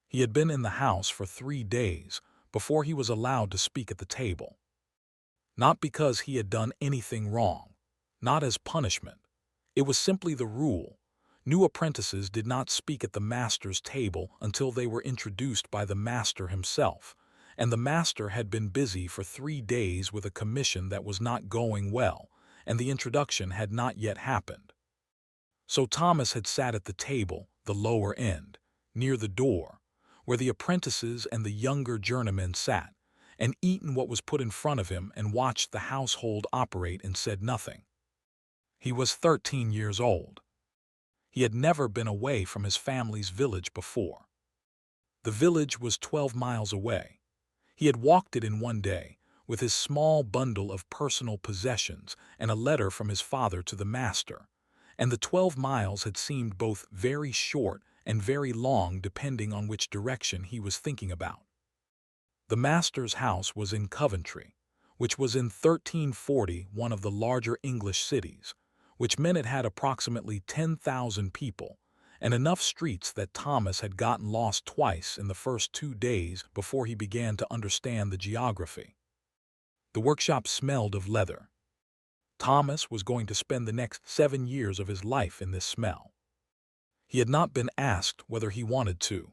He had been in the house for 3 days before he was allowed to speak at the table. Not because he had done anything wrong, not as punishment. It was simply the rule. New apprentices did not speak at the master's table until they were introduced by the master himself, and the master had been busy for 3 days with a commission that was not going well, and the introduction had not yet happened. So Thomas had sat at the table, the lower end, near the door, where the apprentices and the younger journeymen sat, and eaten what was put in front of him and watched the household operate and said nothing. He was 13 years old. He had never been away from his family's village before. The village was 12 miles away. He had walked it in one day, with his small bundle of personal possessions and a letter from his father to the master, and the 12 miles had seemed both very short and very long depending on which direction he was thinking about. The master's house was in Coventry, which was in 1340 one of the larger English cities, which meant it had approximately 10,000 people, and enough streets that Thomas had gotten lost twice in the first 2 days before he began to understand the geography. The workshop smelled of leather. Thomas was going to spend the next 7 years of his life in this smell. He had not been asked whether he wanted to.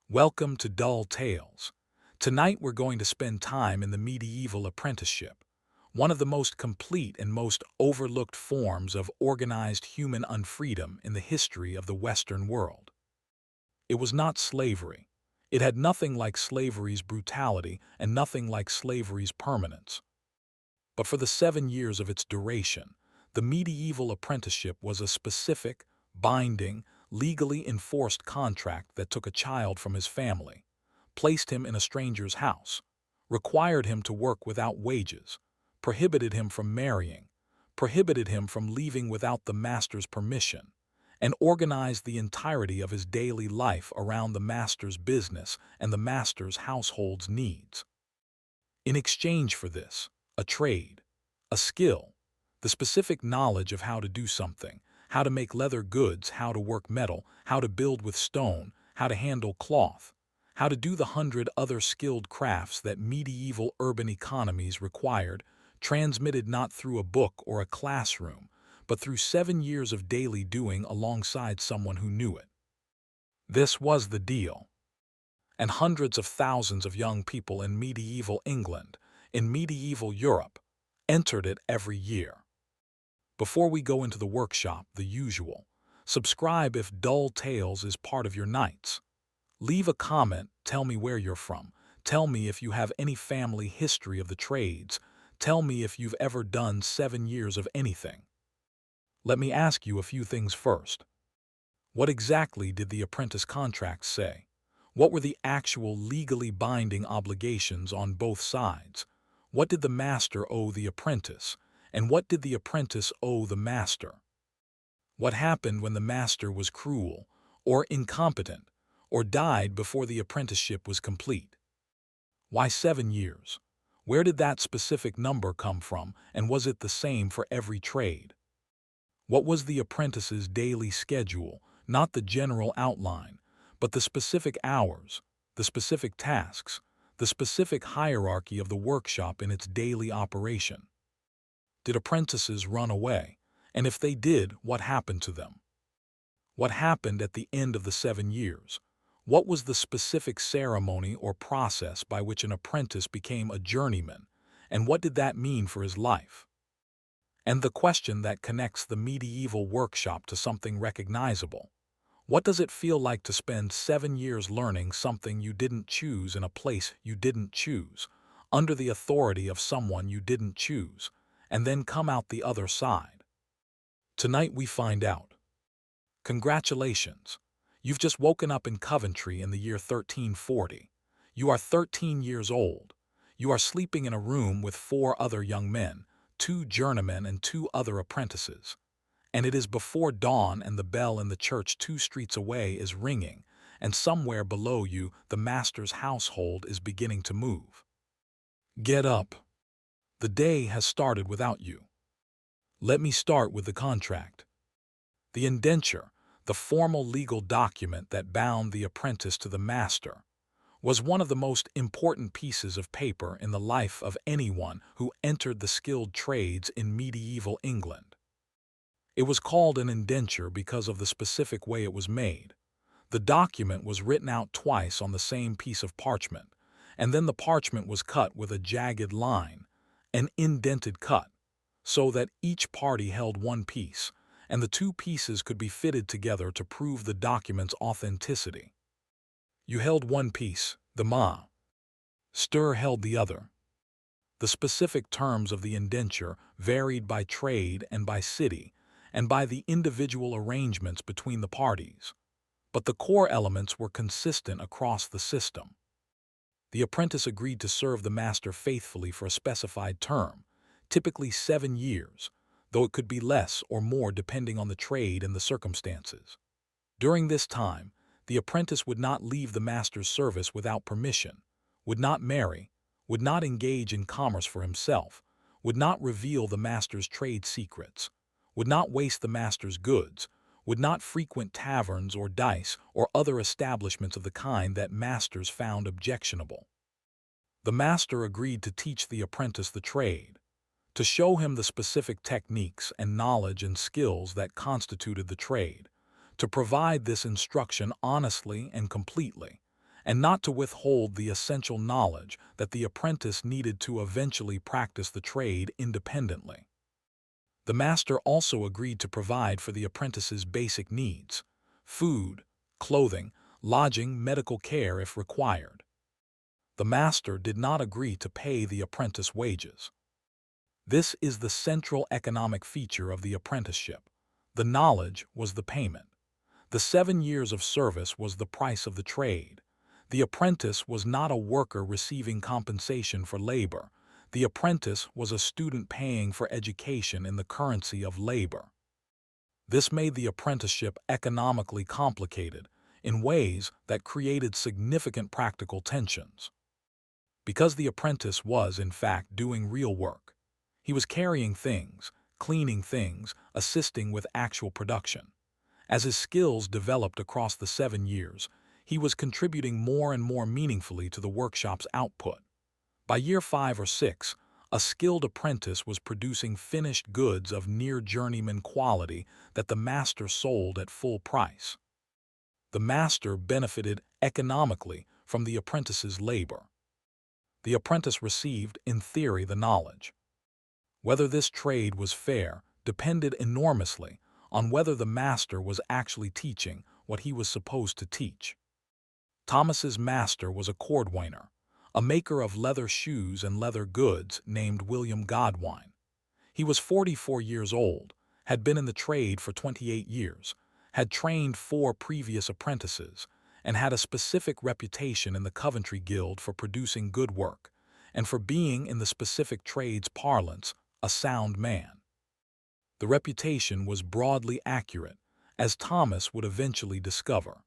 Welcome to Dull Tales. Tonight we're going to spend time in the medieval apprenticeship, one of the most complete and most overlooked forms of organized human unfreedom in the history of the Western world. It was not slavery. It had nothing like slavery's brutality and nothing like slavery's permanence. But for the 7 years of its duration, the medieval apprenticeship was a specific, binding, legally enforced contract that took a child from his family, placed him in a stranger's house, required him to work without wages, prohibited him from marrying, prohibited him from leaving without the master's permission, and organized the entirety of his daily life around the master's business and the master's household's needs. In exchange for this, a trade, a skill, the specific knowledge of how to do something, how to make leather goods, how to work metal, how to build with stone, how to handle cloth, how to do the 100 other skilled crafts that medieval urban economies required, transmitted not through a book or a classroom, but through 7 years of daily doing alongside someone who knew it. This was the deal. And hundreds of thousands of young people in medieval England, in medieval Europe, entered it every year. Before we go into the workshop, the usual, subscribe if Dull Tales is part of your nights. Leave a comment, tell me where you're from, tell me if you have any family history of the trades, tell me if you've ever done 7 years of anything. Let me ask you a few things first. What exactly did the apprentice contracts say? What were the actual legally binding obligations on both sides? What did the master owe the apprentice, and what did the apprentice owe the master? What happened when the master was cruel, or incompetent, or died before the apprenticeship was complete? Why 7 years? Where did that specific number come from, and was it the same for every trade? What was the apprentice's daily schedule, not the general outline, but the specific hours, the specific tasks, the specific hierarchy of the workshop in its daily operation? Did apprentices run away? And if they did, what happened to them? What happened at the end of the 7 years? What was the specific ceremony or process by which an apprentice became a journeyman, and what did that mean for his life? And the question that connects the medieval workshop to something recognizable. What does it feel like to spend 7 years learning something you didn't choose in a place you didn't choose, under the authority of someone you didn't choose, and then come out the other side? Tonight we find out. Congratulations! You've just woken up in Coventry in the year 1340. You are 13 years old. You are sleeping in a room with 4 other young men, 2 journeymen and 2 other apprentices. And it is before dawn and the bell in the church 2 streets away is ringing, and somewhere below you the master's household is beginning to move. Get up. The day has started without you. Let me start with the contract. The indenture, the formal legal document that bound the apprentice to the master, was one of the most important pieces of paper in the life of anyone who entered the skilled trades in medieval England. It was called an indenture because of the specific way it was made. The document was written out twice on the same piece of parchment, and then the parchment was cut with a jagged line, an indented cut, so that each party held one piece, and the two pieces could be fitted together to prove the document's authenticity. You held one piece, the master held the other. The specific terms of the indenture varied by trade and by city, and by the individual arrangements between the parties, but the core elements were consistent across the system. The apprentice agreed to serve the master faithfully for a specified term, typically 7 years, though it could be less or more depending on the trade and the circumstances. During this time, the apprentice would not leave the master's service without permission, would not marry, would not engage in commerce for himself, would not reveal the master's trade secrets, would not waste the master's goods, would not frequent taverns or dice or other establishments of the kind that masters found objectionable. The master agreed to teach the apprentice the trade, to show him the specific techniques and knowledge and skills that constituted the trade, to provide this instruction honestly and completely, and not to withhold the essential knowledge that the apprentice needed to eventually practice the trade independently. The master also agreed to provide for the apprentice's basic needs: food, clothing, lodging, medical care if required. The master did not agree to pay the apprentice wages. This is the central economic feature of the apprenticeship. The knowledge was the payment. The 7 years of service was the price of the trade. The apprentice was not a worker receiving compensation for labor. The apprentice was a student paying for education in the currency of labor. This made the apprenticeship economically complicated in ways that created significant practical tensions. Because the apprentice was, in fact, doing real work. He was carrying things, cleaning things, assisting with actual production. As his skills developed across the 7 years, he was contributing more and more meaningfully to the workshop's output. By year 5 or 6, a skilled apprentice was producing finished goods of near journeyman quality that the master sold at full price. The master benefited economically from the apprentice's labor. The apprentice received, in theory, the knowledge. Whether this trade was fair depended enormously on whether the master was actually teaching what he was supposed to teach. Thomas's master was a cordwainer, a maker of leather shoes and leather goods named William Godwine. He was 44 years old, had been in the trade for 28 years, had trained 4 previous apprentices, and had a specific reputation in the Coventry Guild for producing good work, and for being, in the specific trade's parlance, a sound man. The reputation was broadly accurate, as Thomas would eventually discover.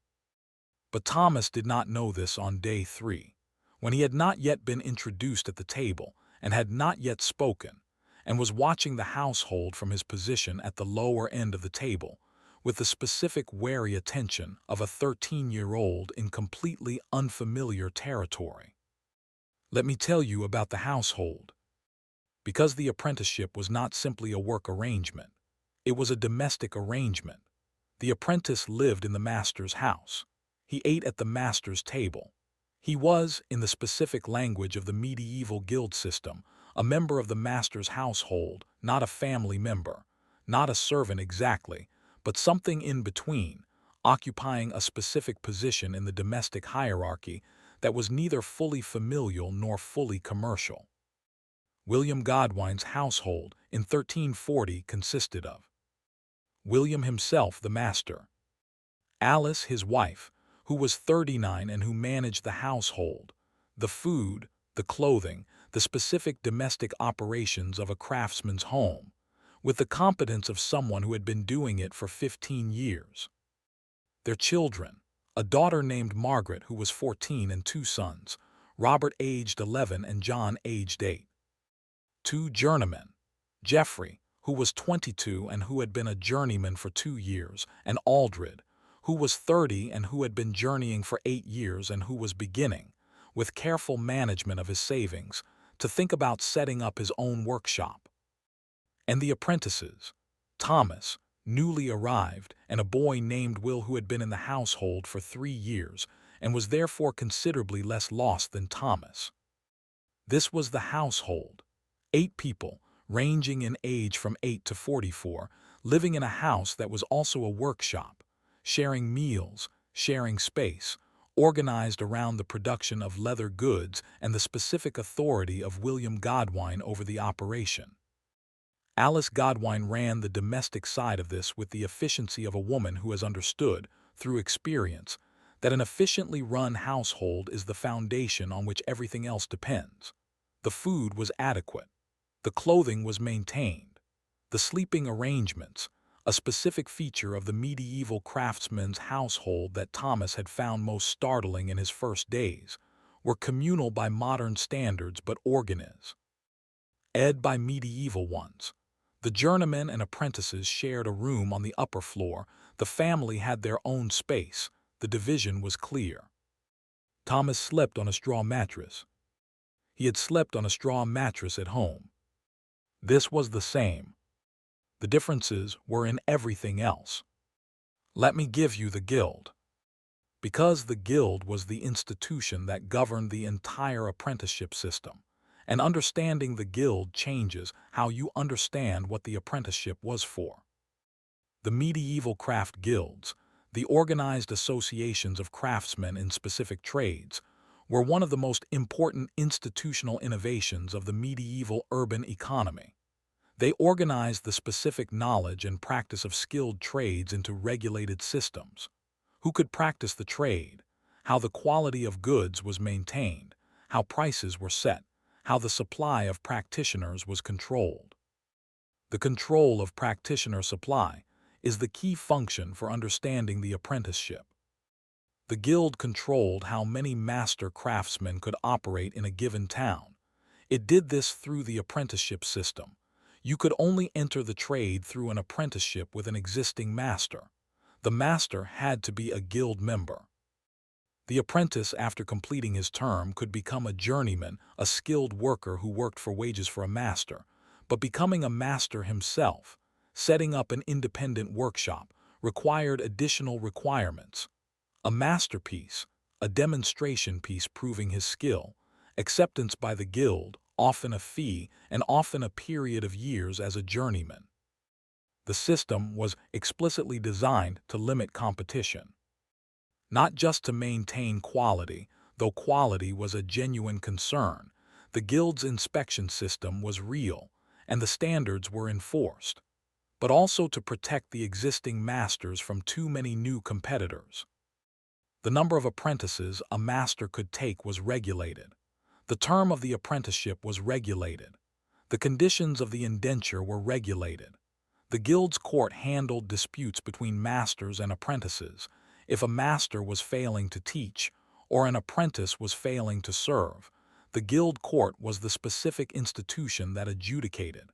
But Thomas did not know this on day 3, when he had not yet been introduced at the table and had not yet spoken, and was watching the household from his position at the lower end of the table, with the specific wary attention of a 13-year-old in completely unfamiliar territory. Let me tell you about the household. Because the apprenticeship was not simply a work arrangement, it was a domestic arrangement. The apprentice lived in the master's house. He ate at the master's table. He was, in the specific language of the medieval guild system, a member of the master's household, not a family member, not a servant exactly, but something in between, occupying a specific position in the domestic hierarchy that was neither fully familial nor fully commercial. William Godwine's household in 1340 consisted of William himself, the master; Alice, his wife, who was 39 and who managed the household, the food, the clothing, the specific domestic operations of a craftsman's home, with the competence of someone who had been doing it for 15 years. Their children, a daughter named Margaret who was 14 and 2 sons, Robert aged 11 and John aged 8. 2 journeymen, Geoffrey, who was 22 and who had been a journeyman for 2 years, and Aldred, who was 30 and who had been journeying for 8 years and who was beginning, with careful management of his savings, to think about setting up his own workshop. And the apprentices, Thomas, newly arrived, and a boy named Will who had been in the household for 3 years and was therefore considerably less lost than Thomas. This was the household, 8 people, ranging in age from 8 to 44, living in a house that was also a workshop, sharing meals, sharing space, organized around the production of leather goods and the specific authority of William Godwine over the operation. Alice Godwine ran the domestic side of this with the efficiency of a woman who has understood, through experience, that an efficiently run household is the foundation on which everything else depends. The food was adequate. The clothing was maintained. The sleeping arrangements, a specific feature of the medieval craftsman's household that Thomas had found most startling in his first days, were communal by modern standards but organized by medieval ones. The journeymen and apprentices shared a room on the upper floor. The family had their own space. The division was clear. Thomas slept on a straw mattress. He had slept on a straw mattress at home. This was the same. The differences were in everything else. Let me give you the guild. Because the guild was the institution that governed the entire apprenticeship system, and understanding the guild changes how you understand what the apprenticeship was for. The medieval craft guilds, the organized associations of craftsmen in specific trades, were one of the most important institutional innovations of the medieval urban economy. They organized the specific knowledge and practice of skilled trades into regulated systems. Who could practice the trade, how the quality of goods was maintained, how prices were set, how the supply of practitioners was controlled. The control of practitioner supply is the key function for understanding the apprenticeship. The guild controlled how many master craftsmen could operate in a given town. It did this through the apprenticeship system. You could only enter the trade through an apprenticeship with an existing master. The master had to be a guild member. The apprentice, after completing his term, could become a journeyman, a skilled worker who worked for wages for a master, but becoming a master himself, setting up an independent workshop, required additional requirements. A masterpiece, a demonstration piece proving his skill, acceptance by the guild, often a fee, and often a period of years as a journeyman. The system was explicitly designed to limit competition. Not just to maintain quality, though quality was a genuine concern. The guild's inspection system was real, and the standards were enforced, but also to protect the existing masters from too many new competitors. The number of apprentices a master could take was regulated. The term of the apprenticeship was regulated. The conditions of the indenture were regulated. The guild's court handled disputes between masters and apprentices. If a master was failing to teach, or an apprentice was failing to serve, the guild court was the specific institution that adjudicated.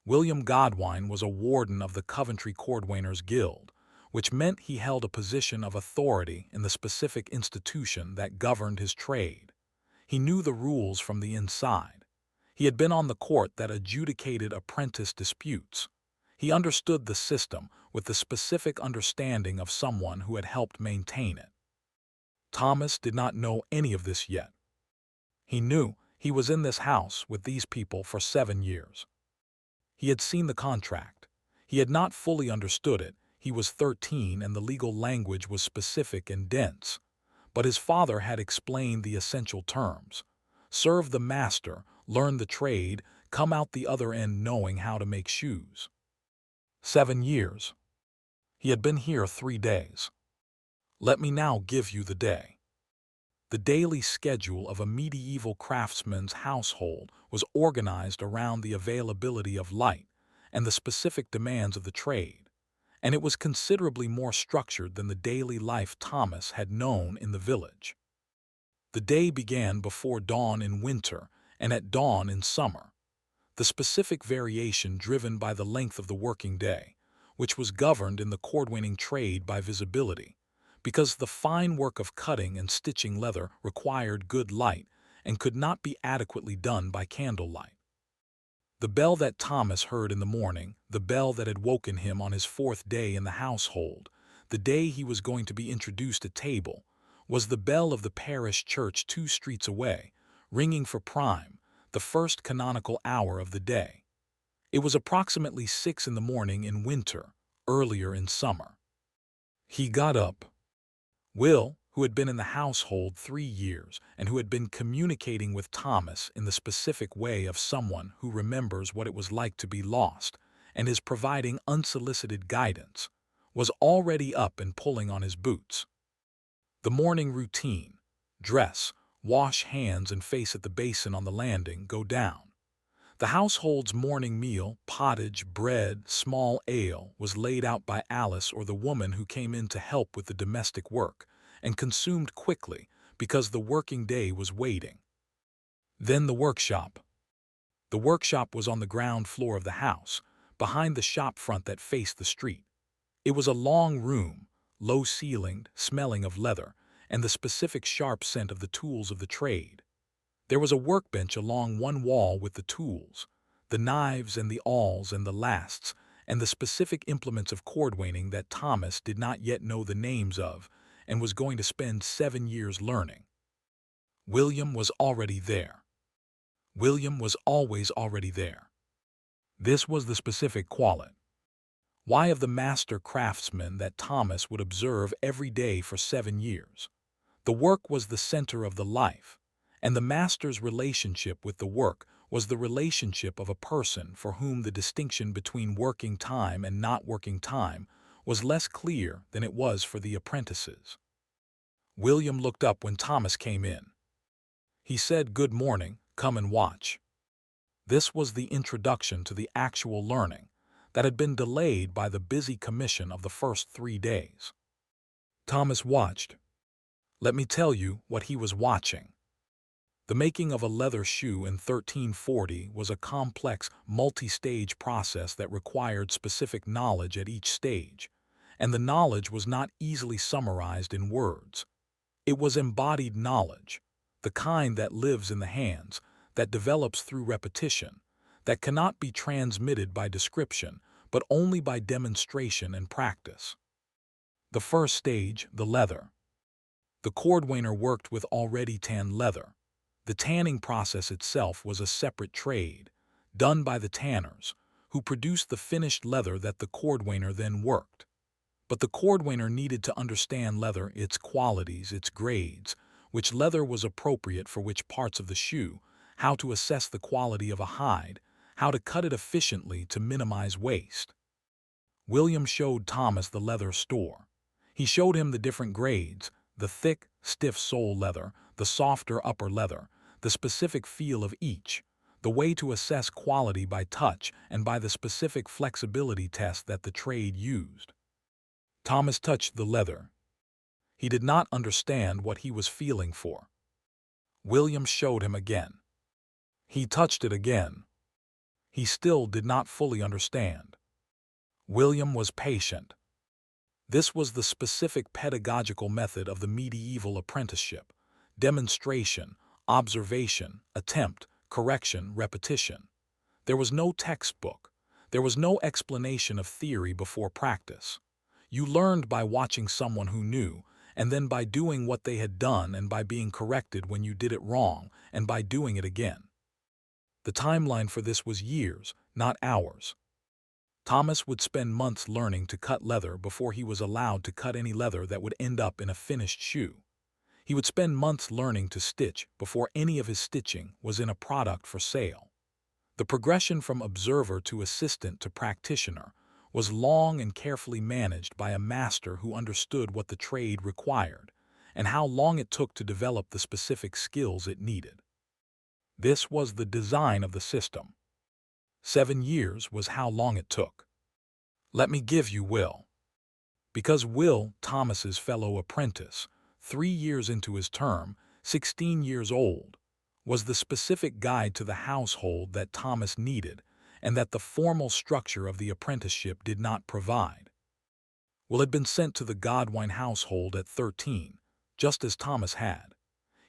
William Godwine was a warden of the Coventry Cordwainers Guild, which meant he held a position of authority in the specific institution that governed his trade. He knew the rules from the inside. He had been on the court that adjudicated apprentice disputes. He understood the system with the specific understanding of someone who had helped maintain it. Thomas did not know any of this yet. He knew he was in this house with these people for 7 years. He had seen the contract. He had not fully understood it. He was 13 and the legal language was specific and dense. But his father had explained the essential terms. Serve the master, learn the trade, come out the other end knowing how to make shoes. 7 years. He had been here 3 days. Let me now give you the day. The daily schedule of a medieval craftsman's household was organized around the availability of light and the specific demands of the trade, and it was considerably more structured than the daily life Thomas had known in the village. The day began before dawn in winter and at dawn in summer. The specific variation driven by the length of the working day which was governed in the cordwaining trade by visibility, because the fine work of cutting and stitching leather required good light and could not be adequately done by candlelight. The bell that Thomas heard in the morning, the bell that had woken him on his 4th day in the household, the day he was going to be introduced at table, was the bell of the parish church 2 streets away, ringing for prime, the first canonical hour of the day. It was approximately 6 in the morning in winter, earlier in summer. He got up. Will, who had been in the household 3 years and who had been communicating with Thomas in the specific way of someone who remembers what it was like to be lost and is providing unsolicited guidance, was already up and pulling on his boots. The morning routine: dress, wash hands and face at the basin on the landing, go down. The household's morning meal, pottage, bread, small ale, was laid out by Alice or the woman who came in to help with the domestic work, and consumed quickly because the working day was waiting. Then the workshop. The workshop was on the ground floor of the house, behind the shop front that faced the street. It was a long room, low-ceilinged, smelling of leather, and the specific sharp scent of the tools of the trade. There was a workbench along one wall with the tools, the knives and the awls and the lasts, and the specific implements of cordwaining that Thomas did not yet know the names of and was going to spend 7 years learning. William was already there. William was always already there. This was the specific quality. Why of the master craftsman that Thomas would observe every day for 7 years. The work was the center of the life, and the master's relationship with the work was the relationship of a person for whom the distinction between working time and not working time was less clear than it was for the apprentices. William looked up when Thomas came in. He said, "Good morning, come and watch." This was the introduction to the actual learning that had been delayed by the busy commission of the first 3 days. Thomas watched. Let me tell you what he was watching. The making of a leather shoe in 1340 was a complex, multi-stage process that required specific knowledge at each stage, and the knowledge was not easily summarized in words. It was embodied knowledge, the kind that lives in the hands, that develops through repetition, that cannot be transmitted by description, but only by demonstration and practice. The first stage, the leather. The cordwainer worked with already tanned leather. The tanning process itself was a separate trade, done by the tanners, who produced the finished leather that the cordwainer then worked. But the cordwainer needed to understand leather, its qualities, its grades, which leather was appropriate for which parts of the shoe, how to assess the quality of a hide, how to cut it efficiently to minimize waste. William showed Thomas the leather store. He showed him the different grades, the thick, stiff sole leather, the softer upper leather, the specific feel of each, the way to assess quality by touch and by the specific flexibility test that the trade used. Thomas touched the leather. He did not understand what he was feeling for. William showed him again. He touched it again. He still did not fully understand. William was patient. This was the specific pedagogical method of the medieval apprenticeship: demonstration, observation, attempt, correction, repetition. There was no textbook. There was no explanation of theory before practice. You learned by watching someone who knew, and then by doing what they had done and by being corrected when you did it wrong and by doing it again. The timeline for this was years, not hours. Thomas would spend months learning to cut leather before he was allowed to cut any leather that would end up in a finished shoe. He would spend months learning to stitch before any of his stitching was in a product for sale. The progression from observer to assistant to practitioner was long and carefully managed by a master who understood what the trade required and how long it took to develop the specific skills it needed. This was the design of the system. 7 years was how long it took. Let me give you Will. Because Will, Thomas's fellow apprentice, 3 years into his term, 16 years old, was the specific guide to the household that Thomas needed and that the formal structure of the apprenticeship did not provide. Will had been sent to the Godwine household at 13, just as Thomas had.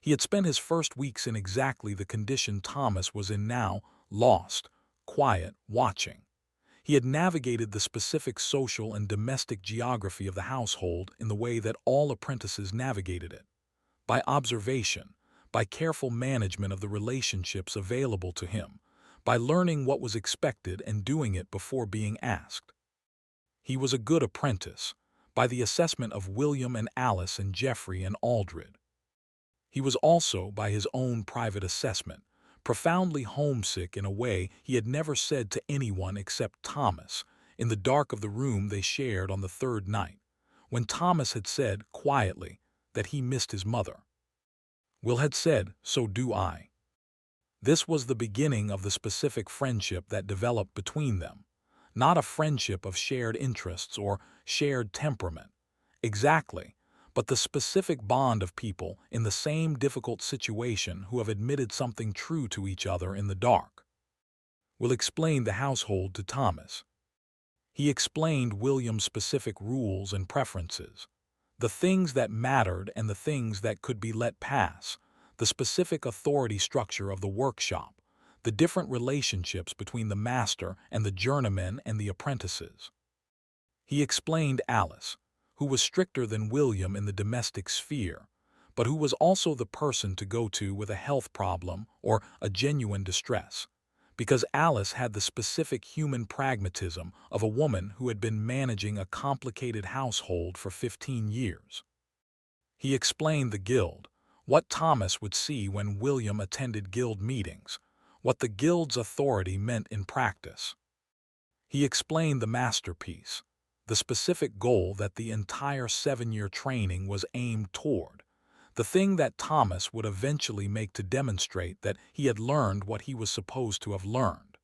He had spent his first weeks in exactly the condition Thomas was in now, lost, quiet, watching. He had navigated the specific social and domestic geography of the household in the way that all apprentices navigated it, by observation, by careful management of the relationships available to him, by learning what was expected and doing it before being asked. He was a good apprentice, by the assessment of William and Alice and Geoffrey and Aldred. He was also, by his own private assessment, profoundly homesick in a way he had never said to anyone except Thomas, in the dark of the room they shared on the third night, when Thomas had said, quietly, that he missed his mother. Will had said, "So do I." This was the beginning of the specific friendship that developed between them, not a friendship of shared interests or shared temperament, exactly, but the specific bond of people in the same difficult situation who have admitted something true to each other in the dark. Will explained the household to Thomas. He explained William's specific rules and preferences, the things that mattered and the things that could be let pass, the specific authority structure of the workshop, the different relationships between the master and the journeyman and the apprentices. He explained Alice, who was stricter than William in the domestic sphere, but who was also the person to go to with a health problem or a genuine distress, because Alice had the specific human pragmatism of a woman who had been managing a complicated household for 15 years. He explained the guild, what Thomas would see when William attended guild meetings, what the guild's authority meant in practice. He explained the masterpiece, the specific goal that the entire 7-year training was aimed toward, the thing that Thomas would eventually make to demonstrate that he had learned what he was supposed to have learned.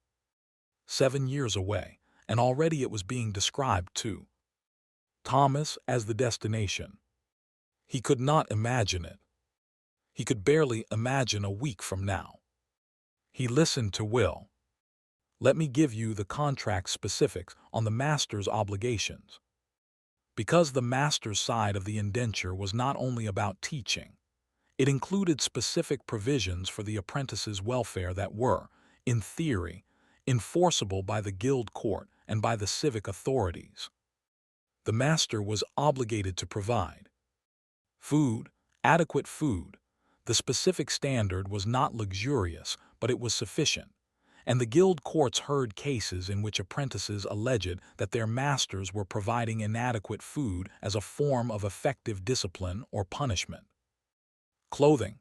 7 years away, and already it was being described too. Thomas as the destination. He could not imagine it. He could barely imagine a week from now. He listened to Will. Let me give you the contract specifics on the master's obligations. Because the master's side of the indenture was not only about teaching, it included specific provisions for the apprentices' welfare that were, in theory, enforceable by the guild court and by the civic authorities. The master was obligated to provide food, adequate food. The specific standard was not luxurious, but it was sufficient, and the guild courts heard cases in which apprentices alleged that their masters were providing inadequate food as a form of effective discipline or punishment. Clothing.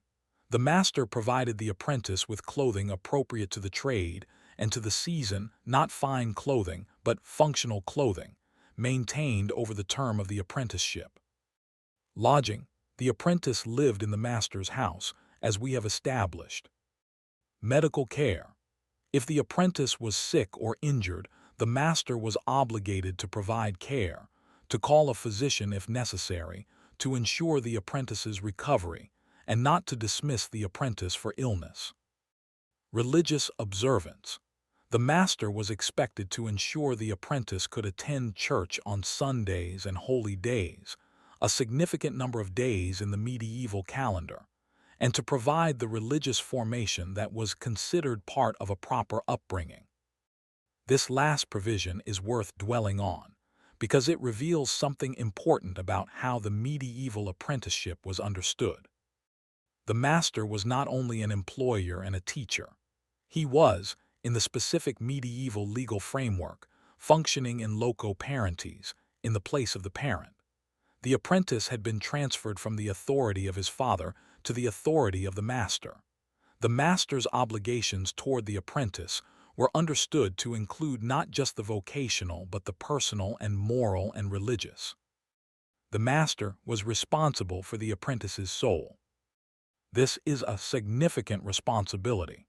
The master provided the apprentice with clothing appropriate to the trade and to the season, not fine clothing, but functional clothing, maintained over the term of the apprenticeship. Lodging. The apprentice lived in the master's house, as we have established. Medical care. If the apprentice was sick or injured, the master was obligated to provide care, to call a physician if necessary, to ensure the apprentice's recovery, and not to dismiss the apprentice for illness. Religious observance. The master was expected to ensure the apprentice could attend church on Sundays and holy days, a significant number of days in the medieval calendar, and to provide the religious formation that was considered part of a proper upbringing. This last provision is worth dwelling on, because it reveals something important about how the medieval apprenticeship was understood. The master was not only an employer and a teacher. He was, in the specific medieval legal framework, functioning in loco parentis, in the place of the parent. The apprentice had been transferred from the authority of his father to the authority of the master. The master's obligations toward the apprentice were understood to include not just the vocational but the personal and moral and religious. The master was responsible for the apprentice's soul. This is a significant responsibility.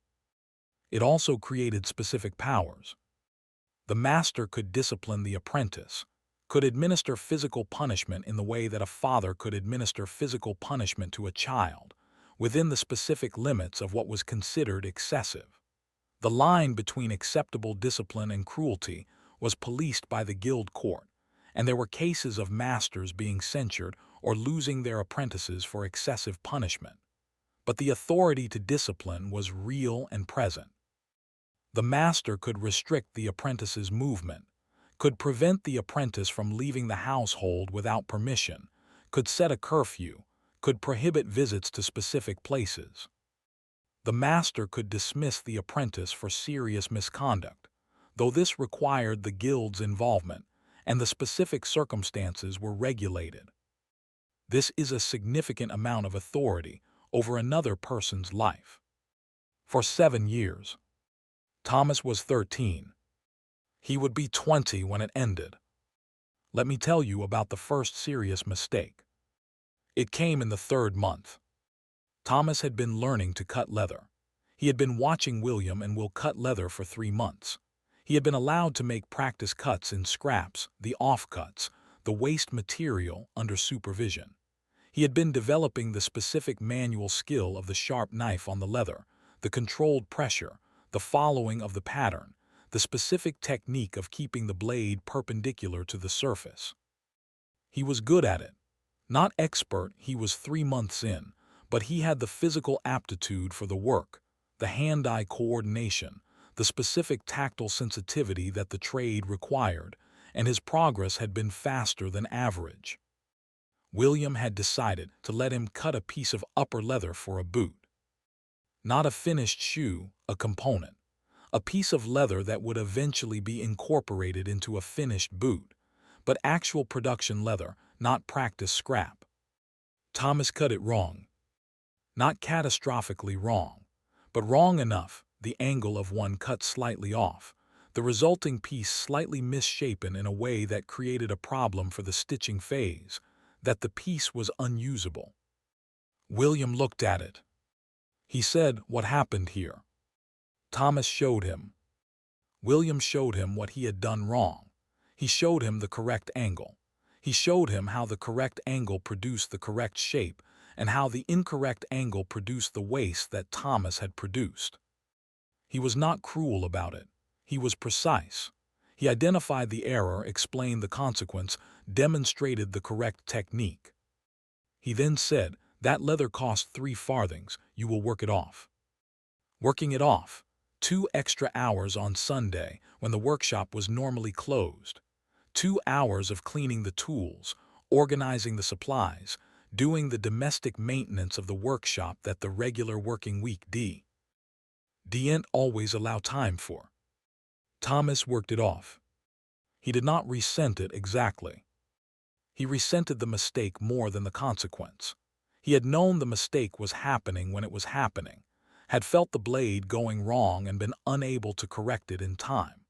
It also created specific powers. The master could discipline the apprentice, could administer physical punishment in the way that a father could administer physical punishment to a child, within the specific limits of what was considered excessive. The line between acceptable discipline and cruelty was policed by the guild court, and there were cases of masters being censured or losing their apprentices for excessive punishment. But the authority to discipline was real and present. The master could restrict the apprentice's movement, could prevent the apprentice from leaving the household without permission, could set a curfew, could prohibit visits to specific places. The master could dismiss the apprentice for serious misconduct, though this required the guild's involvement, and the specific circumstances were regulated. This is a significant amount of authority over another person's life. For 7 years, Thomas was 13. He would be 20 when it ended. Let me tell you about the first serious mistake. It came in the 3rd month. Thomas had been learning to cut leather. He had been watching William and Will cut leather for 3 months. He had been allowed to make practice cuts in scraps, the offcuts, the waste material under supervision. He had been developing the specific manual skill of the sharp knife on the leather, the controlled pressure, the following of the pattern, the specific technique of keeping the blade perpendicular to the surface. He was good at it. Not expert, he was 3 months in, but he had the physical aptitude for the work, the hand-eye coordination, the specific tactile sensitivity that the trade required, and his progress had been faster than average. William had decided to let him cut a piece of upper leather for a boot. Not a finished shoe, a component. A piece of leather that would eventually be incorporated into a finished boot, but actual production leather, not practice scrap. Thomas cut it wrong. Not catastrophically wrong, but wrong enough, the angle of one cut slightly off, the resulting piece slightly misshapen in a way that created a problem for the stitching phase, that the piece was unusable. William looked at it. He said, "What happened here?" Thomas showed him. William showed him what he had done wrong. He showed him the correct angle. He showed him how the correct angle produced the correct shape and how the incorrect angle produced the waste that Thomas had produced. He was not cruel about it. He was precise. He identified the error, explained the consequence, demonstrated the correct technique. He then said, "That leather cost 3 farthings, you will work it off." Working it off. 2 extra hours on Sunday when the workshop was normally closed. 2 hours of cleaning the tools, organizing the supplies, doing the domestic maintenance of the workshop that the regular working week didn't always allow time for. Thomas worked it off. He did not resent it exactly. He resented the mistake more than the consequence. He had known the mistake was happening when it was happening, had felt the blade going wrong and been unable to correct it in time.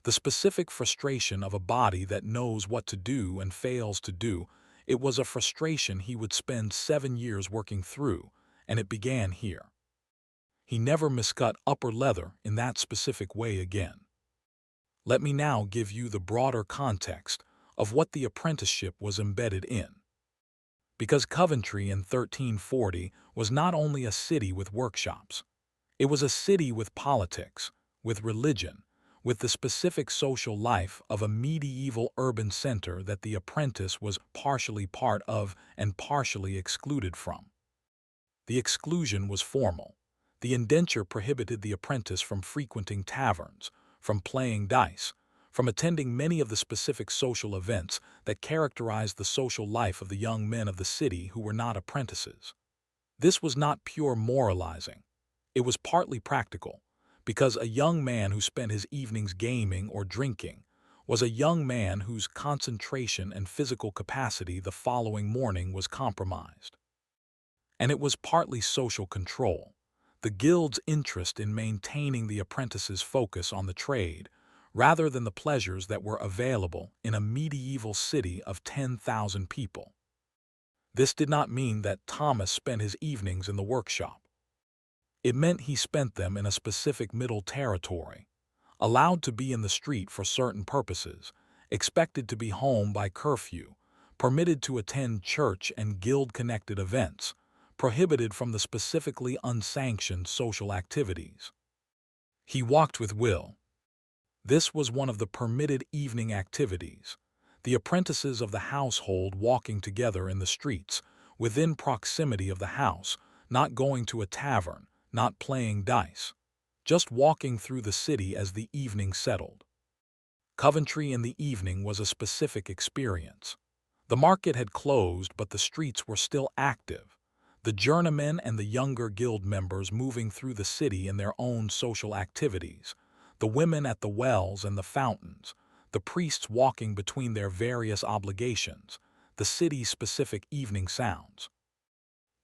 The specific frustration of a body that knows what to do and fails to do, it was a frustration he would spend 7 years working through, and it began here. He never miscut upper leather in that specific way again. Let me now give you the broader context of what the apprenticeship was embedded in. Because Coventry in 1340 was not only a city with workshops, it was a city with politics, with religion, with the specific social life of a medieval urban center that the apprentice was partially part of and partially excluded from. The exclusion was formal. The indenture prohibited the apprentice from frequenting taverns, from playing dice, from attending many of the specific social events that characterized the social life of the young men of the city who were not apprentices. This was not pure moralizing. It was partly practical, because a young man who spent his evenings gaming or drinking was a young man whose concentration and physical capacity the following morning was compromised. And it was partly social control, the guild's interest in maintaining the apprentice's focus on the trade, rather than the pleasures that were available in a medieval city of 10,000 people. This did not mean that Thomas spent his evenings in the workshop. It meant he spent them in a specific middle territory, allowed to be in the street for certain purposes, expected to be home by curfew, permitted to attend church and guild-connected events, prohibited from the specifically unsanctioned social activities. He walked with Will. This was one of the permitted evening activities, the apprentices of the household walking together in the streets, within proximity of the house, not going to a tavern, not playing dice, just walking through the city as the evening settled. Coventry in the evening was a specific experience. The market had closed, but the streets were still active. The journeymen and the younger guild members moving through the city in their own social activities, the women at the wells and the fountains, the priests walking between their various obligations, the city's specific evening sounds.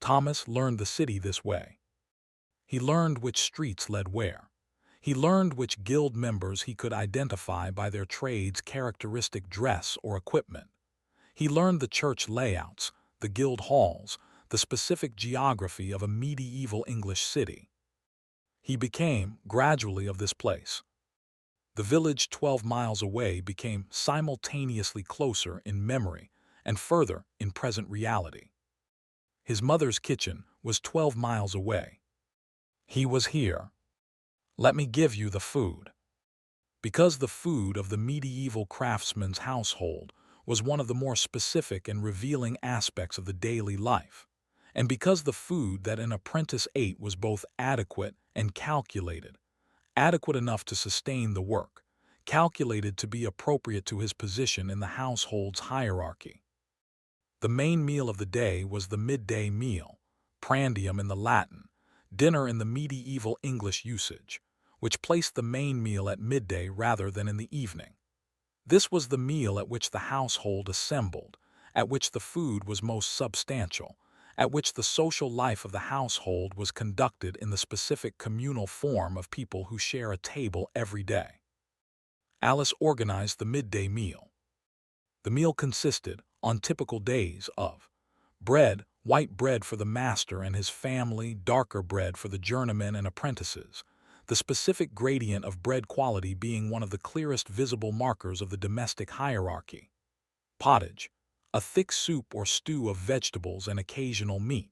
Thomas learned the city this way. He learned which streets led where. He learned which guild members he could identify by their trade's characteristic dress or equipment. He learned the church layouts, the guild halls, the specific geography of a medieval English city. He became, gradually, of this place. The village 12 miles away became simultaneously closer in memory and further in present reality. His mother's kitchen was 12 miles away. He was here. Let me give you the food. Because the food of the medieval craftsman's household was one of the more specific and revealing aspects of the daily life, and because the food that an apprentice ate was both adequate and calculated, adequate enough to sustain the work, calculated to be appropriate to his position in the household's hierarchy. The main meal of the day was the midday meal, prandium in the Latin, dinner in the medieval English usage, which placed the main meal at midday rather than in the evening. This was the meal at which the household assembled, at which the food was most substantial, at which the social life of the household was conducted in the specific communal form of people who share a table every day. Alice organized the midday meal. The meal consisted, on typical days, of bread, white bread for the master and his family, darker bread for the journeymen and apprentices, the specific gradient of bread quality being one of the clearest visible markers of the domestic hierarchy. Pottage, a thick soup or stew of vegetables and occasional meat,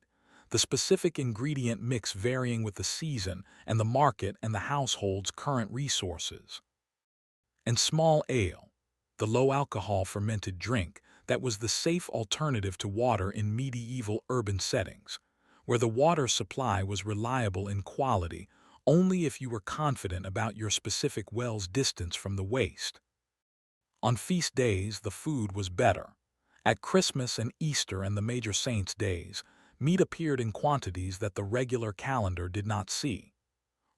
the specific ingredient mix varying with the season and the market and the household's current resources. And small ale, the low-alcohol fermented drink that was the safe alternative to water in medieval urban settings, where the water supply was reliable in quality only if you were confident about your specific well's distance from the waste. On feast days, the food was better. At Christmas and Easter and the major saints' days, meat appeared in quantities that the regular calendar did not see.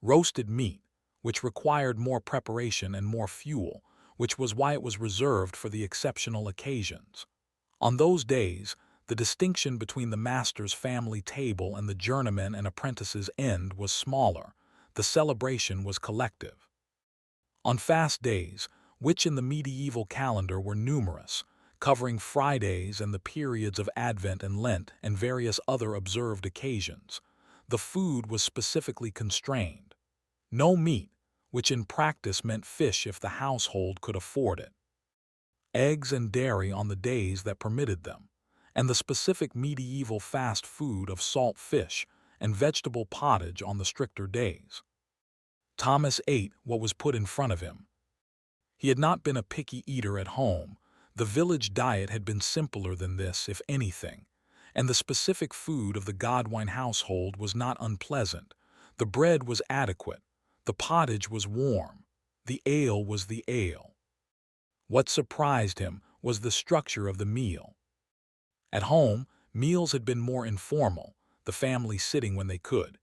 Roasted meat, which required more preparation and more fuel, which was why it was reserved for the exceptional occasions. On those days, the distinction between the master's family table and the journeyman and apprentice's end was smaller. The celebration was collective. On fast days, which in the medieval calendar were numerous, covering Fridays and the periods of Advent and Lent and various other observed occasions, the food was specifically constrained. No meat, which in practice meant fish if the household could afford it. Eggs and dairy on the days that permitted them, and the specific medieval fast food of salt fish and vegetable pottage on the stricter days. Thomas ate what was put in front of him. He had not been a picky eater at home. The village diet had been simpler than this, if anything, and the specific food of the Godwine household was not unpleasant. The bread was adequate. The pottage was warm. The ale was the ale. What surprised him was the structure of the meal. At home, meals had been more informal, the family sitting when they could,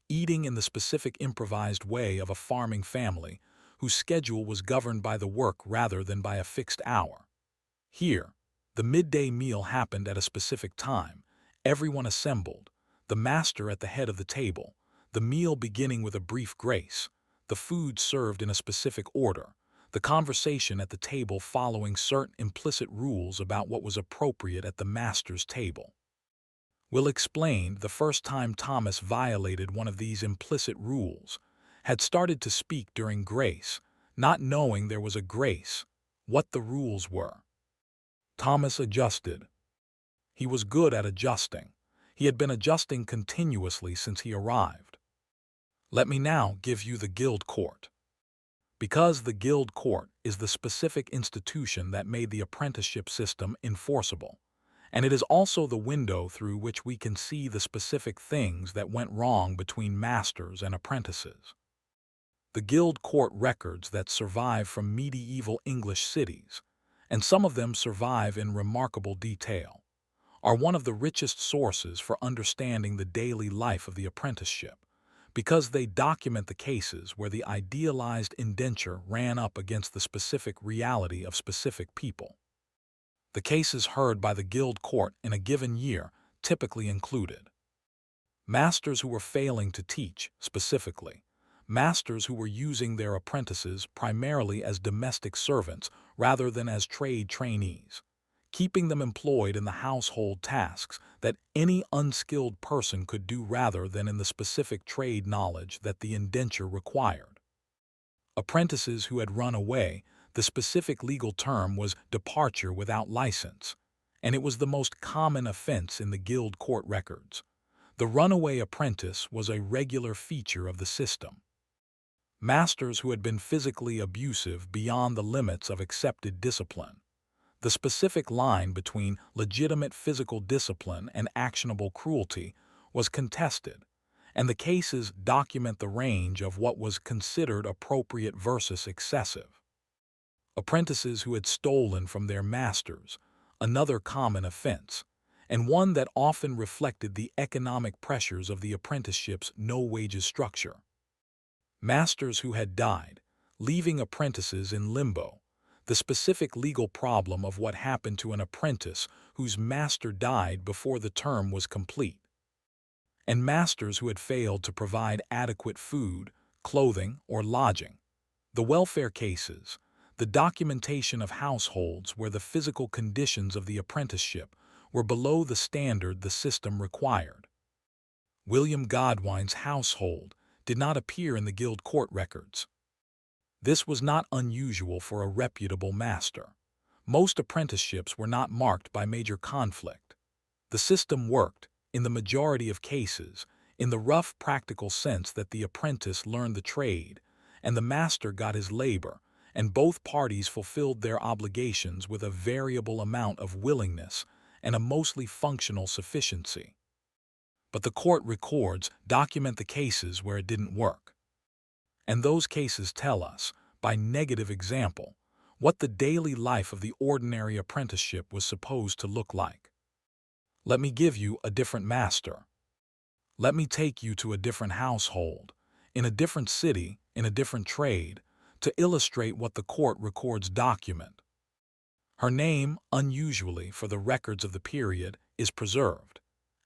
eating in the specific improvised way of a farming family whose schedule was governed by the work rather than by a fixed hour. Here, the midday meal happened at a specific time, everyone assembled, the master at the head of the table, the meal beginning with a brief grace, the food served in a specific order, the conversation at the table following certain implicit rules about what was appropriate at the master's table. Will explained the first time Thomas violated one of these implicit rules, had started to speak during grace, not knowing there was a grace, what the rules were. Thomas adjusted. He was good at adjusting. He had been adjusting continuously since he arrived. Let me now give you the Guild Court. Because the Guild Court is the specific institution that made the apprenticeship system enforceable, and it is also the window through which we can see the specific things that went wrong between masters and apprentices. The Guild Court records that survive from medieval English cities, and some of them survive in remarkable detail, are one of the richest sources for understanding the daily life of the apprenticeship, because they document the cases where the idealized indenture ran up against the specific reality of specific people. The cases heard by the Guild Court in a given year typically included masters who were failing to teach, specifically, masters who were using their apprentices primarily as domestic servants rather than as trade trainees, keeping them employed in the household tasks that any unskilled person could do rather than in the specific trade knowledge that the indenture required. Apprentices who had run away, the specific legal term was departure without license, and it was the most common offense in the Guild Court records. The runaway apprentice was a regular feature of the system. Masters who had been physically abusive beyond the limits of accepted discipline. The specific line between legitimate physical discipline and actionable cruelty was contested, and the cases document the range of what was considered appropriate versus excessive. Apprentices who had stolen from their masters, another common offense, and one that often reflected the economic pressures of the apprenticeship's no-wages structure. Masters who had died, leaving apprentices in limbo, the specific legal problem of what happened to an apprentice whose master died before the term was complete. And masters who had failed to provide adequate food, clothing, or lodging. The welfare cases, the documentation of households where the physical conditions of the apprenticeship were below the standard the system required. William Godwine's household did not appear in the Guild Court records. This was not unusual for a reputable master. Most apprenticeships were not marked by major conflict. The system worked, in the majority of cases, in the rough practical sense that the apprentice learned the trade, and the master got his labor, and both parties fulfilled their obligations with a variable amount of willingness and a mostly functional sufficiency. But the court records document the cases where it didn't work. And those cases tell us, by negative example, what the daily life of the ordinary apprenticeship was supposed to look like. Let me give you a different master. Let me take you to a different household, in a different city, in a different trade, to illustrate what the court records document. Her name, unusually for the records of the period, is preserved.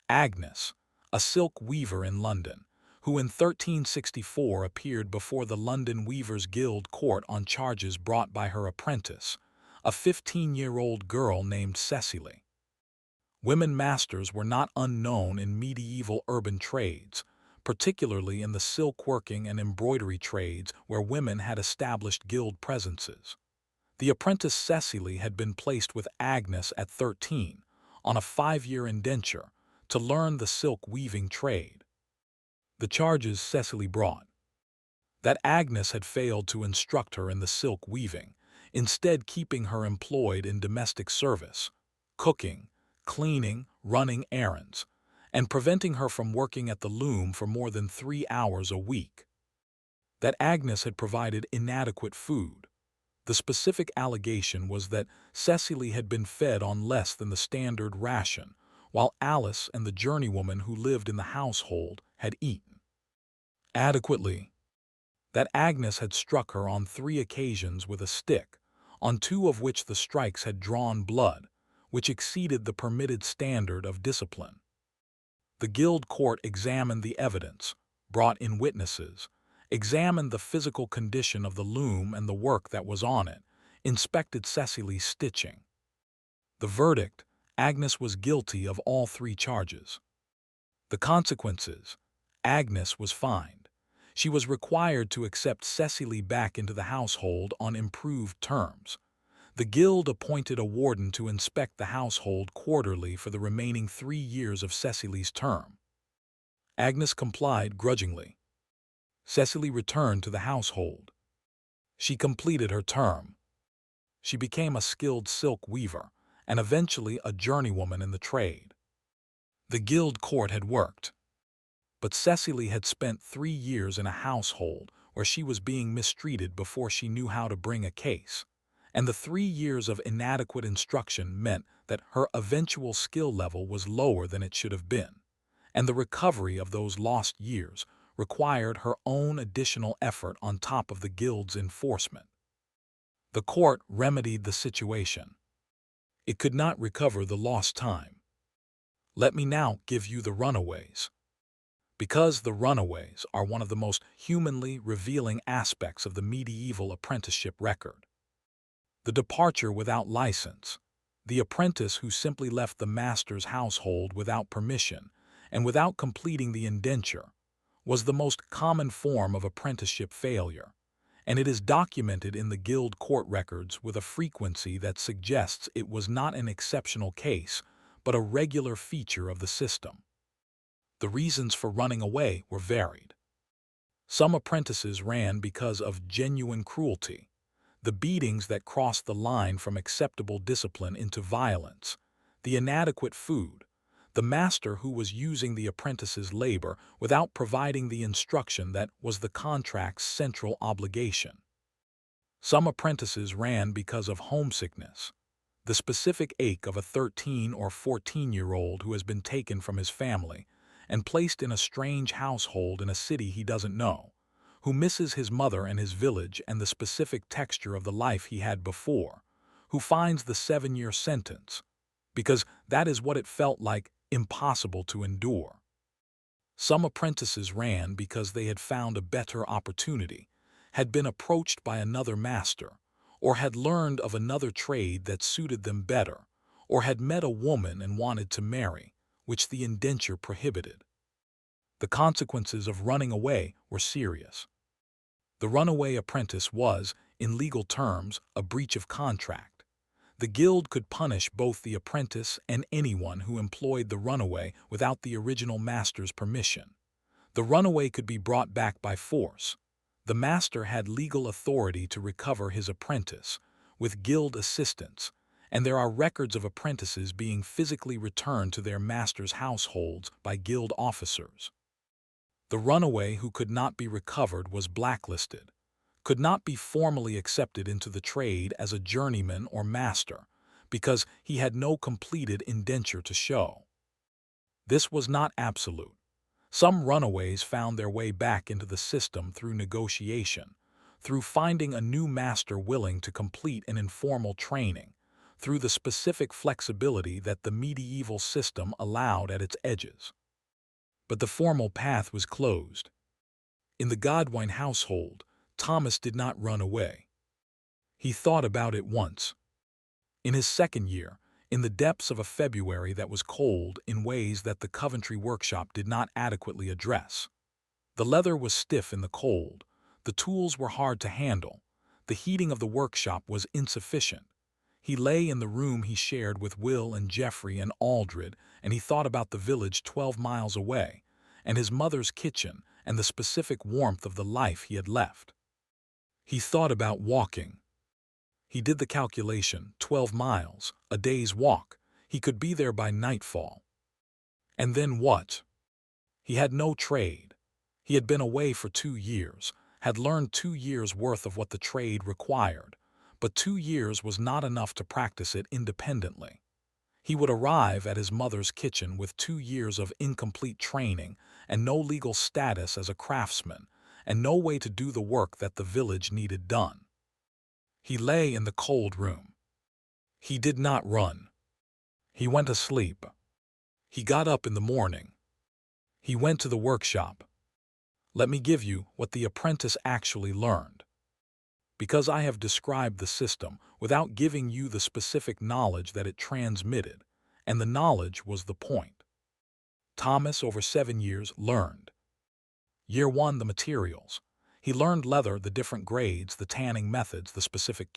Agnes, a silk weaver in London, who in 1364 appeared before the London Weavers' Guild Court on charges brought by her apprentice, a 15-year-old girl named Cecily. Women masters were not unknown in medieval urban trades, particularly in the silk-working and embroidery trades where women had established guild presences. The apprentice Cecily had been placed with Agnes at 13, on a 5-year indenture, to learn the silk weaving trade. The charges Cecily brought: that Agnes had failed to instruct her in the silk weaving, instead keeping her employed in domestic service, cooking, cleaning, running errands, and preventing her from working at the loom for more than 3 hours a week. That Agnes had provided inadequate food. The specific allegation was that Cecily had been fed on less than the standard ration, while Alice and the journeywoman who lived in the household had eaten adequately. That Agnes had struck her on 3 occasions with a stick, on 2 of which the strikes had drawn blood, which exceeded the permitted standard of discipline. The Guild Court examined the evidence, brought in witnesses, examined the physical condition of the loom and the work that was on it, inspected Cecily's stitching. The verdict: Agnes was guilty of all 3 charges. The consequences: Agnes was fined. She was required to accept Cecily back into the household on improved terms. The guild appointed a warden to inspect the household quarterly for the remaining 3 years of Cecily's term. Agnes complied grudgingly. Cecily returned to the household. She completed her term. She became a skilled silk weaver and eventually a journeywoman in the trade. The guild court had worked, but Cecily had spent 3 years in a household where she was being mistreated before she knew how to bring a case, and the 3 years of inadequate instruction meant that her eventual skill level was lower than it should have been, and the recovery of those lost years required her own additional effort on top of the guild's enforcement. The court remedied the situation. It could not recover the lost time. Let me now give you the runaways. Because the runaways are one of the most humanly revealing aspects of the medieval apprenticeship record. The departure without license, the apprentice who simply left the master's household without permission and without completing the indenture, was the most common form of apprenticeship failure, and it is documented in the guild court records with a frequency that suggests it was not an exceptional case, but a regular feature of the system. The reasons for running away were varied. Some apprentices ran because of genuine cruelty, the beatings that crossed the line from acceptable discipline into violence, the inadequate food, the master who was using the apprentice's labor without providing the instruction that was the contract's central obligation. Some apprentices ran because of homesickness, the specific ache of a 13 or 14-year-old who has been taken from his family and placed in a strange household in a city he doesn't know, who misses his mother and his village and the specific texture of the life he had before, who finds the 7-year sentence, because that is what it felt like, impossible to endure. Some apprentices ran because they had found a better opportunity, had been approached by another master, or had learned of another trade that suited them better, or had met a woman and wanted to marry, which the indenture prohibited. The consequences of running away were serious. The runaway apprentice was, in legal terms, a breach of contract. The guild could punish both the apprentice and anyone who employed the runaway without the original master's permission. The runaway could be brought back by force. The master had legal authority to recover his apprentice, with guild assistance, and there are records of apprentices being physically returned to their master's households by guild officers. The runaway who could not be recovered was blacklisted, could not be formally accepted into the trade as a journeyman or master, because he had no completed indenture to show. This was not absolute. Some runaways found their way back into the system through negotiation, through finding a new master willing to complete an informal training, through the specific flexibility that the medieval system allowed at its edges. But the formal path was closed. In the Godwine household, Thomas did not run away. He thought about it once. In his 2nd year, in the depths of a February that was cold in ways that the Coventry workshop did not adequately address. The leather was stiff in the cold, the tools were hard to handle, the heating of the workshop was insufficient. He lay in the room he shared with Will and Geoffrey and Aldred, and he thought about the village 12 miles away, and his mother's kitchen, and the specific warmth of the life he had left. He thought about walking. He did the calculation, 12 miles, a day's walk. He could be there by nightfall. And then what? He had no trade. He had been away for 2 years, had learned 2 years' worth of what the trade required, but 2 years was not enough to practice it independently. He would arrive at his mother's kitchen with 2 years of incomplete training and no legal status as a craftsman, and no way to do the work that the village needed done. He lay in the cold room. He did not run. He went asleep. He got up in the morning. He went to the workshop. Let me give you what the apprentice actually learned. Because I have described the system without giving you the specific knowledge that it transmitted, and the knowledge was the point. Thomas, over 7 years, learned. Year 1, the materials. He learned leather, the different grades, the tanning methods, the specific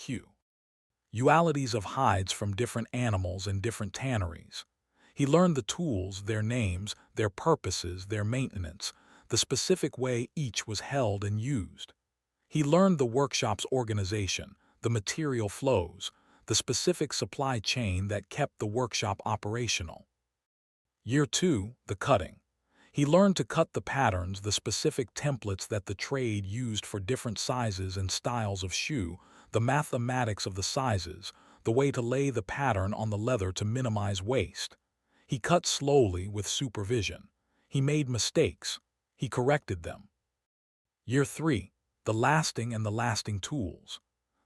qualities of hides from different animals and different tanneries. He learned the tools, their names, their purposes, their maintenance, the specific way each was held and used. He learned the workshop's organization, the material flows, the specific supply chain that kept the workshop operational. Year 2, the cutting. He learned to cut the patterns, the specific templates that the trade used for different sizes and styles of shoe, the mathematics of the sizes, the way to lay the pattern on the leather to minimize waste. He cut slowly with supervision. He made mistakes. He corrected them. Year 3, the lasting and the lasting tools.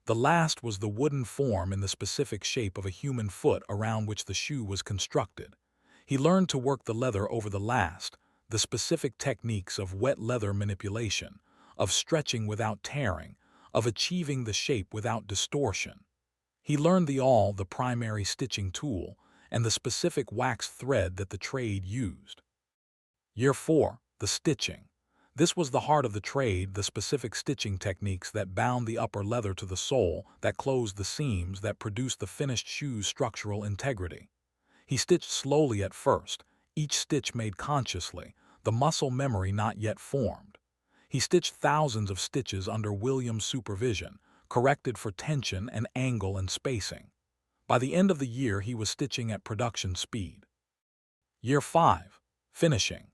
The last was the wooden form in the specific shape of a human foot around which the shoe was constructed. He learned to work the leather over the last, the specific techniques of wet leather manipulation, of stretching without tearing, of achieving the shape without distortion. He learned the primary stitching tool, and the specific wax thread that the trade used. Year 4, the stitching. This was the heart of the trade, the specific stitching techniques that bound the upper leather to the sole, that closed the seams, that produced the finished shoe's structural integrity. He stitched slowly at first, each stitch made consciously, the muscle memory not yet formed. He stitched thousands of stitches under William's supervision, corrected for tension and angle and spacing. By the end of the year, he was stitching at production speed. Year 5, finishing.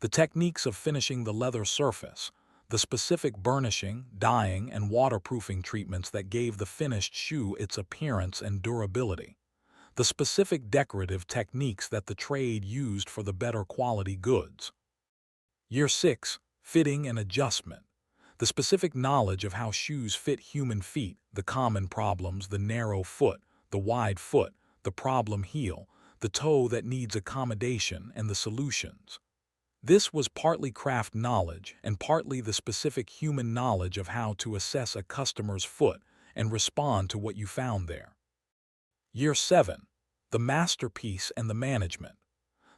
The techniques of finishing the leather surface, the specific burnishing, dyeing, and waterproofing treatments that gave the finished shoe its appearance and durability. The specific decorative techniques that the trade used for the better quality goods. Year 6, fitting and adjustment. The specific knowledge of how shoes fit human feet, the common problems, the narrow foot, the wide foot, the problem heel, the toe that needs accommodation, and the solutions. This was partly craft knowledge and partly the specific human knowledge of how to assess a customer's foot and respond to what you found there. Year 7, the masterpiece and the management.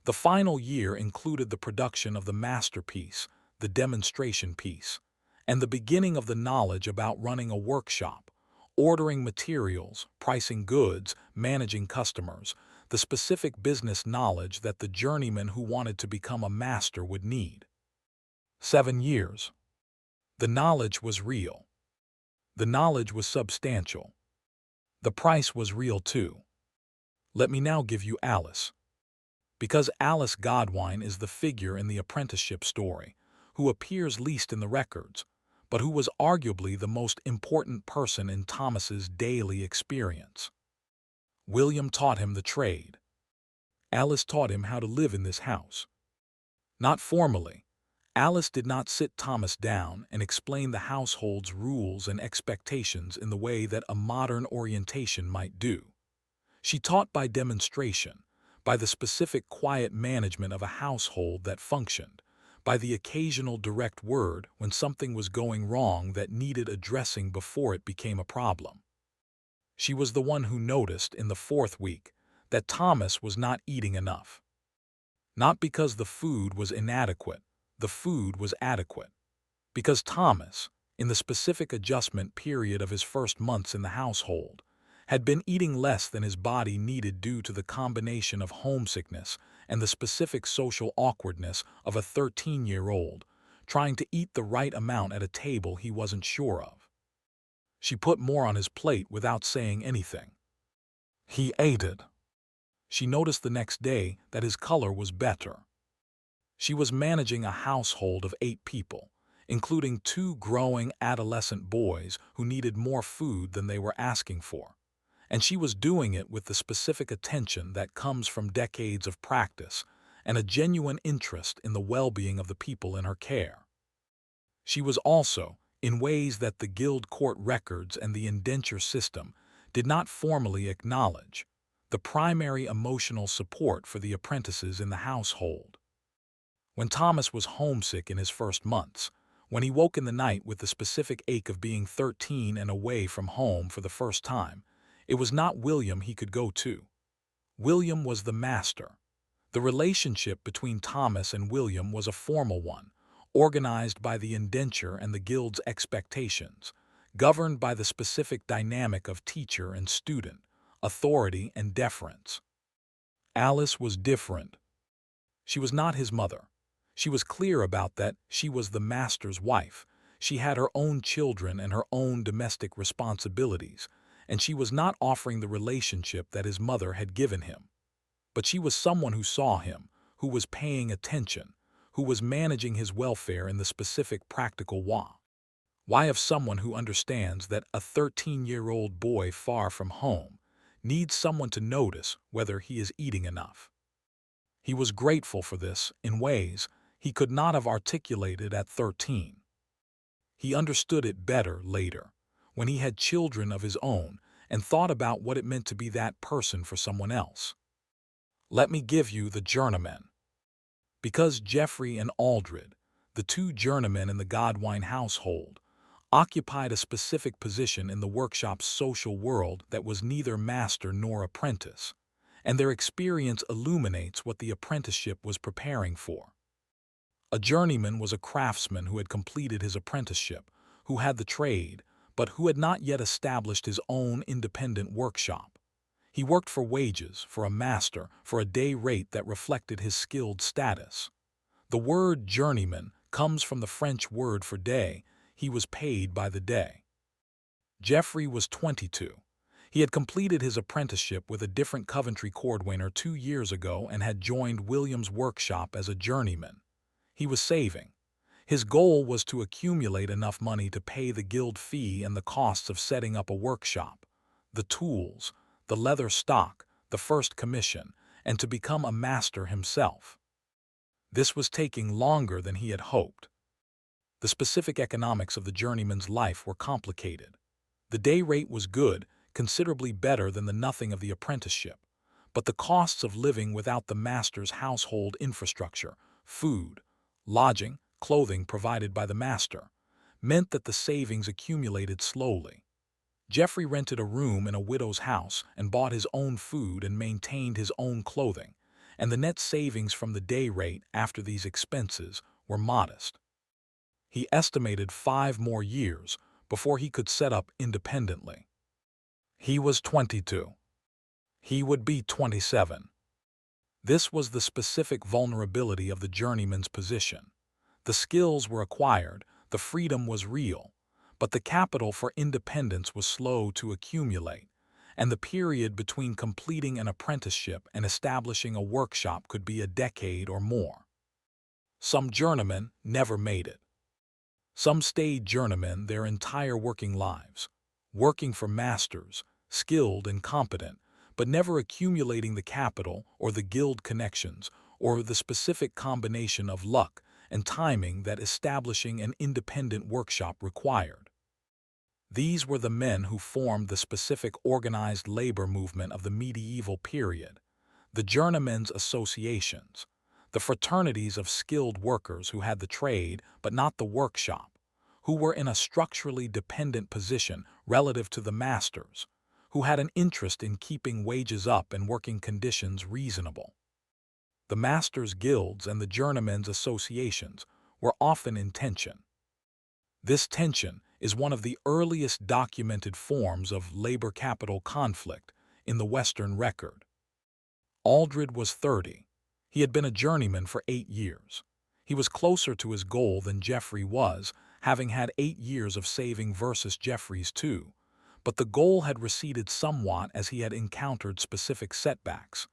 The final year included the production of the masterpiece, the demonstration piece, and the beginning of the knowledge about running a workshop, ordering materials, pricing goods, managing customers, the specific business knowledge that the journeyman who wanted to become a master would need. 7 years. The knowledge was real. The knowledge was substantial. The price was real too. Let me now give you Alice. Because Alice Godwine is the figure in the apprenticeship story, who appears least in the records, but who was arguably the most important person in Thomas's daily experience. William taught him the trade. Alice taught him how to live in this house. Not formally. Alice did not sit Thomas down and explain the household's rules and expectations in the way that a modern orientation might do. She taught by demonstration, by the specific quiet management of a household that functioned, by the occasional direct word when something was going wrong that needed addressing before it became a problem. She was the one who noticed in the 4th week that Thomas was not eating enough. Not because the food was inadequate, the food was adequate. Because Thomas, in the specific adjustment period of his first months in the household, had been eating less than his body needed due to the combination of homesickness and the specific social awkwardness of a 13-year-old trying to eat the right amount at a table he wasn't sure of. She put more on his plate without saying anything. He ate it. She noticed the next day that his color was better. She was managing a household of 8 people, including 2 growing adolescent boys who needed more food than they were asking for, and she was doing it with the specific attention that comes from decades of practice and a genuine interest in the well-being of the people in her care. She was also, in ways that the guild court records and the indenture system did not formally acknowledge, the primary emotional support for the apprentices in the household. When Thomas was homesick in his first months, when he woke in the night with the specific ache of being 13 and away from home for the first time, it was not William he could go to. William was the master. The relationship between Thomas and William was a formal one, organized by the indenture and the guild's expectations, governed by the specific dynamic of teacher and student, authority and deference. Alice was different. She was not his mother. She was clear about that she was the master's wife. She had her own children and her own domestic responsibilities, and she was not offering the relationship that his mother had given him. But she was someone who saw him, who was paying attention, who was managing his welfare in the specific practical why of someone who understands that a 13-year-old boy far from home needs someone to notice whether he is eating enough. He was grateful for this in ways he could not have articulated at 13. He understood it better later, when he had children of his own and thought about what it meant to be that person for someone else. Let me give you the journeyman. Because Geoffrey and Aldred, the two journeymen in the Godwine household, occupied a specific position in the workshop's social world that was neither master nor apprentice, and their experience illuminates what the apprenticeship was preparing for. A journeyman was a craftsman who had completed his apprenticeship, who had the trade, but who had not yet established his own independent workshop. He worked for wages, for a master, for a day rate that reflected his skilled status. The word journeyman comes from the French word for day. He was paid by the day. Geoffrey was 22. He had completed his apprenticeship with a different Coventry cordwainer 2 years ago and had joined William's workshop as a journeyman. He was saving. His goal was to accumulate enough money to pay the guild fee and the costs of setting up a workshop, the tools, the leather stock, the first commission, and to become a master himself. This was taking longer than he had hoped. The specific economics of the journeyman's life were complicated. The day rate was good, considerably better than the nothing of the apprenticeship, but the costs of living without the master's household infrastructure, food, lodging, clothing provided by the master, meant that the savings accumulated slowly. Geoffrey rented a room in a widow's house and bought his own food and maintained his own clothing, and the net savings from the day rate after these expenses were modest. He estimated 5 more years before he could set up independently. He was 22. He would be 27. This was the specific vulnerability of the journeyman's position. The skills were acquired, the freedom was real, but the capital for independence was slow to accumulate, and the period between completing an apprenticeship and establishing a workshop could be a decade or more. Some journeymen never made it. Some stayed journeymen their entire working lives, working for masters, skilled and competent, but never accumulating the capital or the guild connections or the specific combination of luck and timing that establishing an independent workshop required. These were the men who formed the specific organized labor movement of the medieval period, the journeymen's associations, the fraternities of skilled workers who had the trade but not the workshop, who were in a structurally dependent position relative to the masters, who had an interest in keeping wages up and working conditions reasonable. The masters' guilds and the journeymen's associations were often in tension. This tension is one of the earliest documented forms of labor-capital conflict in the Western record. Aldred was 30. He had been a journeyman for 8 years. He was closer to his goal than Geoffrey was, having had 8 years of saving versus Geoffrey's 2, but the goal had receded somewhat as he had encountered specific setbacks.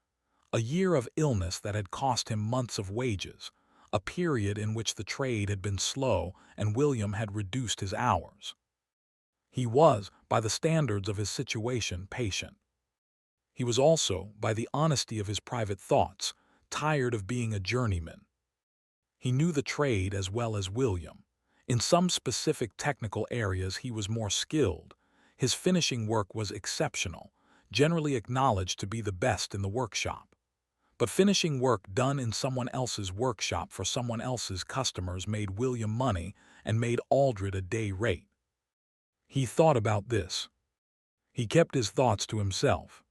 A year of illness that had cost him months of wages, a period in which the trade had been slow and William had reduced his hours. He was, by the standards of his situation, patient. He was also, by the honesty of his private thoughts, tired of being a journeyman. He knew the trade as well as William. In some specific technical areas he was more skilled. His finishing work was exceptional, generally acknowledged to be the best in the workshop. But finishing work done in someone else's workshop for someone else's customers made William money and made Aldred a day rate. He thought about this. He kept his thoughts to himself.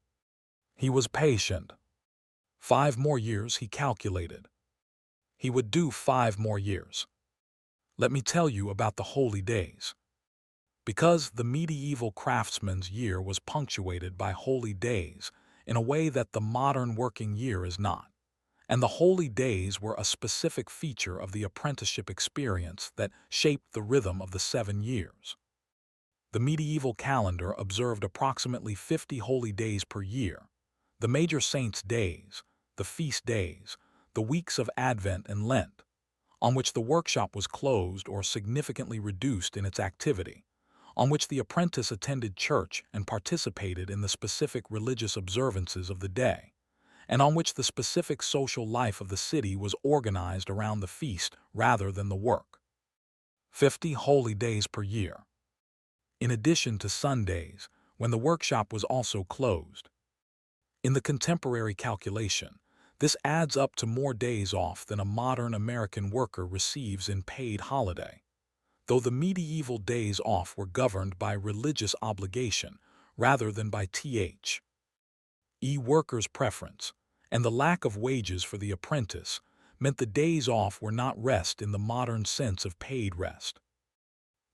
He was patient. 5 more years, he calculated. He would do 5 more years. Let me tell you about the holy days. Because the medieval craftsman's year was punctuated by holy days in a way that the modern working year is not. and the holy days were a specific feature of the apprenticeship experience that shaped the rhythm of the 7 years. The medieval calendar observed approximately 50 holy days per year: the major saints' days, the feast days, the weeks of Advent and Lent, on which the workshop was closed or significantly reduced in its activity, on which the apprentice attended church and participated in the specific religious observances of the day, and on which the specific social life of the city was organized around the feast rather than the work. 50 holy days per year, in addition to Sundays, when the workshop was also closed. In the contemporary calculation, this adds up to more days off than a modern American worker receives in paid holiday, though the medieval days off were governed by religious obligation rather than by workers' preference, and the lack of wages for the apprentice meant the days off were not rest in the modern sense of paid rest.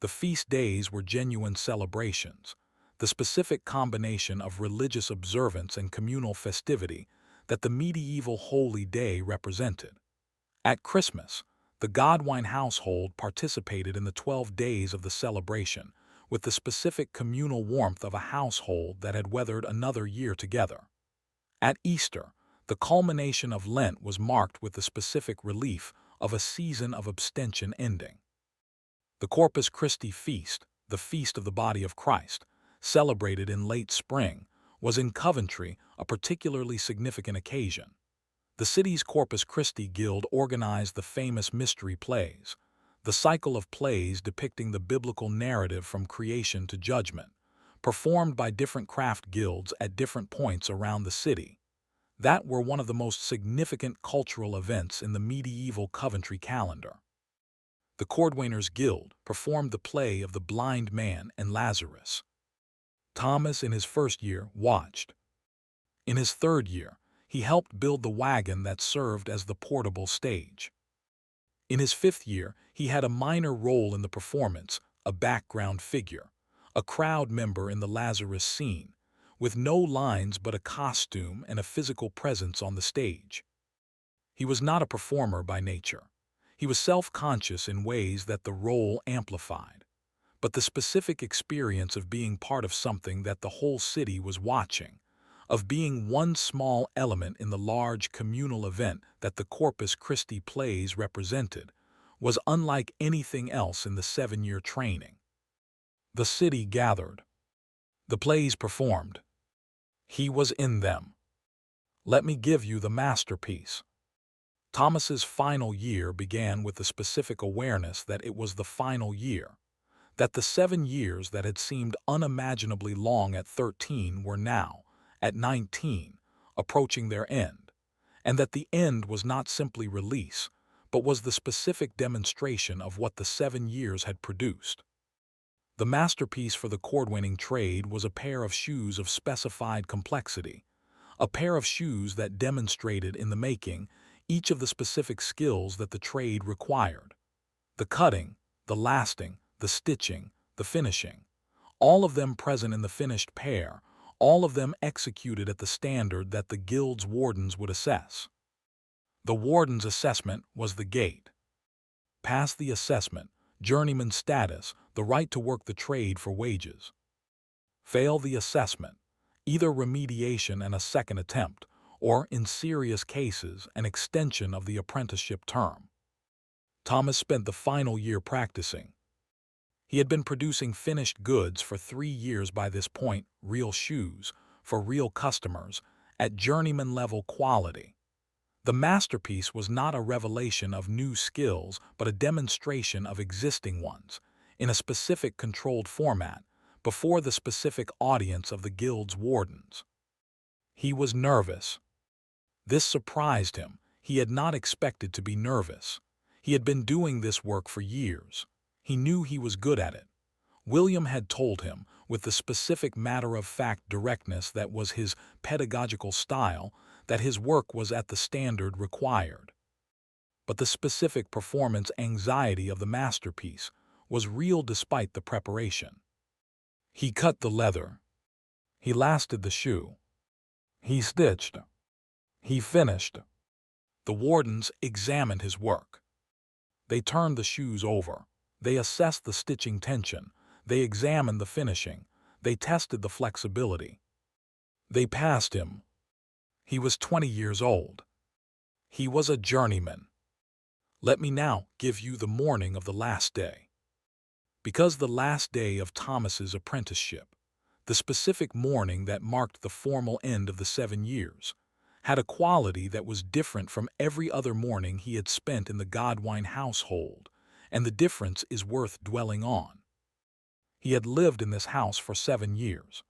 The feast days were genuine celebrations, the specific combination of religious observance and communal festivity that the medieval holy day represented. At Christmas, the Godwine household participated in the 12 days of the celebration with the specific communal warmth of a household that had weathered another year together. At Easter, the culmination of Lent was marked with the specific relief of a season of abstention ending. The Corpus Christi feast, the feast of the body of Christ, celebrated in late spring, was in Coventry a particularly significant occasion. The city's Corpus Christi Guild organized the famous mystery plays, the cycle of plays depicting the biblical narrative from creation to judgment, performed by different craft guilds at different points around the city, that were one of the most significant cultural events in the medieval Coventry calendar. The Cordwainers Guild performed the play of the blind man and Lazarus. Thomas, in his first year, watched. In his third year, he helped build the wagon that served as the portable stage. In his fifth year, he had a minor role in the performance, a background figure, a crowd member in the Lazarus scene, with no lines but a costume and a physical presence on the stage. He was not a performer by nature. He was self-conscious in ways that the role amplified, but the specific experience of being part of something that the whole city was watching, of being one small element in the large communal event that the Corpus Christi plays represented, was unlike anything else in the 7-year training. The city gathered. The plays performed. He was in them. Let me give you the masterpiece. Thomas's final year began with the specific awareness that it was the final year, that the 7 years that had seemed unimaginably long at 13 were now, at 19, approaching their end, and that the end was not simply release, but was the specific demonstration of what the 7 years had produced. The masterpiece for the cordwaining trade was a pair of shoes of specified complexity, a pair of shoes that demonstrated in the making each of the specific skills that the trade required: the cutting, the lasting, the stitching, the finishing, all of them present in the finished pair, all of them executed at the standard that the guild's wardens would assess. The warden's assessment was the gate. Pass the assessment, journeyman status, the right to work the trade for wages. Fail the assessment, either remediation and a second attempt, or, in serious cases, an extension of the apprenticeship term. Thomas spent the final year practicing. He had been producing finished goods for 3 years by this point, real shoes, for real customers, at journeyman-level quality. The masterpiece was not a revelation of new skills, but a demonstration of existing ones, in a specific controlled format, before the specific audience of the guild's wardens. He was nervous. This surprised him. He had not expected to be nervous. He had been doing this work for years. He knew he was good at it. William had told him, with the specific matter-of-fact directness that was his pedagogical style, that his work was at the standard required. But the specific performance anxiety of the masterpiece was real despite the preparation. He cut the leather. He lasted the shoe. He stitched. He finished. The wardens examined his work. They turned the shoes over. They assessed the stitching tension. They examined the finishing. They tested the flexibility. They passed him. He was 20 years old. He was a journeyman. Let me now give you the morning of the last day. Because the last day of Thomas's apprenticeship, the specific morning that marked the formal end of the 7 years, had a quality that was different from every other morning he had spent in the Godwine household, and the difference is worth dwelling on. He had lived in this house for 7 years.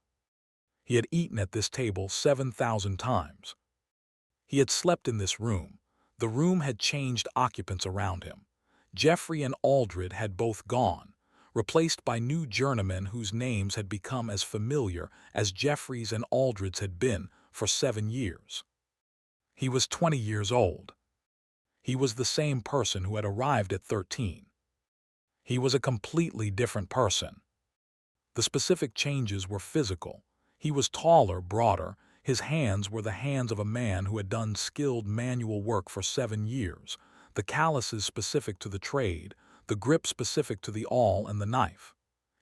He had eaten at this table 7,000 times. He had slept in this room. The room had changed occupants around him. Geoffrey and Aldred had both gone, replaced by new journeymen whose names had become as familiar as Geoffrey's and Aldred's had been for 7 years. He was 20 years old. He was the same person who had arrived at 13. He was a completely different person. The specific changes were physical. He was taller, broader. His hands were the hands of a man who had done skilled manual work for 7 years, the calluses specific to the trade, the grip specific to the awl and the knife.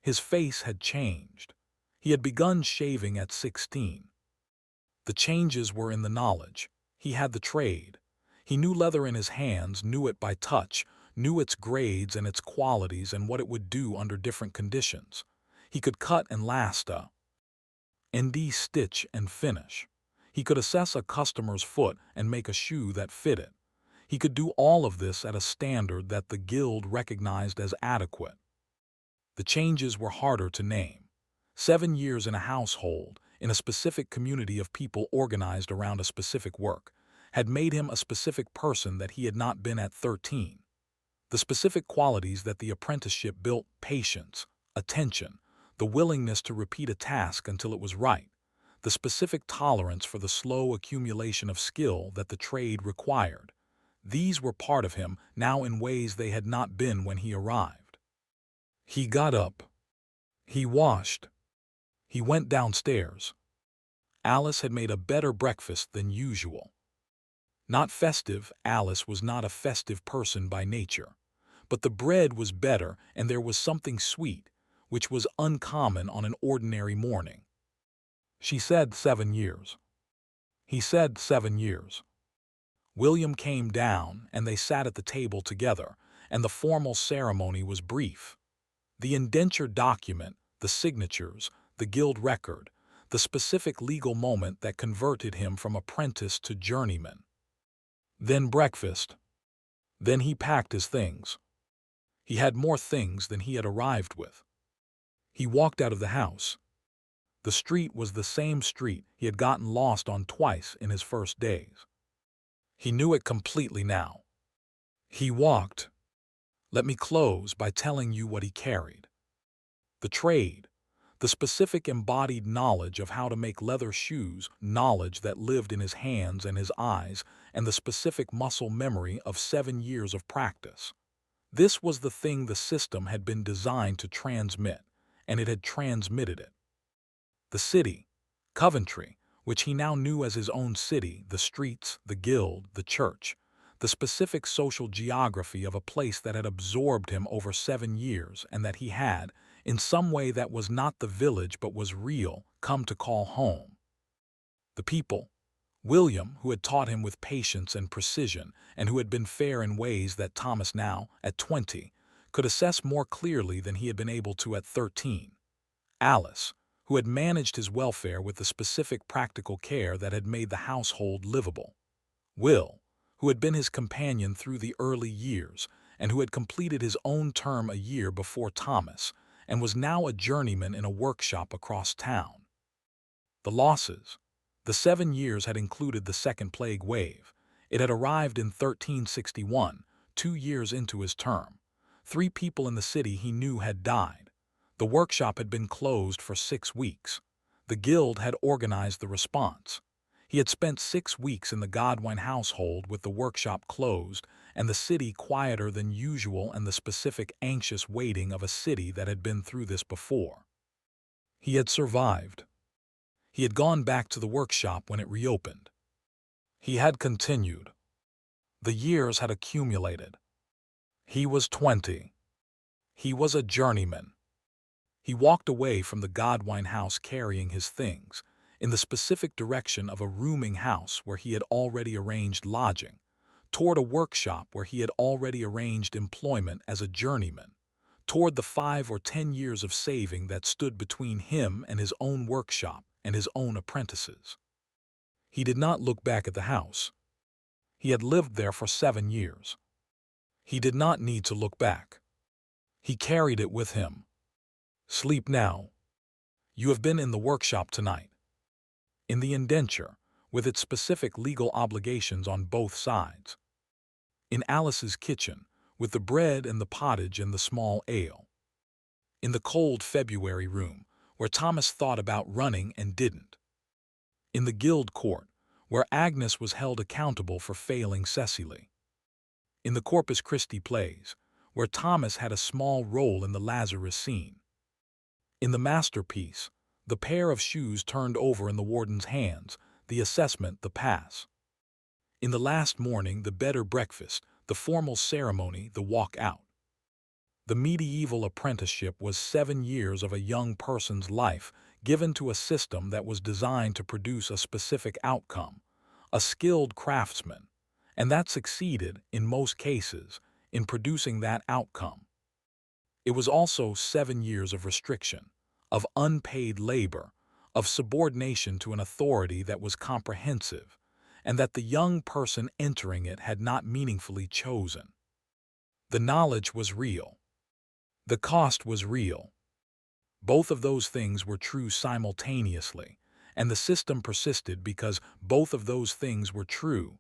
His face had changed. He had begun shaving at 16. The changes were in the knowledge. He had the trade. He knew leather in his hands, knew it by touch, knew its grades and its qualities and what it would do under different conditions. He could cut and last a ND stitch and finish. He could assess a customer's foot and make a shoe that fitted. He could do all of this at a standard that the guild recognized as adequate. The changes were harder to name. 7 years in a household, in a specific community of people organized around a specific work, had made him a specific person that he had not been at 13. The specific qualities that the apprenticeship built: patience, attention, the willingness to repeat a task until it was right, the specific tolerance for the slow accumulation of skill that the trade required. These were part of him now in ways they had not been when he arrived. He got up. He washed. He went downstairs. Alice had made a better breakfast than usual. Not festive, Alice was not a festive person by nature, but the bread was better and there was something sweet, which was uncommon on an ordinary morning. She said 7 years. He said 7 years. William came down and they sat at the table together, and the formal ceremony was brief. The indenture document, the signatures, the guild record, the specific legal moment that converted him from apprentice to journeyman. Then breakfast. Then he packed his things. He had more things than he had arrived with. He walked out of the house. The street was the same street he had gotten lost on twice in his first days. He knew it completely now. He walked. Let me close by telling you what he carried. The trade, the specific embodied knowledge of how to make leather shoes, knowledge that lived in his hands and his eyes, and the specific muscle memory of 7 years of practice. This was the thing the system had been designed to transmit, and it had transmitted it. The city, Coventry, which he now knew as his own city, the streets, the guild, the church, the specific social geography of a place that had absorbed him over 7 years and that he had, in some way that was not the village but was real, come to call home. The people, William, who had taught him with patience and precision and who had been fair in ways that Thomas now, at 20, could assess more clearly than he had been able to at 13. Alice, who had managed his welfare with the specific practical care that had made the household livable. Will, who had been his companion through the early years and who had completed his own term a year before Thomas and was now a journeyman in a workshop across town. The losses. The 7 years had included the second plague wave. It had arrived in 1361, 2 years into his term. 3 people in the city he knew had died. The workshop had been closed for 6 weeks. The guild had organized the response. He had spent 6 weeks in the Godwine household with the workshop closed and the city quieter than usual and the specific anxious waiting of a city that had been through this before. He had survived. He had gone back to the workshop when it reopened. He had continued. The years had accumulated. He was 20. He was a journeyman. He walked away from the Godwine house carrying his things, in the specific direction of a rooming house where he had already arranged lodging, toward a workshop where he had already arranged employment as a journeyman, toward the 5 or 10 years of saving that stood between him and his own workshop and his own apprentices. He did not look back at the house. He had lived there for 7 years. He did not need to look back. He carried it with him. Sleep now. You have been in the workshop tonight. In the indenture, with its specific legal obligations on both sides. In Alice's kitchen, with the bread and the pottage and the small ale. In the cold February room, where Thomas thought about running and didn't. In the guild court, where Agnes was held accountable for failing Cecily. In the Corpus Christi plays, where Thomas had a small role in the Lazarus scene. In the masterpiece, the pair of shoes turned over in the warden's hands, the assessment, the pass. In the last morning, the better breakfast, the formal ceremony, the walk out. The medieval apprenticeship was 7 years of a young person's life given to a system that was designed to produce a specific outcome, a skilled craftsman, and that succeeded, in most cases, in producing that outcome. It was also 7 years of restriction, of unpaid labor, of subordination to an authority that was comprehensive, and that the young person entering it had not meaningfully chosen. The knowledge was real. The cost was real. Both of those things were true simultaneously, and the system persisted because both of those things were true,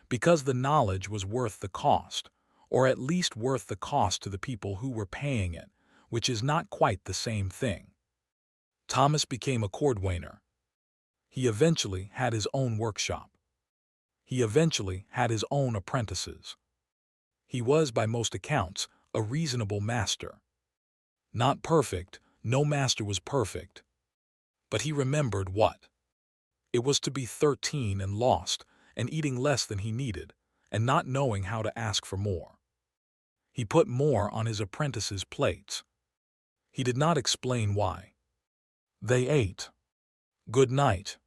because the knowledge was worth the cost, or at least worth the cost to the people who were paying it, which is not quite the same thing. Thomas became a cordwainer. He eventually had his own workshop. He eventually had his own apprentices. He was, by most accounts, a reasonable master. Not perfect, no master was perfect. But he remembered what? It was to be 13 and lost, and eating less than he needed, and not knowing how to ask for more. He put more on his apprentices' plates. He did not explain why. They ate. Good night.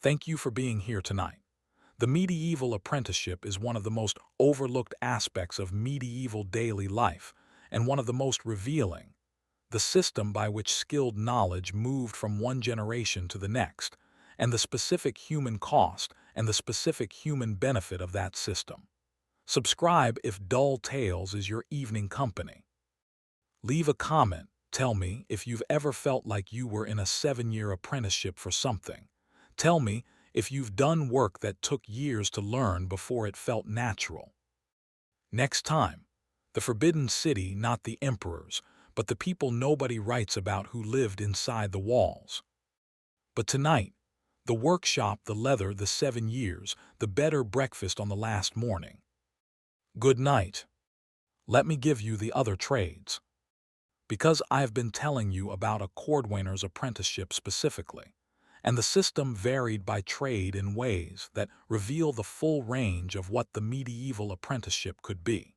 Thank you for being here tonight. The medieval apprenticeship is one of the most overlooked aspects of medieval daily life, and one of the most revealing. The system by which skilled knowledge moved from one generation to the next, and the specific human cost and the specific human benefit of that system. Subscribe if dull tales is your evening company. Leave a comment. Tell me if you've ever felt like you were in a 7-year apprenticeship for something. Tell me if you've done work that took years to learn before it felt natural. Next time, the Forbidden City, not the emperors, but the people nobody writes about who lived inside the walls. But tonight, the workshop, the leather, the 7 years, the better breakfast on the last morning. Good night. Let me give you the other trades. Because I've been telling you about a cordwainer's apprenticeship specifically, and the system varied by trade in ways that reveal the full range of what the medieval apprenticeship could be.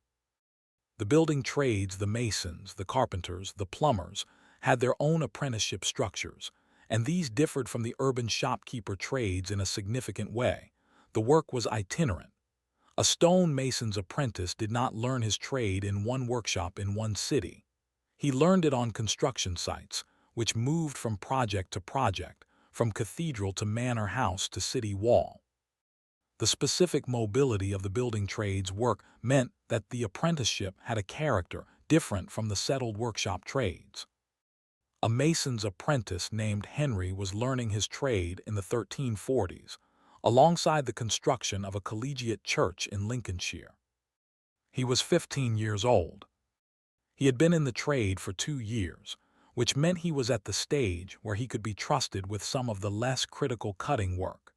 The building trades, the masons, the carpenters, the plumbers, had their own apprenticeship structures, and these differed from the urban shopkeeper trades in a significant way. The work was itinerant. A stone mason's apprentice did not learn his trade in one workshop in one city. He learned it on construction sites, which moved from project to project, from cathedral to manor house to city wall. The specific mobility of the building trades work meant that the apprenticeship had a character different from the settled workshop trades. A mason's apprentice named Henry was learning his trade in the 1340s, alongside the construction of a collegiate church in Lincolnshire. He was 15 years old. He had been in the trade for 2 years, which meant he was at the stage where he could be trusted with some of the less critical cutting work.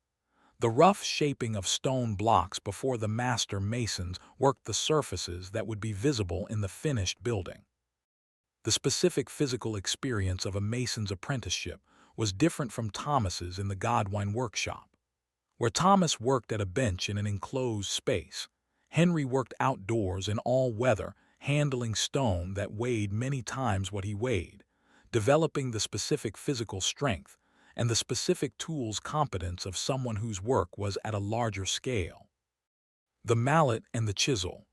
The rough shaping of stone blocks before the master masons worked the surfaces that would be visible in the finished building. The specific physical experience of a mason's apprenticeship was different from Thomas's in the Godwine workshop. Where Thomas worked at a bench in an enclosed space, Henry worked outdoors in all weather, handling stone that weighed many times what he weighed, developing the specific physical strength and the specific tools competence of someone whose work was at a larger scale. The mallet and the chisel.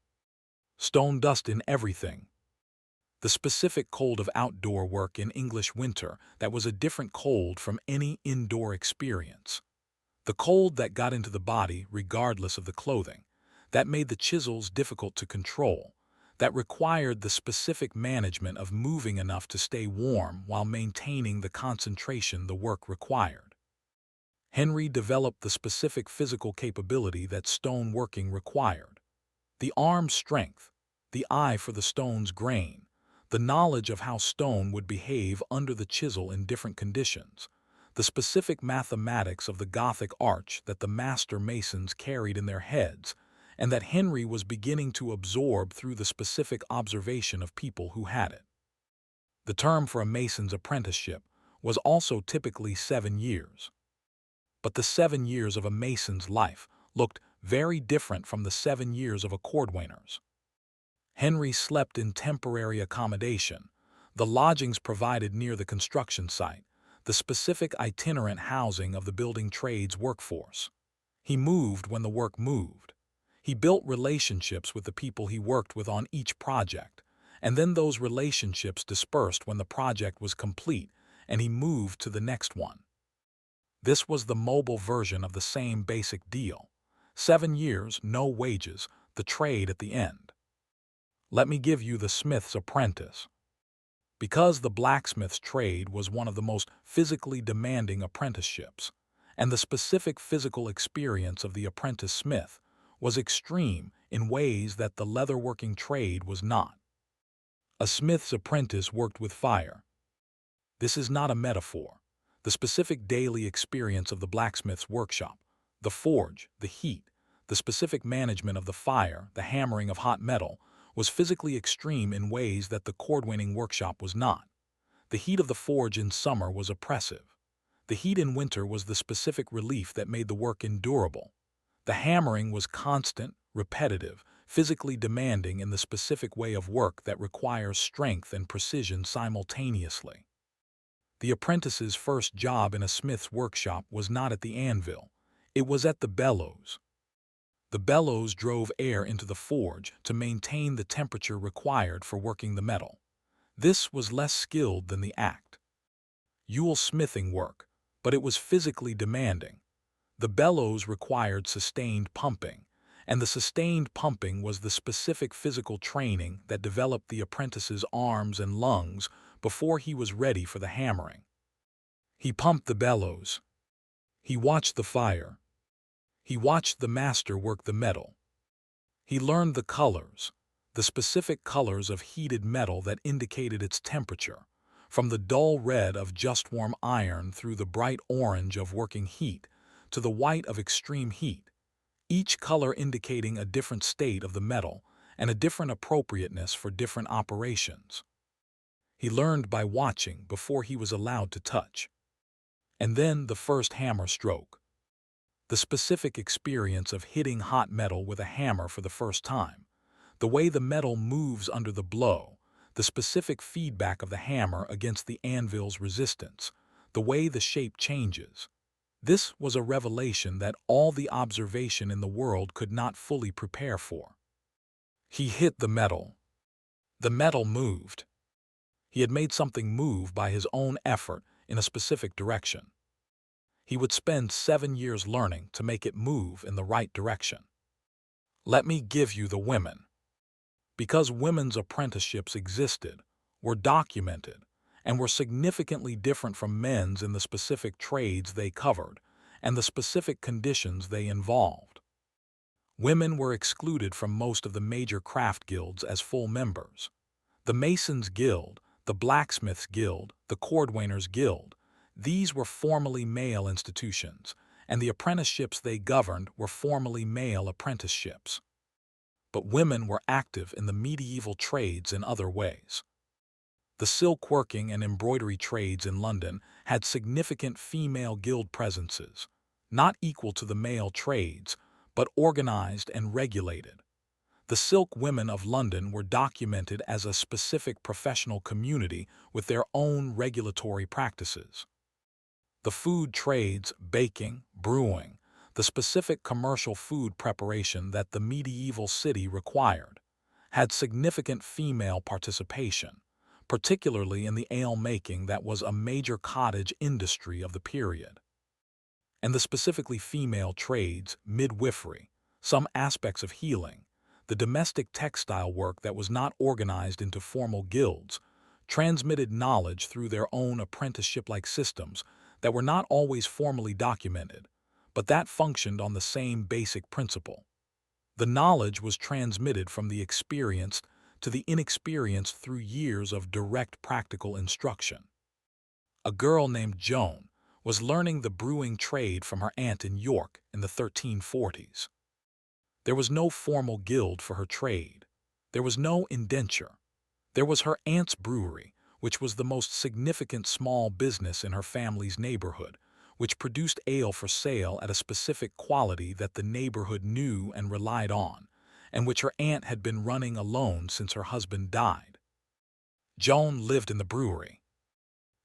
Stone dust in everything. The specific cold of outdoor work in English winter that was a different cold from any indoor experience. The cold that got into the body regardless of the clothing, that made the chisels difficult to control, that required the specific management of moving enough to stay warm while maintaining the concentration the work required. Henry developed the specific physical capability that stone working required. The arm strength, the eye for the stone's grain, the knowledge of how stone would behave under the chisel in different conditions, the specific mathematics of the Gothic arch that the master masons carried in their heads, and that Henry was beginning to absorb through the specific observation of people who had it. The term for a mason's apprenticeship was also typically 7 years. But the 7 years of a mason's life looked very different from the 7 years of a cordwainer's. Henry slept in temporary accommodation, the lodgings provided near the construction site, the specific itinerant housing of the building trades workforce. He moved when the work moved. He built relationships with the people he worked with on each project, and then those relationships dispersed when the project was complete and he moved to the next one. This was the mobile version of the same basic deal. 7 years, no wages, the trade at the end. Let me give you the smith's apprentice. Because the blacksmith's trade was one of the most physically demanding apprenticeships, and the specific physical experience of the apprentice smith was extreme in ways that the leatherworking trade was not. A smith's apprentice worked with fire. This is not a metaphor. The specific daily experience of the blacksmith's workshop, the forge, the heat, the specific management of the fire, the hammering of hot metal, was physically extreme in ways that the cordwaining workshop was not. The heat of the forge in summer was oppressive. The heat in winter was the specific relief that made the work endurable. The hammering was constant, repetitive, physically demanding in the specific way of work that requires strength and precision simultaneously. The apprentice's first job in a smith's workshop was not at the anvil. It was at the bellows. The bellows drove air into the forge to maintain the temperature required for working the metal. This was less skilled than the act. Yule smithing work, but it was physically demanding. The bellows required sustained pumping, and the sustained pumping was the specific physical training that developed the apprentice's arms and lungs before he was ready for the hammering. He pumped the bellows. He watched the fire. He watched the master work the metal. He learned the colors, the specific colors of heated metal that indicated its temperature, from the dull red of just warm iron through the bright orange of working heat to the white of extreme heat, each color indicating a different state of the metal and a different appropriateness for different operations. He learned by watching before he was allowed to touch. And then the first hammer stroke. The specific experience of hitting hot metal with a hammer for the first time, the way the metal moves under the blow, the specific feedback of the hammer against the anvil's resistance, the way the shape changes. This was a revelation that all the observation in the world could not fully prepare for. He hit the metal. The metal moved. He had made something move by his own effort in a specific direction. He would spend 7 years learning to make it move in the right direction. Let me give you the women. Because women's apprenticeships existed, were documented, and were significantly different from men's in the specific trades they covered and the specific conditions they involved. Women were excluded from most of the major craft guilds as full members. The Masons' Guild, the Blacksmiths' Guild, the Cordwainers' Guild, these were formally male institutions, and the apprenticeships they governed were formally male apprenticeships. But women were active in the medieval trades in other ways. The silk working and embroidery trades in London had significant female guild presences, not equal to the male trades, but organized and regulated. The silk women of London were documented as a specific professional community with their own regulatory practices. The food trades, baking, brewing, the specific commercial food preparation that the medieval city required, had significant female participation, particularly in the ale-making that was a major cottage industry of the period. And the specifically female trades, midwifery, some aspects of healing, the domestic textile work that was not organized into formal guilds, transmitted knowledge through their own apprenticeship-like systems that were not always formally documented, but that functioned on the same basic principle. The knowledge was transmitted from the experienced to the inexperienced through years of direct practical instruction. A girl named Joan was learning the brewing trade from her aunt in York in the 1340s. There was no formal guild for her trade. There was no indenture. There was her aunt's brewery, which was the most significant small business in her family's neighborhood, which produced ale for sale at a specific quality that the neighborhood knew and relied on, and which her aunt had been running alone since her husband died. Joan lived in the brewery.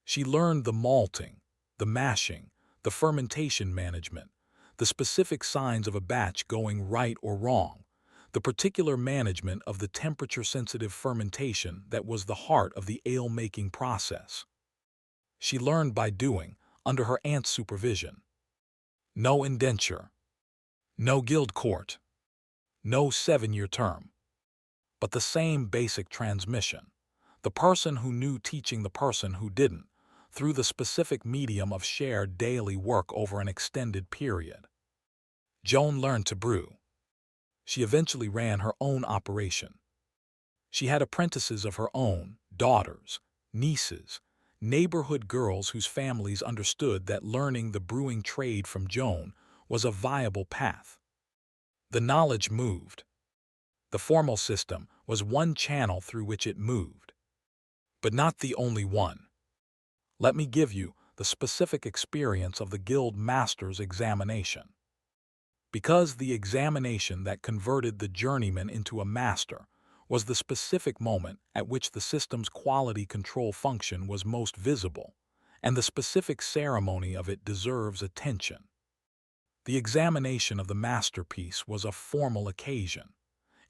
She learned the malting, the mashing, the fermentation management, the specific signs of a batch going right or wrong, the particular management of the temperature-sensitive fermentation that was the heart of the ale-making process. She learned by doing, under her aunt's supervision. No indenture, no guild court, no 7-year term, but the same basic transmission. The person who knew teaching the person who didn't, through the specific medium of shared daily work over an extended period. Joan learned to brew. She eventually ran her own operation. She had apprentices of her own, daughters, nieces, neighborhood girls whose families understood that learning the brewing trade from Joan was a viable path. The knowledge moved. The formal system was one channel through which it moved, but not the only one. Let me give you the specific experience of the Guild Master's examination. Because the examination that converted the journeyman into a master was the specific moment at which the system's quality control function was most visible, and the specific ceremony of it deserves attention. The examination of the masterpiece was a formal occasion.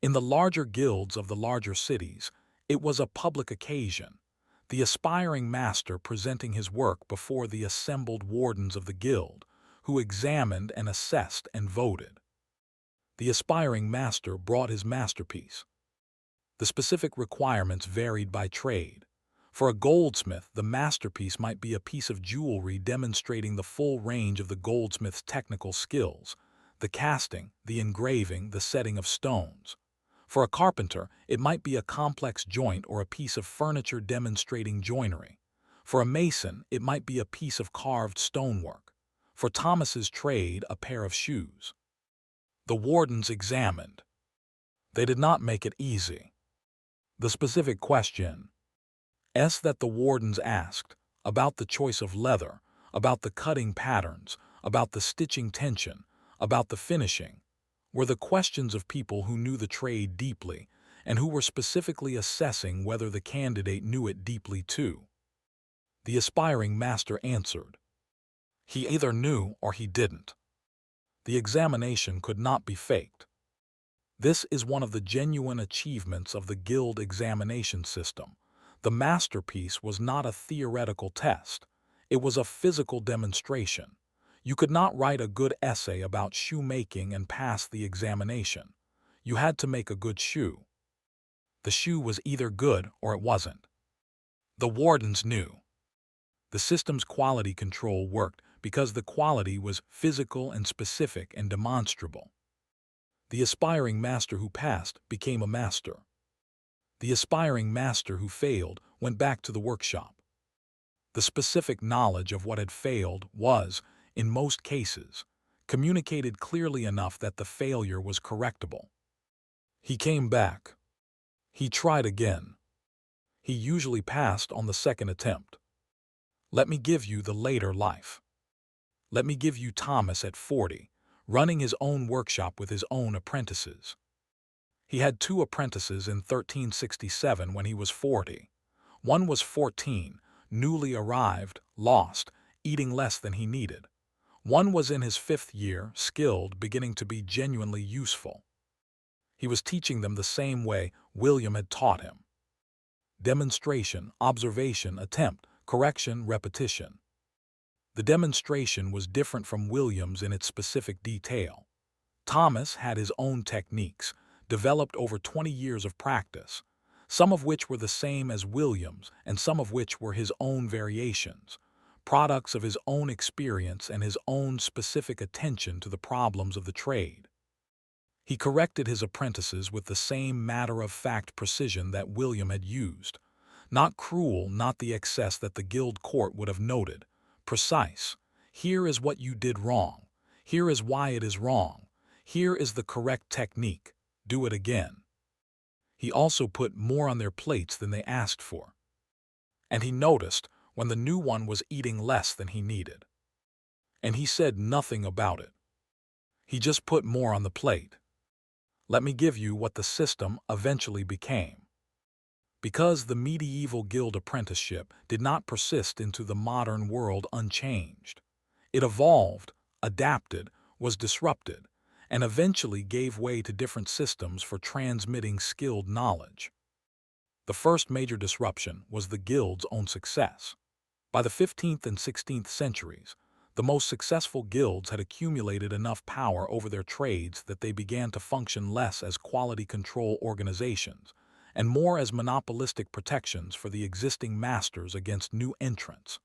In the larger guilds of the larger cities, it was a public occasion, the aspiring master presenting his work before the assembled wardens of the guild, who examined and assessed and voted. The aspiring master brought his masterpiece. The specific requirements varied by trade. For a goldsmith, the masterpiece might be a piece of jewelry demonstrating the full range of the goldsmith's technical skills, the casting, the engraving, the setting of stones. For a carpenter, it might be a complex joint or a piece of furniture demonstrating joinery. For a mason, it might be a piece of carved stonework. For Thomas's trade, a pair of shoes. The wardens examined. They did not make it easy. The specific questions that the wardens asked, about the choice of leather, about the cutting patterns, about the stitching tension, about the finishing, were the questions of people who knew the trade deeply and who were specifically assessing whether the candidate knew it deeply too. The aspiring master answered. He either knew or he didn't. The examination could not be faked. This is one of the genuine achievements of the guild examination system. The masterpiece was not a theoretical test. It was a physical demonstration. You could not write a good essay about shoemaking and pass the examination. You had to make a good shoe. The shoe was either good or it wasn't. The wardens knew. The system's quality control worked because the quality was physical and specific and demonstrable. The aspiring master who passed became a master. The aspiring master who failed went back to the workshop. The specific knowledge of what had failed was, in most cases, communicated clearly enough that the failure was correctable. He came back. He tried again. He usually passed on the second attempt. Let me give you the later life. Let me give you Thomas at 40, running his own workshop with his own apprentices. He had two apprentices in 1367 when he was 40. One was 14, newly arrived, lost, eating less than he needed. One was in his 5th year, skilled, beginning to be genuinely useful. He was teaching them the same way William had taught him. Demonstration, observation, attempt, correction, repetition. The demonstration was different from William's in its specific detail. Thomas had his own techniques, developed over 20 years of practice, some of which were the same as William's and some of which were his own variations, products of his own experience and his own specific attention to the problems of the trade. He corrected his apprentices with the same matter-of-fact precision that William had used. Not cruel, not the excess that the guild court would have noted. Precise. Here is what you did wrong. Here is why it is wrong. Here is the correct technique. Do it again. He also put more on their plates than they asked for. And he noticed when the new one was eating less than he needed. And he said nothing about it. He just put more on the plate. Let me give you what the system eventually became. Because the medieval guild apprenticeship did not persist into the modern world unchanged. It evolved, adapted, was disrupted, and eventually gave way to different systems for transmitting skilled knowledge. The first major disruption was the guild's own success. By the 15th and 16th centuries, the most successful guilds had accumulated enough power over their trades that they began to function less as quality control organizations and more as monopolistic protections for the existing masters against new entrants.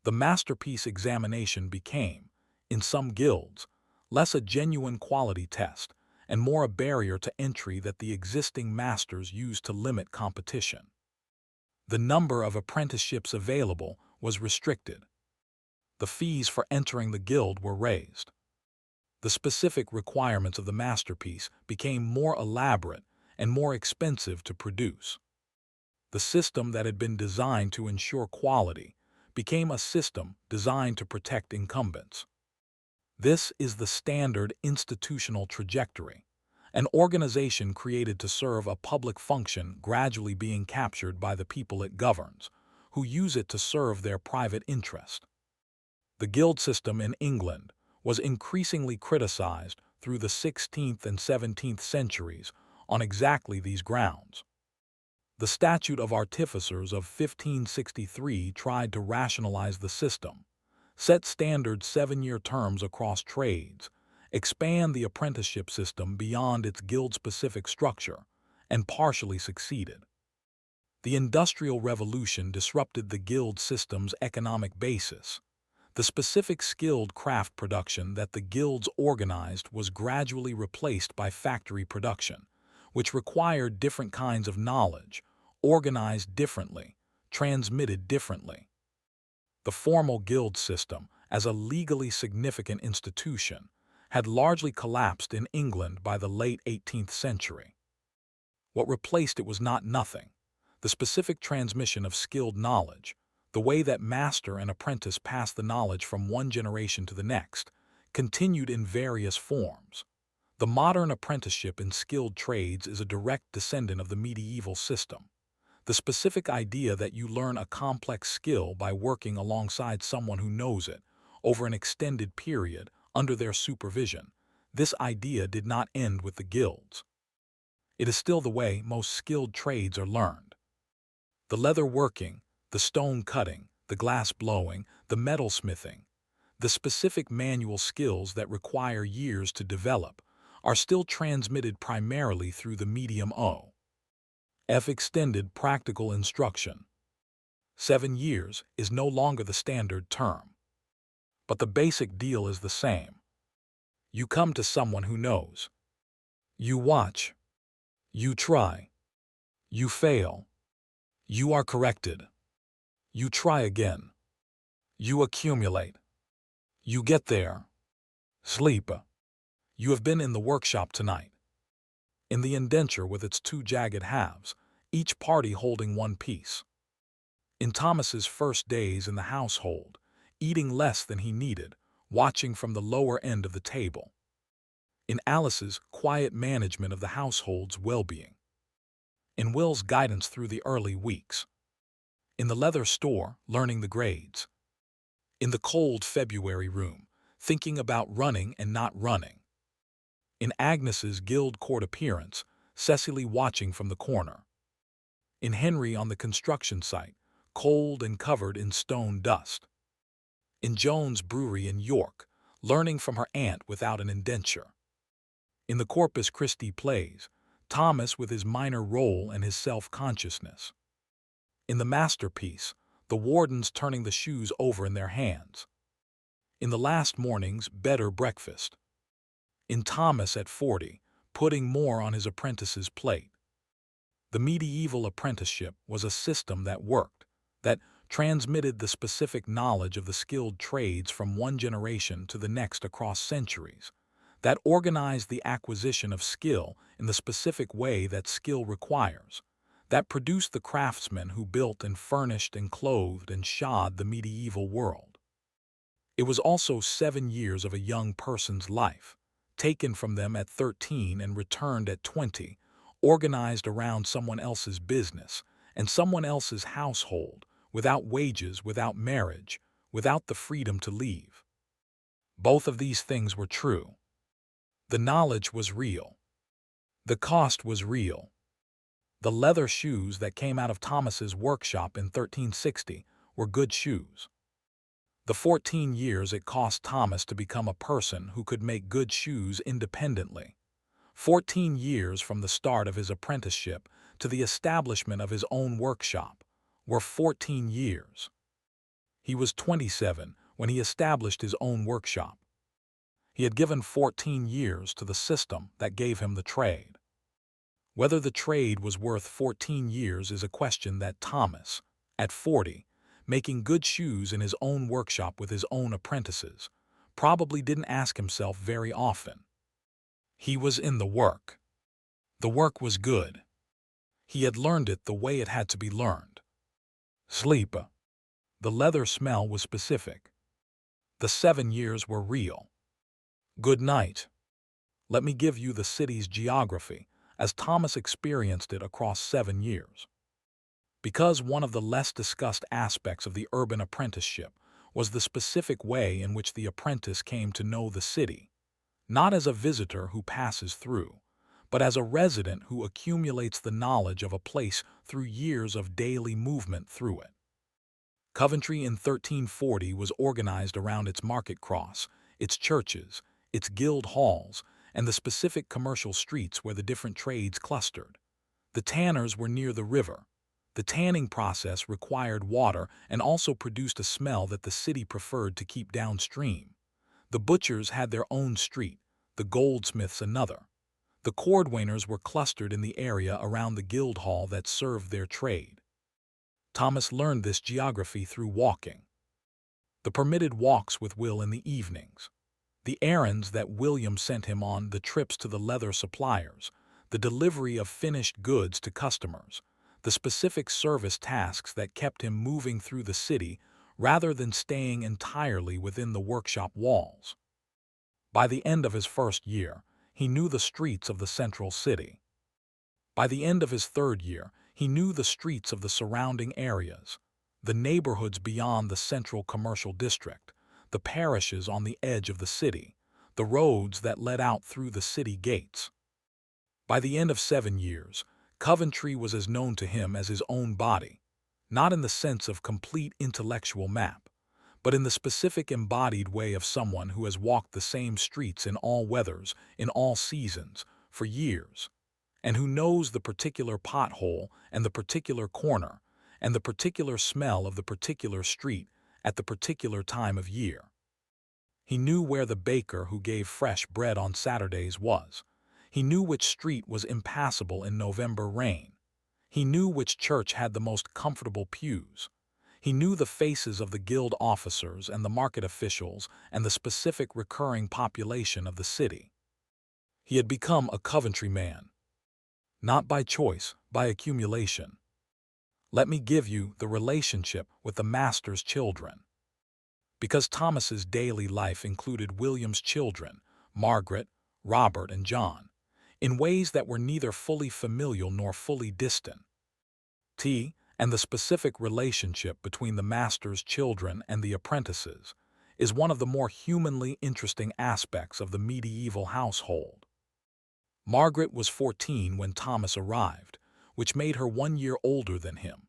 The masterpiece examination became, in some guilds, less a genuine quality test and more a barrier to entry that the existing masters used to limit competition. The number of apprenticeships available was restricted. The fees for entering the guild were raised. The specific requirements of the masterpiece became more elaborate and more expensive to produce. The system that had been designed to ensure quality became a system designed to protect incumbents. This is the standard institutional trajectory, an organization created to serve a public function gradually being captured by the people it governs, who use it to serve their private interest. The guild system in England was increasingly criticized through the 16th and 17th centuries on exactly these grounds. The Statute of Artificers of 1563 tried to rationalize the system, set standard 7-year terms across trades, expand the apprenticeship system beyond its guild-specific structure, and partially succeeded. The Industrial Revolution disrupted the guild system's economic basis. The specific skilled craft production that the guilds organized was gradually replaced by factory production, which required different kinds of knowledge, organized differently, transmitted differently. The formal guild system, as a legally significant institution, had largely collapsed in England by the late 18th century. What replaced it was not nothing. The specific transmission of skilled knowledge, the way that master and apprentice passed the knowledge from one generation to the next, continued in various forms. The modern apprenticeship in skilled trades is a direct descendant of the medieval system. The specific idea that you learn a complex skill by working alongside someone who knows it, over an extended period, under their supervision, this idea did not end with the guilds. It is still the way most skilled trades are learned. The leather working, the stone cutting, the glass blowing, the metal smithing, the specific manual skills that require years to develop, are still transmitted primarily through the medium of extended practical instruction. 7 years is no longer the standard term. But the basic deal is the same. You come to someone who knows. You watch. You try. You fail. You are corrected. You try again. You accumulate. You get there. Sleep. You have been in the workshop tonight. In the indenture with its 2 jagged halves, each party holding one piece. In Thomas's first days in the household, eating less than he needed, watching from the lower end of the table. in Alice's quiet management of the household's well-being, in Will's guidance through the early weeks, in the leather store, learning the grades, in the cold February room, thinking about running and not running, in Agnes's guild court appearance, Cecily watching from the corner, in Henry on the construction site, cold and covered in stone dust, in Joan's brewery in York, learning from her aunt without an indenture, in the Corpus Christi plays, Thomas with his minor role and his self-consciousness, in the masterpiece, the wardens turning the shoes over in their hands, in the last morning's better breakfast, in Thomas at 40, putting more on his apprentice's plate. The medieval apprenticeship was a system that worked, that transmitted the specific knowledge of the skilled trades from one generation to the next across centuries, that organized the acquisition of skill in the specific way that skill requires, that produced the craftsmen who built and furnished and clothed and shod the medieval world. It was also 7 years of a young person's life, taken from them at 13 and returned at 20, organized around someone else's business and someone else's household, without wages, without marriage, without the freedom to leave. Both of these things were true. The knowledge was real. The cost was real. The leather shoes that came out of Thomas's workshop in 1360 were good shoes. The 14 years it cost Thomas to become a person who could make good shoes independently, 14 years from the start of his apprenticeship to the establishment of his own workshop, were 14 years. He was 27 when he established his own workshop. He had given 14 years to the system that gave him the trade. Whether the trade was worth 14 years is a question that Thomas, at 40, making good shoes in his own workshop with his own apprentices, probably didn't ask himself very often. He was in the work. The work was good. He had learned it the way it had to be learned. Sleep. The leather smell was specific. The 7 years were real. Good night. Let me give you the city's geography, as Thomas experienced it across 7 years. Because one of the less discussed aspects of the urban apprenticeship was the specific way in which the apprentice came to know the city, not as a visitor who passes through, but as a resident who accumulates the knowledge of a place through years of daily movement through it. Coventry in 1340 was organized around its market cross, its churches, its guild halls, and the specific commercial streets where the different trades clustered. The tanners were near the river. The tanning process required water and also produced a smell that the city preferred to keep downstream. The butchers had their own street, the goldsmiths another. The cordwainers were clustered in the area around the guild hall that served their trade. Thomas learned this geography through walking. The permitted walks with Will in the evenings, the errands that William sent him on, the trips to the leather suppliers, the delivery of finished goods to customers, the specific service tasks that kept him moving through the city rather than staying entirely within the workshop walls. By the end of his first year, he knew the streets of the central city. By the end of his third year, he knew the streets of the surrounding areas, the neighborhoods beyond the central commercial district, the parishes on the edge of the city, the roads that led out through the city gates. By the end of 7 years, Coventry was as known to him as his own body, not in the sense of complete intellectual map, but in the specific embodied way of someone who has walked the same streets in all weathers, in all seasons, for years, and who knows the particular pothole and the particular corner and the particular smell of the particular street at the particular time of year. He knew where the baker who gave fresh bread on Saturdays was. He knew which street was impassable in November rain. He knew which church had the most comfortable pews. He knew the faces of the guild officers and the market officials and the specific recurring population of the city. He had become a Coventry man, not by choice, by accumulation. Let me give you the relationship with the master's children. Because Thomas's daily life included William's children, Margaret, Robert and John, in ways that were neither fully familial nor fully distant. And the specific relationship between the master's children and the apprentices is one of the more humanly interesting aspects of the medieval household. Margaret was 14 when Thomas arrived, which made her 1 year older than him.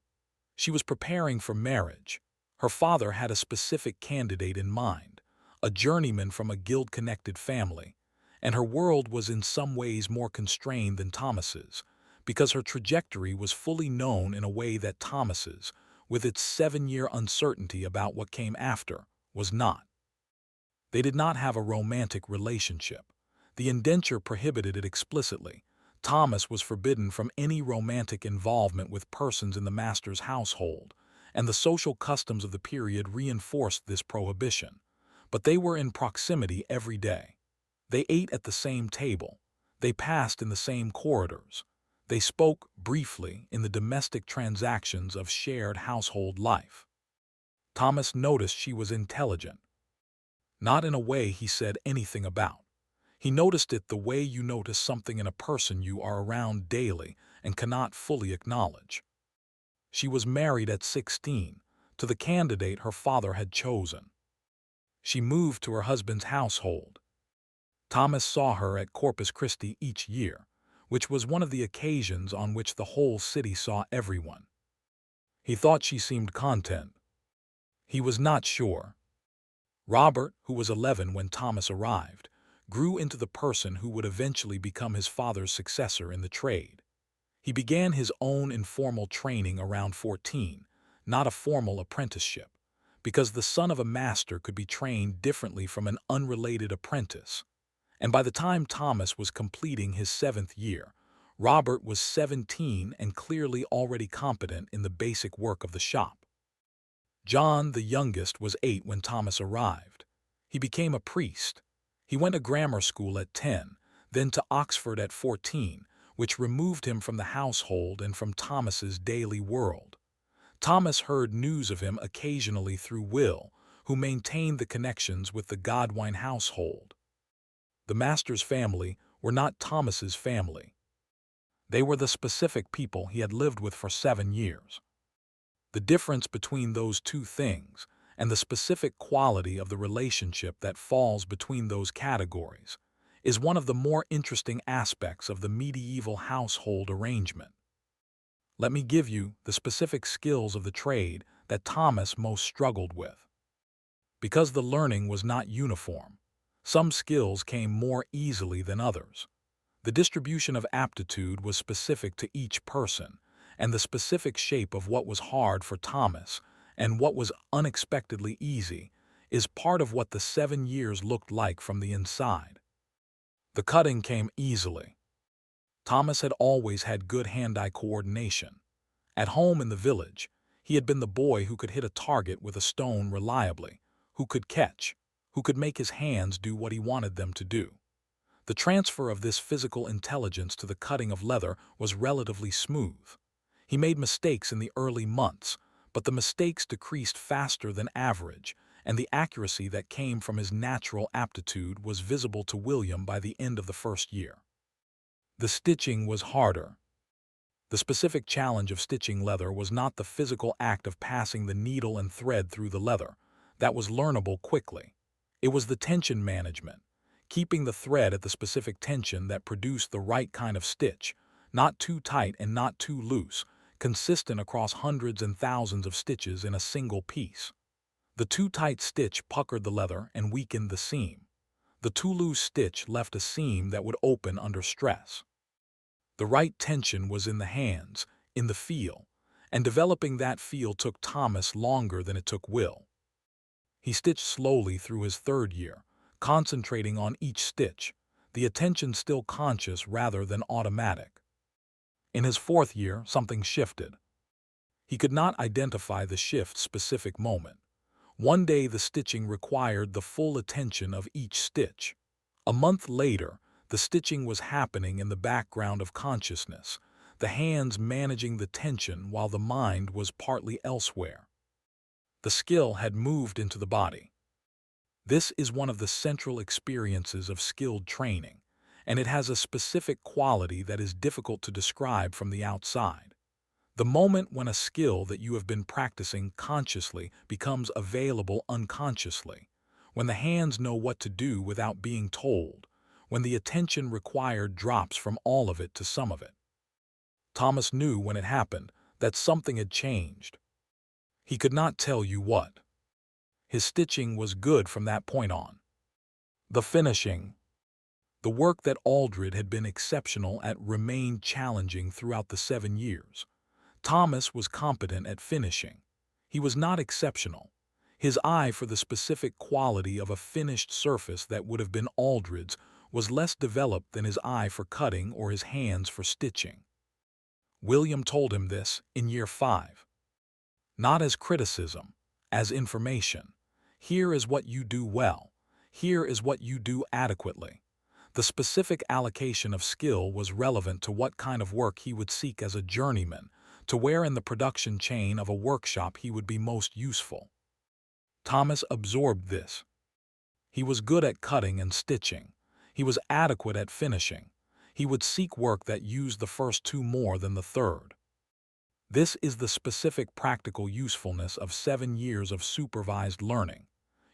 She was preparing for marriage. Her father had a specific candidate in mind, a journeyman from a guild-connected family, and her world was in some ways more constrained than Thomas's, because her trajectory was fully known in a way that Thomas's, with its 7-year uncertainty about what came after, was not. They did not have a romantic relationship. The indenture prohibited it explicitly. Thomas was forbidden from any romantic involvement with persons in the master's household, and the social customs of the period reinforced this prohibition. But they were in proximity every day. They ate at the same table. They passed in the same corridors. They spoke briefly in the domestic transactions of shared household life. Thomas noticed she was intelligent, not in a way he said anything about. He noticed it the way you notice something in a person you are around daily and cannot fully acknowledge. She was married at 16 to the candidate her father had chosen. She moved to her husband's household. Thomas saw her at Corpus Christi each year, which was one of the occasions on which the whole city saw everyone. He thought she seemed content. He was not sure. Robert, who was 11 when Thomas arrived, grew into the person who would eventually become his father's successor in the trade. He began his own informal training around 14, not a formal apprenticeship, because the son of a master could be trained differently from an unrelated apprentice. And by the time Thomas was completing his 7th year, Robert was 17 and clearly already competent in the basic work of the shop. John, the youngest, was 8 when Thomas arrived. He became a priest. He went to grammar school at 10, then to Oxford at 14, which removed him from the household and from Thomas's daily world. Thomas heard news of him occasionally through Will, who maintained the connections with the Godwine household. The master's family were not Thomas's family. They were the specific people he had lived with for 7 years. The difference between those two things and the specific quality of the relationship that falls between those categories is one of the more interesting aspects of the medieval household arrangement. Let me give you the specific skills of the trade that Thomas most struggled with. Because the learning was not uniform, some skills came more easily than others. The distribution of aptitude was specific to each person, and the specific shape of what was hard for Thomas and what was unexpectedly easy is part of what the 7 years looked like from the inside. The cutting came easily. Thomas had always had good hand-eye coordination. At home in the village, he had been the boy who could hit a target with a stone reliably, who could catch, who could make his hands do what he wanted them to do. The transfer of this physical intelligence to the cutting of leather was relatively smooth. He made mistakes in the early months, but the mistakes decreased faster than average, and the accuracy that came from his natural aptitude was visible to William by the end of the 1st year. The stitching was harder. The specific challenge of stitching leather was not the physical act of passing the needle and thread through the leather. That was learnable quickly. It was the tension management, keeping the thread at the specific tension that produced the right kind of stitch, not too tight and not too loose, consistent across hundreds and thousands of stitches in a single piece. The too tight stitch puckered the leather and weakened the seam. The too loose stitch left a seam that would open under stress. The right tension was in the hands, in the feel, and developing that feel took Thomas longer than it took Will. He stitched slowly through his 3rd year, concentrating on each stitch, the attention still conscious rather than automatic. In his 4th year, something shifted. He could not identify the shift-specific moment. One day the stitching required the full attention of each stitch. A month later, the stitching was happening in the background of consciousness, the hands managing the tension while the mind was partly elsewhere. The skill had moved into the body. This is one of the central experiences of skilled training, and it has a specific quality that is difficult to describe from the outside. The moment when a skill that you have been practicing consciously becomes available unconsciously, when the hands know what to do without being told, when the attention required drops from all of it to some of it. Thomas knew when it happened that something had changed. He could not tell you what. His stitching was good from that point on. The finishing. The work that Aldred had been exceptional at remained challenging throughout the 7 years. Thomas was competent at finishing. He was not exceptional. His eye for the specific quality of a finished surface that would have been Aldred's was less developed than his eye for cutting or his hands for stitching. William told him this in year 5. Not as criticism, as information. Here is what you do well. Here is what you do adequately. The specific allocation of skill was relevant to what kind of work he would seek as a journeyman, to where in the production chain of a workshop he would be most useful. Thomas absorbed this. He was good at cutting and stitching. He was adequate at finishing. He would seek work that used the first two more than the third. This is the specific practical usefulness of 7 years of supervised learning.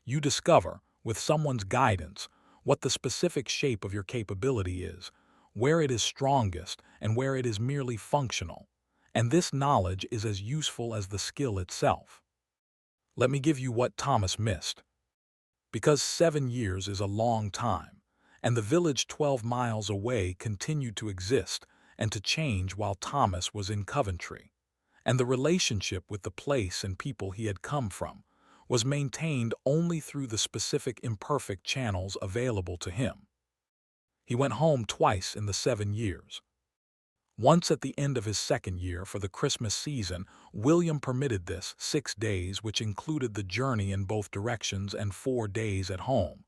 You discover, with someone's guidance, what the specific shape of your capability is, where it is strongest and where it is merely functional, and this knowledge is as useful as the skill itself. Let me give you what Thomas missed. Because 7 years is a long time, and the village 12 miles away continued to exist and to change while Thomas was in Coventry, and the relationship with the place and people he had come from was maintained only through the specific imperfect channels available to him. He went home twice in the 7 years. Once at the end of his 2nd year for the Christmas season, William permitted this 6 days, which included the journey in both directions and 4 days at home.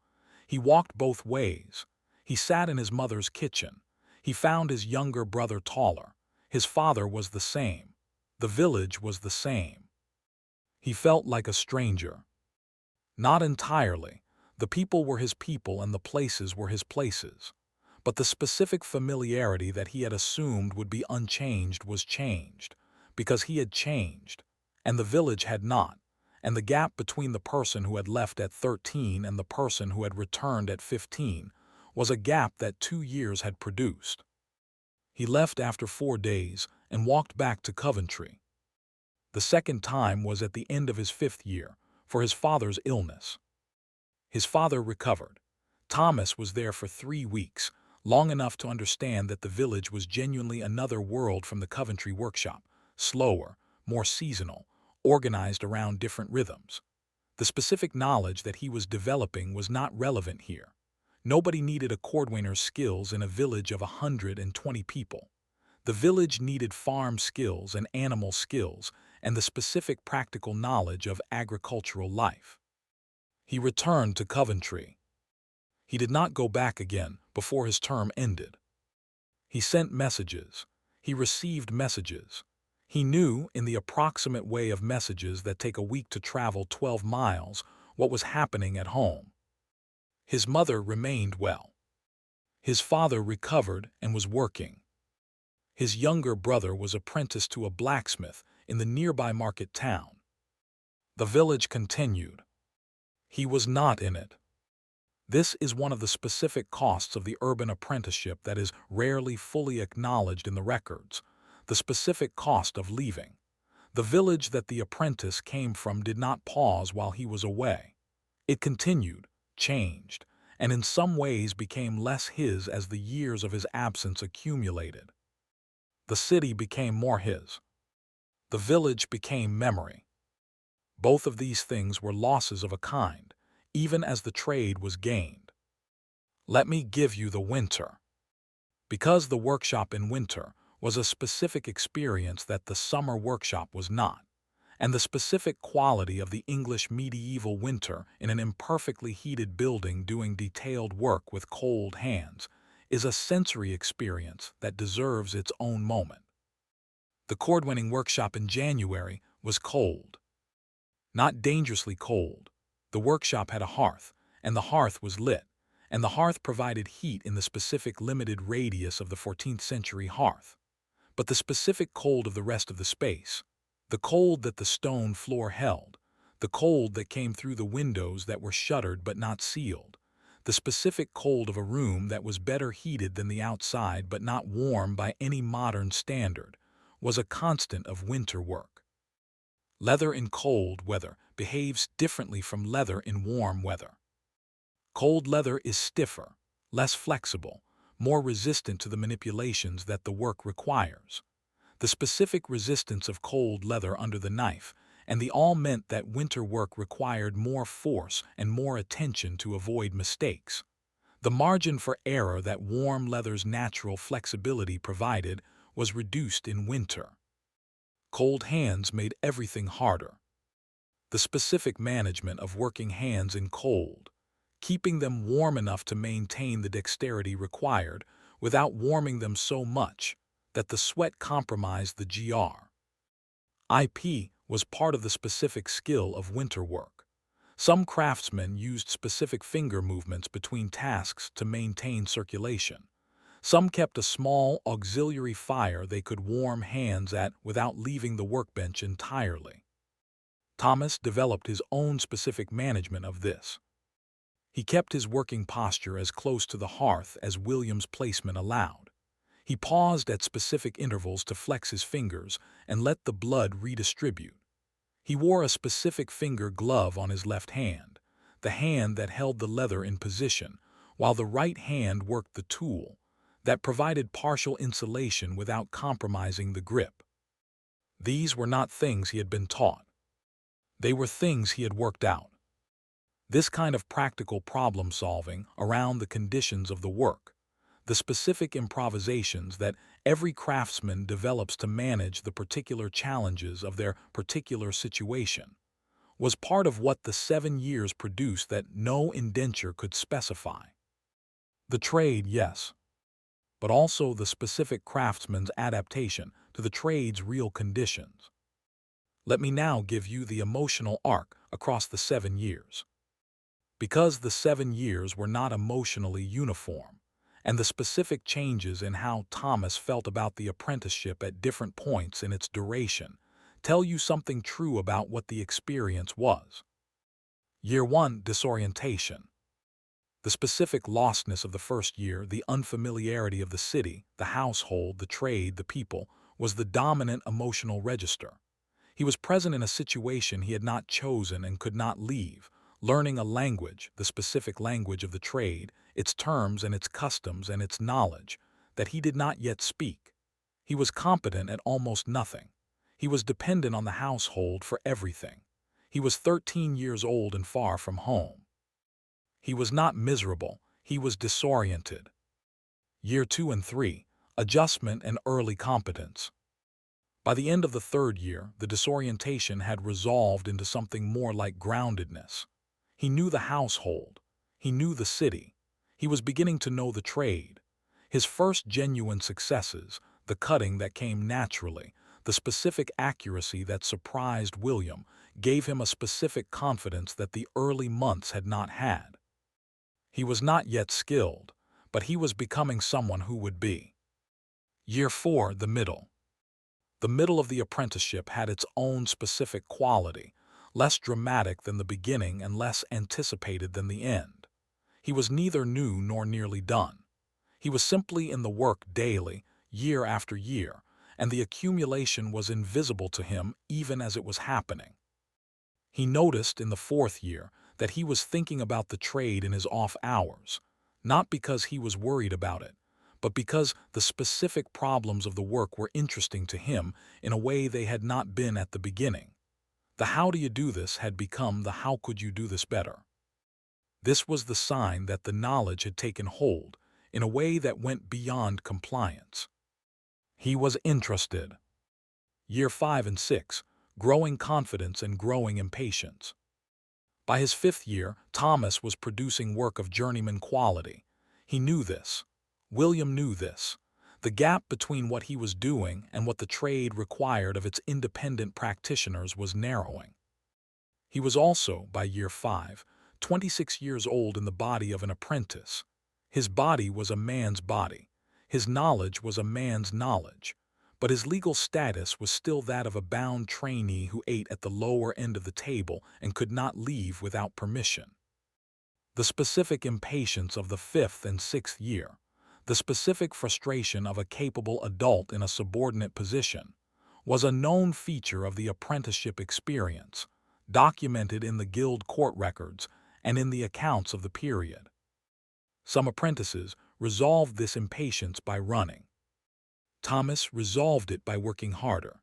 He walked both ways. He sat in his mother's kitchen. He found his younger brother taller. His father was the same. The village was the same. He felt like a stranger. Not entirely. The people were his people and the places were his places. But the specific familiarity that he had assumed would be unchanged was changed, because he had changed, and the village had not, and the gap between the person who had left at 13 and the person who had returned at 15 was a gap that 2 years had produced. He left after 4 days and walked back to Coventry. The second time was at the end of his 5th year, for his father's illness. His father recovered. Thomas was there for 3 weeks, long enough to understand that the village was genuinely another world from the Coventry workshop, slower, more seasonal, organized around different rhythms. The specific knowledge that he was developing was not relevant here. Nobody needed a cordwainer's skills in a village of 120 people. The village needed farm skills and animal skills and the specific practical knowledge of agricultural life. He returned to Coventry. He did not go back again before his term ended. He sent messages. He received messages. He knew, in the approximate way of messages that take a week to travel 12 miles, what was happening at home. His mother remained well. His father recovered and was working. His younger brother was apprenticed to a blacksmith in the nearby market town. The village continued. He was not in it. This is one of the specific costs of the urban apprenticeship that is rarely fully acknowledged in the records, the specific cost of leaving. The village that the apprentice came from did not pause while he was away. It continued, changed, and in some ways became less his as the years of his absence accumulated. The city became more his. The village became memory. Both of these things were losses of a kind, even as the trade was gained. Let me give you the winter. Because the workshop in winter was a specific experience that the summer workshop was not, and the specific quality of the English medieval winter in an imperfectly heated building doing detailed work with cold hands is a sensory experience that deserves its own moment. The cordwaining workshop in January was cold. Not dangerously cold. The workshop had a hearth, and the hearth was lit, and the hearth provided heat in the specific limited radius of the 14th century hearth. But the specific cold of the rest of the space, the cold that the stone floor held, the cold that came through the windows that were shuttered but not sealed, the specific cold of a room that was better heated than the outside but not warm by any modern standard, was a constant of winter work. Leather in cold weather behaves differently from leather in warm weather. Cold leather is stiffer, less flexible, more resistant to the manipulations that the work requires. The specific resistance of cold leather under the knife and the all meant that winter work required more force and more attention to avoid mistakes. The margin for error that warm leather's natural flexibility provided was reduced in winter. Cold hands made everything harder. The specific management of working hands in cold, keeping them warm enough to maintain the dexterity required without warming them so much that the sweat compromised the grip, was part of the specific skill of winter work. Some craftsmen used specific finger movements between tasks to maintain circulation. Some kept a small auxiliary fire they could warm hands at without leaving the workbench entirely. Thomas developed his own specific management of this. He kept his working posture as close to the hearth as William's placement allowed. He paused at specific intervals to flex his fingers and let the blood redistribute. He wore a specific finger glove on his left hand, the hand that held the leather in position, while the right hand worked the tool, that provided partial insulation without compromising the grip. These were not things he had been taught. They were things he had worked out. This kind of practical problem-solving around the conditions of the work, the specific improvisations that every craftsman develops to manage the particular challenges of their particular situation, was part of what the 7 years produced that no indenture could specify. The trade, yes, but also the specific craftsman's adaptation to the trade's real conditions. Let me now give you the emotional arc across the 7 years. Because the 7 years were not emotionally uniform, and the specific changes in how Thomas felt about the apprenticeship at different points in its duration tell you something true about what the experience was. Year 1, disorientation. The specific lostness of the first year, the unfamiliarity of the city, the household, the trade, the people, was the dominant emotional register. He was present in a situation he had not chosen and could not leave, learning a language, the specific language of the trade, its terms and its customs and its knowledge, that he did not yet speak. He was competent at almost nothing. He was dependent on the household for everything. He was 13 years old and far from home. He was not miserable, he was disoriented. Year 2 and 3, adjustment and early competence. By the end of the 3rd year, the disorientation had resolved into something more like groundedness. He knew the household. He knew the city. He was beginning to know the trade. His first genuine successes, the cutting that came naturally, the specific accuracy that surprised William, gave him a specific confidence that the early months had not had. He was not yet skilled, but he was becoming someone who would be. Year 4, the middle. The middle of the apprenticeship had its own specific quality, less dramatic than the beginning and less anticipated than the end. He was neither new nor nearly done. He was simply in the work daily, year after year, and the accumulation was invisible to him even as it was happening. He noticed in the 4th year that he was thinking about the trade in his off hours, not because he was worried about it, but because the specific problems of the work were interesting to him in a way they had not been at the beginning. The how do you do this had become the how could you do this better. This was the sign that the knowledge had taken hold in a way that went beyond compliance. He was interested. Year 5 and 6, growing confidence and growing impatience. By his 5th year, Thomas was producing work of journeyman quality. He knew this. William knew this. The gap between what he was doing and what the trade required of its independent practitioners was narrowing. He was also, by year 5, 26 years old in the body of an apprentice. His body was a man's body. His knowledge was a man's knowledge. But his legal status was still that of a bound trainee who ate at the lower end of the table and could not leave without permission. The specific impatience of the 5th and 6th year, the specific frustration of a capable adult in a subordinate position, was a known feature of the apprenticeship experience, documented in the guild court records and in the accounts of the period. Some apprentices resolved this impatience by running. Thomas resolved it by working harder.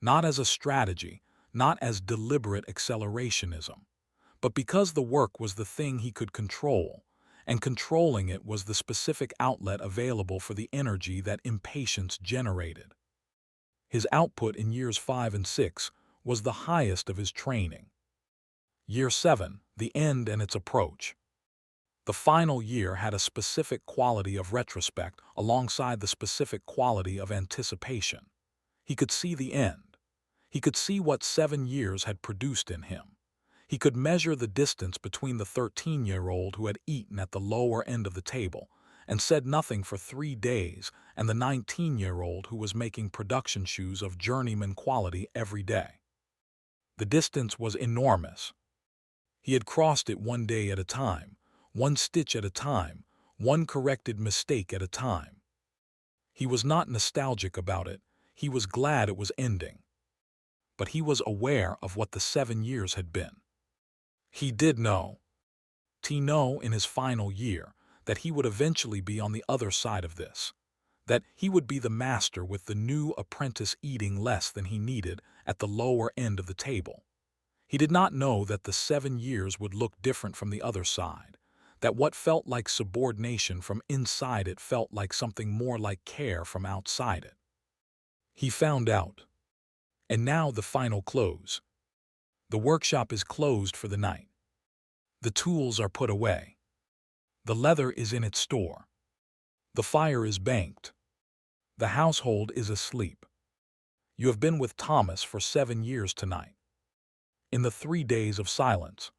Not as a strategy, not as deliberate accelerationism, but because the work was the thing he could control, and controlling it was the specific outlet available for the energy that impatience generated. His output in years 5 and 6 was the highest of his training. Year 7, the end and its approach. The final year had a specific quality of retrospect alongside the specific quality of anticipation. He could see the end. He could see what 7 years had produced in him. He could measure the distance between the 13-year-old who had eaten at the lower end of the table and said nothing for 3 days and the 19-year-old who was making production shoes of journeyman quality every day. The distance was enormous. He had crossed it one day at a time, one stitch at a time, one corrected mistake at a time. He was not nostalgic about it. He was glad it was ending. But he was aware of what the 7 years had been. He did know in his final year that he would eventually be on the other side of this, that he would be the master with the new apprentice eating less than he needed at the lower end of the table. He did not know that the 7 years would look different from the other side, that what felt like subordination from inside it felt like something more like care from outside it. He found out. And now the final close. The workshop is closed for the night. The tools are put away. The leather is in its store. The fire is banked. The household is asleep. You have been with Thomas for 7 years tonight. In the 3 days of silence.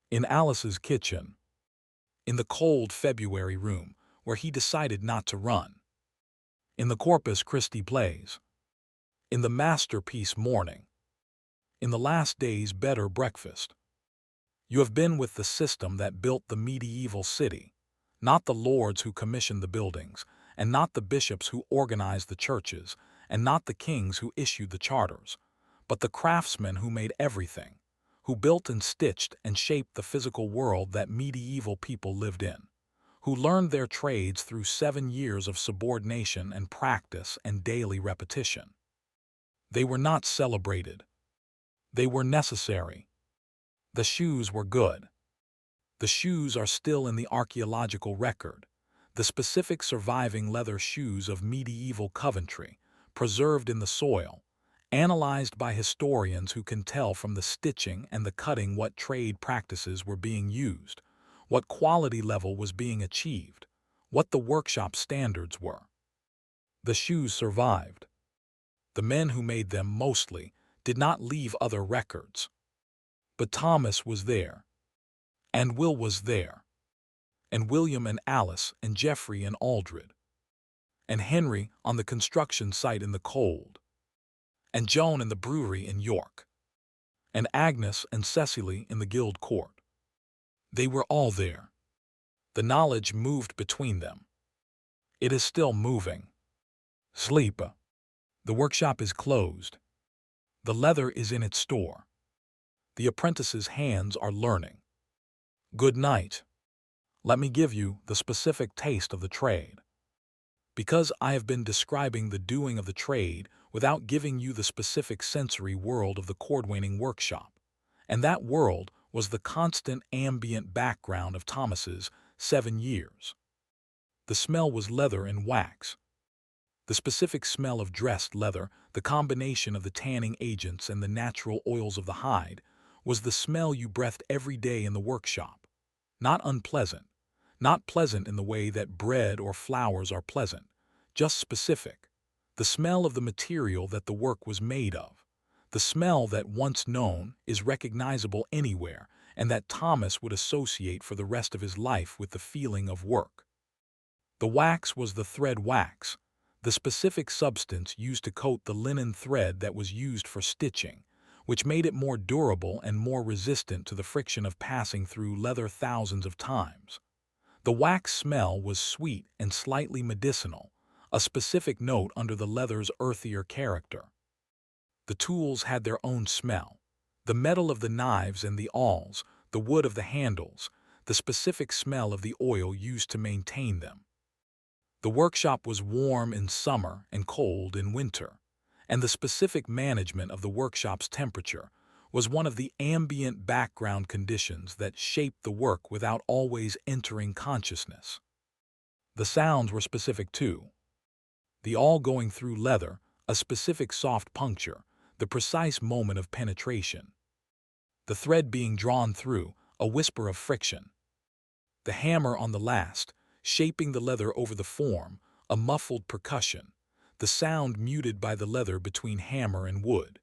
In Alice's kitchen. In the cold February room where he decided not to run. In the Corpus Christi plays. In the masterpiece morning. In the last day's better breakfast. You have been with the system that built the medieval city, not the lords who commissioned the buildings, and not the bishops who organized the churches, and not the kings who issued the charters, but the craftsmen who made everything, who built and stitched and shaped the physical world that medieval people lived in, who learned their trades through 7 years of subordination and practice and daily repetition. They were not celebrated. They were necessary. The shoes were good. The shoes are still in the archaeological record, the specific surviving leather shoes of medieval Coventry, preserved in the soil, analyzed by historians who can tell from the stitching and the cutting what trade practices were being used, what quality level was being achieved, what the workshop standards were. The shoes survived. The men who made them mostly did not leave other records. But Thomas was there, and Will was there, and William and Alice and Geoffrey and Aldred, and Henry on the construction site in the cold, and Joan in the brewery in York, and Agnes and Cecily in the guild court. They were all there. The knowledge moved between them. It is still moving. Sleep. The workshop is closed. The leather is in its store. The apprentice's hands are learning. Good night. Let me give you the specific taste of the trade. Because I have been describing the doing of the trade without giving you the specific sensory world of the cordwaining workshop, and that world was the constant ambient background of Thomas's 7 years. The smell was leather and wax. The specific smell of dressed leather, the combination of the tanning agents and the natural oils of the hide, was the smell you breathed every day in the workshop. Not unpleasant, not pleasant in the way that bread or flowers are pleasant, just specific. The smell of the material that the work was made of. The smell that, once known, is recognizable anywhere and that Thomas would associate for the rest of his life with the feeling of work. The wax was the thread wax, the specific substance used to coat the linen thread that was used for stitching, which made it more durable and more resistant to the friction of passing through leather thousands of times. The wax smell was sweet and slightly medicinal, a specific note under the leather's earthier character. The tools had their own smell. The metal of the knives and the awls, the wood of the handles, the specific smell of the oil used to maintain them. The workshop was warm in summer and cold in winter, and the specific management of the workshop's temperature was one of the ambient background conditions that shaped the work without always entering consciousness. The sounds were specific too. The awl going through leather, a specific soft puncture, the precise moment of penetration. The thread being drawn through, a whisper of friction. The hammer on the last, shaping the leather over the form, a muffled percussion, the sound muted by the leather between hammer and wood.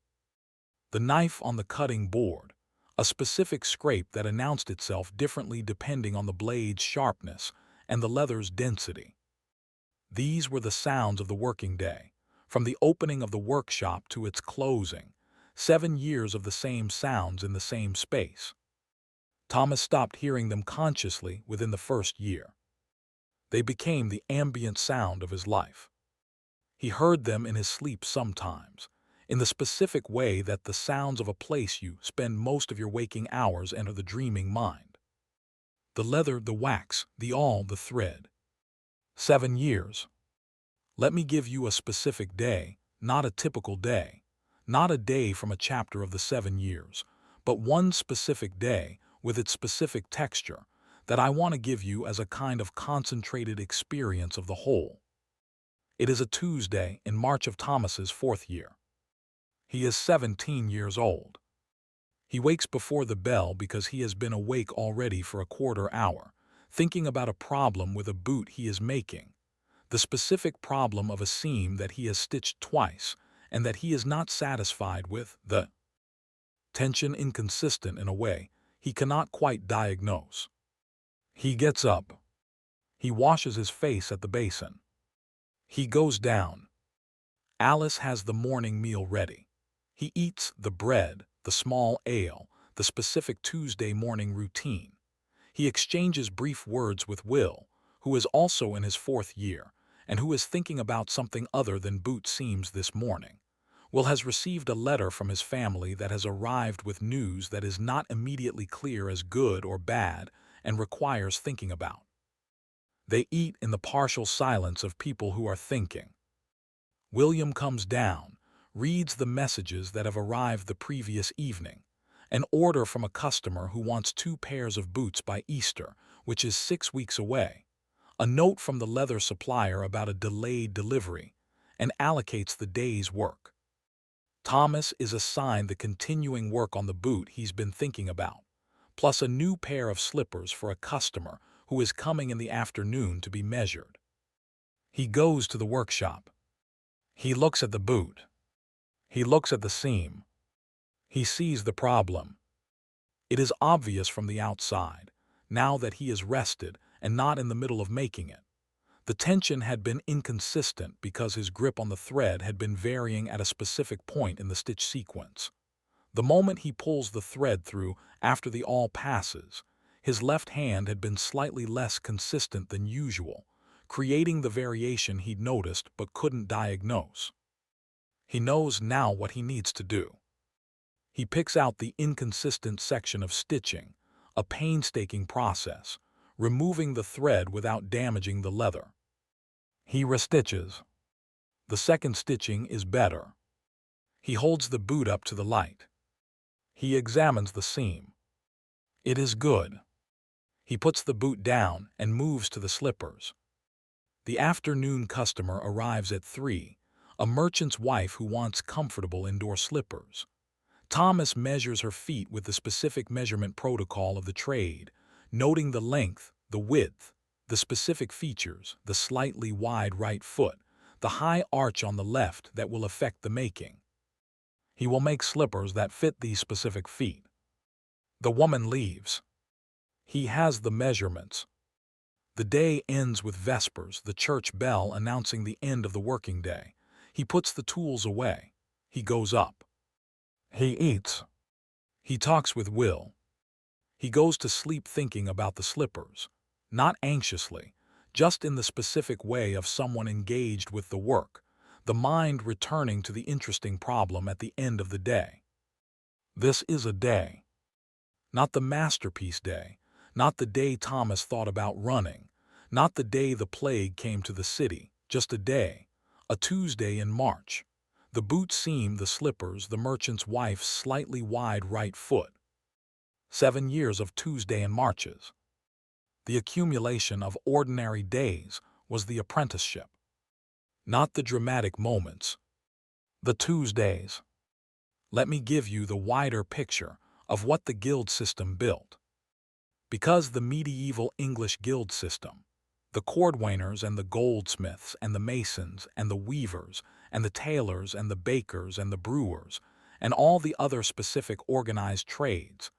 The knife on the cutting board, a specific scrape that announced itself differently depending on the blade's sharpness and the leather's density. These were the sounds of the working day, from the opening of the workshop to its closing, 7 years of the same sounds in the same space. Thomas stopped hearing them consciously within the first year. They became the ambient sound of his life. He heard them in his sleep sometimes, in the specific way that the sounds of a place you spend most of your waking hours enter the dreaming mind. The leather, the wax, the awl, the thread. 7 years. Let me give you a specific day, not a typical day, not a day from a chapter of the 7 years, but one specific day with its specific texture that I want to give you as a kind of concentrated experience of the whole. It is a Tuesday in March of Thomas's 4th year. He is 17 years old. He wakes before the bell because he has been awake already for a quarter hour, thinking about a problem with a boot he is making, the specific problem of a seam that he has stitched twice and that he is not satisfied with, the tension inconsistent in a way he cannot quite diagnose. He gets up. He washes his face at the basin. He goes down. Alice has the morning meal ready. He eats the bread, the small ale, the specific Tuesday morning routine. He exchanges brief words with Will, who is also in his 4th year, and who is thinking about something other than boot seams this morning. Will has received a letter from his family that has arrived with news that is not immediately clear as good or bad and requires thinking about. They eat in the partial silence of people who are thinking. William comes down, reads the messages that have arrived the previous evening, an order from a customer who wants 2 pairs of boots by Easter, which is 6 weeks away, a note from the leather supplier about a delayed delivery, and allocates the day's work. Thomas is assigned the continuing work on the boot he's been thinking about, plus a new pair of slippers for a customer who is coming in the afternoon to be measured. He goes to the workshop. He looks at the boot. He looks at the seam. He sees the problem. It is obvious from the outside, now that he is rested and not in the middle of making it. The tension had been inconsistent because his grip on the thread had been varying at a specific point in the stitch sequence. The moment he pulls the thread through after the awl passes, his left hand had been slightly less consistent than usual, creating the variation he'd noticed but couldn't diagnose. He knows now what he needs to do. He picks out the inconsistent section of stitching, a painstaking process, removing the thread without damaging the leather. He restitches. The second stitching is better. He holds the boot up to the light. He examines the seam. It is good. He puts the boot down and moves to the slippers. The afternoon customer arrives at 3, a merchant's wife who wants comfortable indoor slippers. Thomas measures her feet with the specific measurement protocol of the trade, noting the length, the width, the specific features, the slightly wide right foot, the high arch on the left that will affect the making. He will make slippers that fit these specific feet. The woman leaves. He has the measurements. The day ends with vespers, the church bell announcing the end of the working day. He puts the tools away. He goes up. He eats. He talks with Will. He goes to sleep thinking about the slippers, not anxiously, just in the specific way of someone engaged with the work, the mind returning to the interesting problem at the end of the day. This is a day. Not the masterpiece day, not the day Thomas thought about running, not the day the plague came to the city, just a day, a Tuesday in March. The boot seam, the slippers, the merchant's wife's slightly wide right foot. 7 years of Tuesday and Marches. The accumulation of ordinary days was the apprenticeship. Not the dramatic moments, the Tuesdays. Let me give you the wider picture of what the guild system built. Because the medieval English guild system, the cordwainers and the goldsmiths and the masons and the weavers and the tailors and the bakers and the brewers and all the other specific organized trades,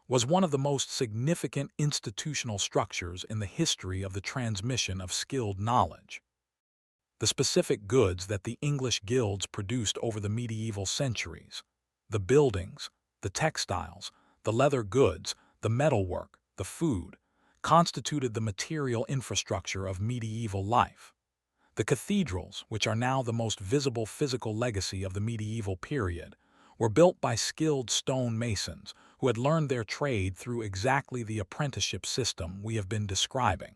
was one of the most significant institutional structures in the history of the transmission of skilled knowledge. The specific goods that the English guilds produced over the medieval centuries, the buildings, the textiles, the leather goods, the metalwork, the food, constituted the material infrastructure of medieval life. The cathedrals, which are now the most visible physical legacy of the medieval period, were built by skilled stone masons who had learned their trade through exactly the apprenticeship system we have been describing.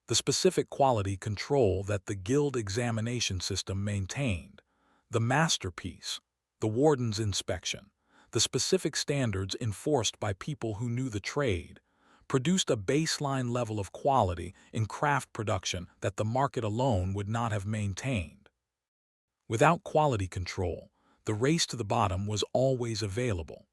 The specific quality control that the guild examination system maintained, the masterpiece, the warden's inspection, the specific standards enforced by people who knew the trade, produced a baseline level of quality in craft production that the market alone would not have maintained. Without quality control, the race to the bottom was always available.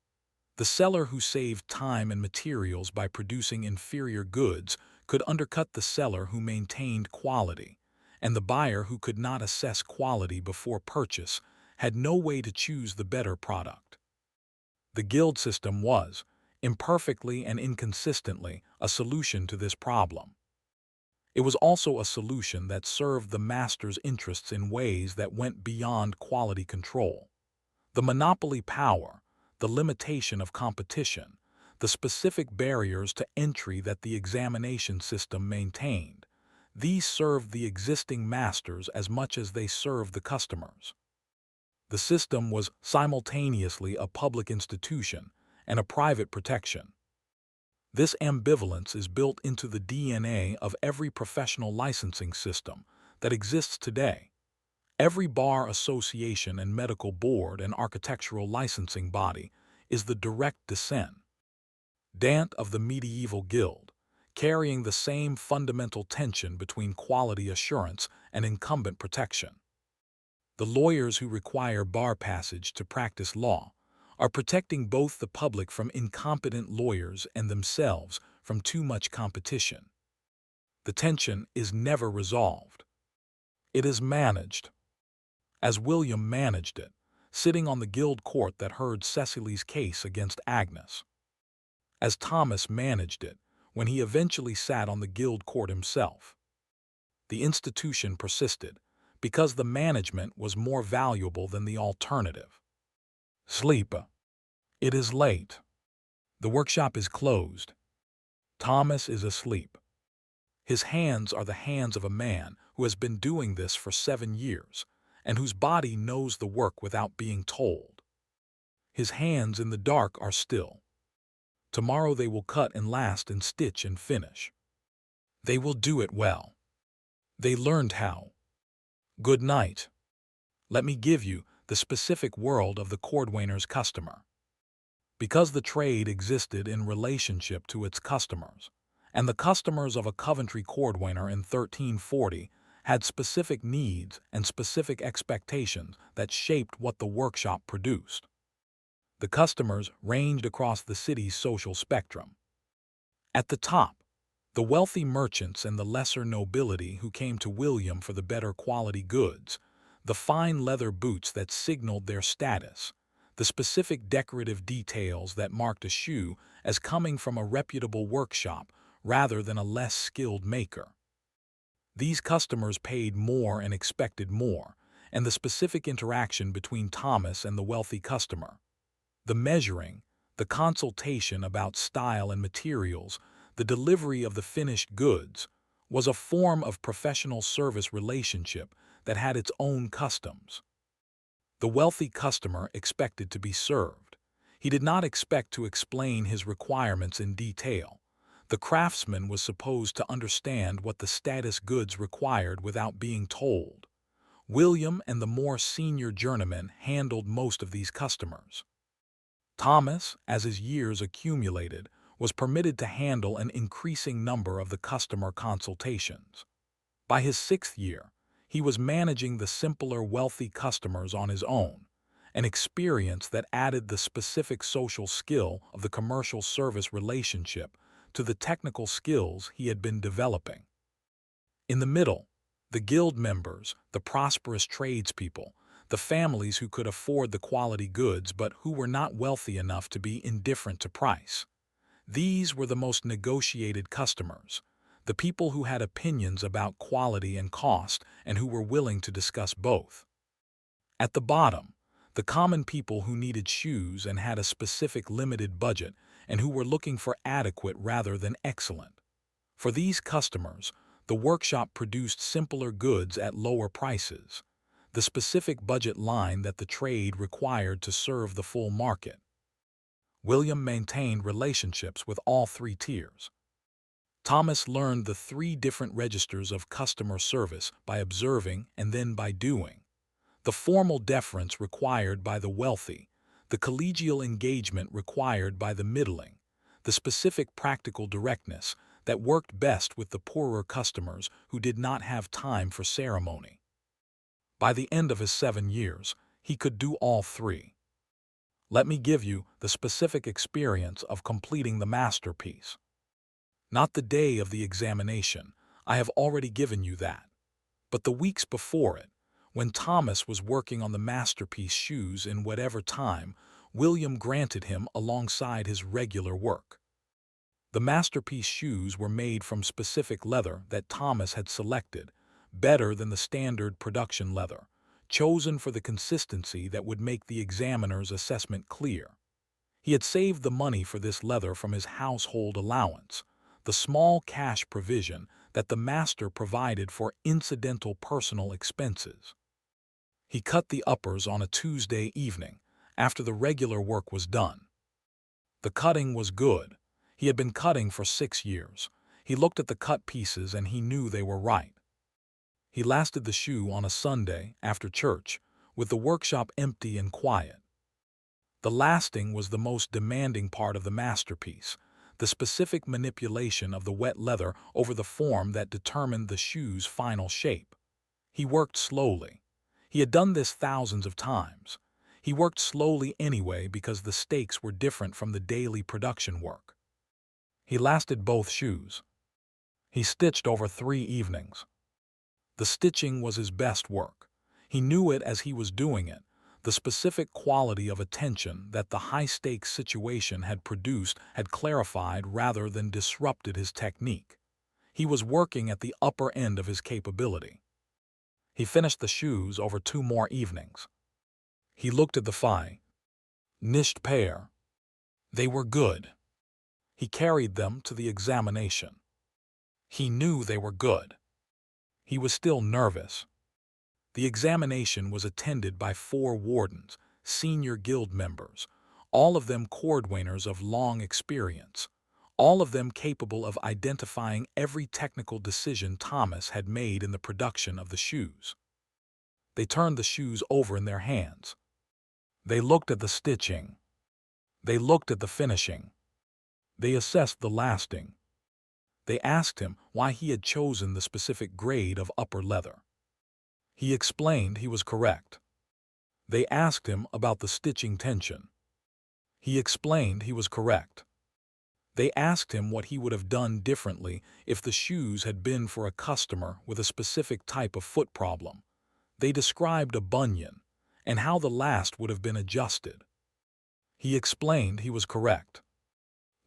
The seller who saved time and materials by producing inferior goods could undercut the seller who maintained quality, and the buyer who could not assess quality before purchase had no way to choose the better product. The guild system was, imperfectly and inconsistently, a solution to this problem. It was also a solution that served the master's interests in ways that went beyond quality control. The monopoly power, the limitation of competition, the specific barriers to entry that the examination system maintained, these served the existing masters as much as they served the customers. The system was simultaneously a public institution and a private protection. This ambivalence is built into the DNA of every professional licensing system that exists today. Every bar association and medical board and architectural licensing body is the direct descendant of the medieval guild, carrying the same fundamental tension between quality assurance and incumbent protection. The lawyers who require bar passage to practice law are protecting both the public from incompetent lawyers and themselves from too much competition. The tension is never resolved. It is managed. As William managed it, sitting on the guild court that heard Cecily's case against Agnes. As Thomas managed it when he eventually sat on the guild court himself. The institution persisted because the management was more valuable than the alternative. Sleep. It is late. The workshop is closed. Thomas is asleep. His hands are the hands of a man who has been doing this for 7 years and whose body knows the work without being told. His hands in the dark are still. Tomorrow they will cut and last and stitch and finish. They will do it well. They learned how. Good night. Let me give you the specific world of the cordwainer's customer. Because the trade existed in relationship to its customers, and the customers of a Coventry cordwainer in 1340 had specific needs and specific expectations that shaped what the workshop produced. The customers ranged across the city's social spectrum. At the top, the wealthy merchants and the lesser nobility who came to William for the better quality goods, the fine leather boots that signaled their status, the specific decorative details that marked a shoe as coming from a reputable workshop rather than a less skilled maker. These customers paid more and expected more, and the specific interaction between Thomas and the wealthy customer, the measuring, the consultation about style and materials, the delivery of the finished goods, was a form of professional service relationship that had its own customs. The wealthy customer expected to be served. He did not expect to explain his requirements in detail. The craftsman was supposed to understand what the status goods required without being told. William and the more senior journeyman handled most of these customers. Thomas, as his years accumulated, was permitted to handle an increasing number of the customer consultations. By his 6th year, he was managing the simpler wealthy customers on his own, an experience that added the specific social skill of the commercial service relationship to the technical skills he had been developing. In the middle, the guild members, the prosperous tradespeople, the families who could afford the quality goods but who were not wealthy enough to be indifferent to price. These were the most negotiated customers, the people who had opinions about quality and cost and who were willing to discuss both. At the bottom, the common people who needed shoes and had a specific limited budget and who were looking for adequate rather than excellent. For these customers, the workshop produced simpler goods at lower prices, the specific budget line that the trade required to serve the full market. William maintained relationships with all 3 tiers. Thomas learned the 3 different registers of customer service by observing and then by doing. The formal deference required by the wealthy, the collegial engagement required by the middling, the specific practical directness that worked best with the poorer customers who did not have time for ceremony. By the end of his 7 years, he could do all 3. Let me give you the specific experience of completing the masterpiece. Not the day of the examination, I have already given you that, but the weeks before it, when Thomas was working on the masterpiece shoes in whatever time William granted him alongside his regular work. The masterpiece shoes were made from specific leather that Thomas had selected, better than the standard production leather, chosen for the consistency that would make the examiner's assessment clear. He had saved the money for this leather from his household allowance, the small cash provision that the master provided for incidental personal expenses. He cut the uppers on a Tuesday evening, after the regular work was done. The cutting was good. He had been cutting for 6 years. He looked at the cut pieces and he knew they were right. He lasted the shoe on a Sunday after church, with the workshop empty and quiet. The lasting was the most demanding part of the masterpiece, the specific manipulation of the wet leather over the form that determined the shoe's final shape. He worked slowly. He had done this thousands of times. He worked slowly anyway because the stakes were different from the daily production work. He lasted both shoes. He stitched over 3 evenings. The stitching was his best work. He knew it as he was doing it, the specific quality of attention that the high-stakes situation had produced had clarified rather than disrupted his technique. He was working at the upper end of his capability. He finished the shoes over 2 more evenings. He looked at the finished pair. They were good. He carried them to the examination. He knew they were good. He was still nervous. The examination was attended by 4 wardens, senior guild members, all of them cordwainers of long experience, all of them capable of identifying every technical decision Thomas had made in the production of the shoes. They turned the shoes over in their hands. They looked at the stitching. They looked at the finishing. They assessed the lasting. They asked him why he had chosen the specific grade of upper leather. He explained he was correct. They asked him about the stitching tension. He explained he was correct. They asked him what he would have done differently if the shoes had been for a customer with a specific type of foot problem. They described a bunion and how the last would have been adjusted. He explained he was correct.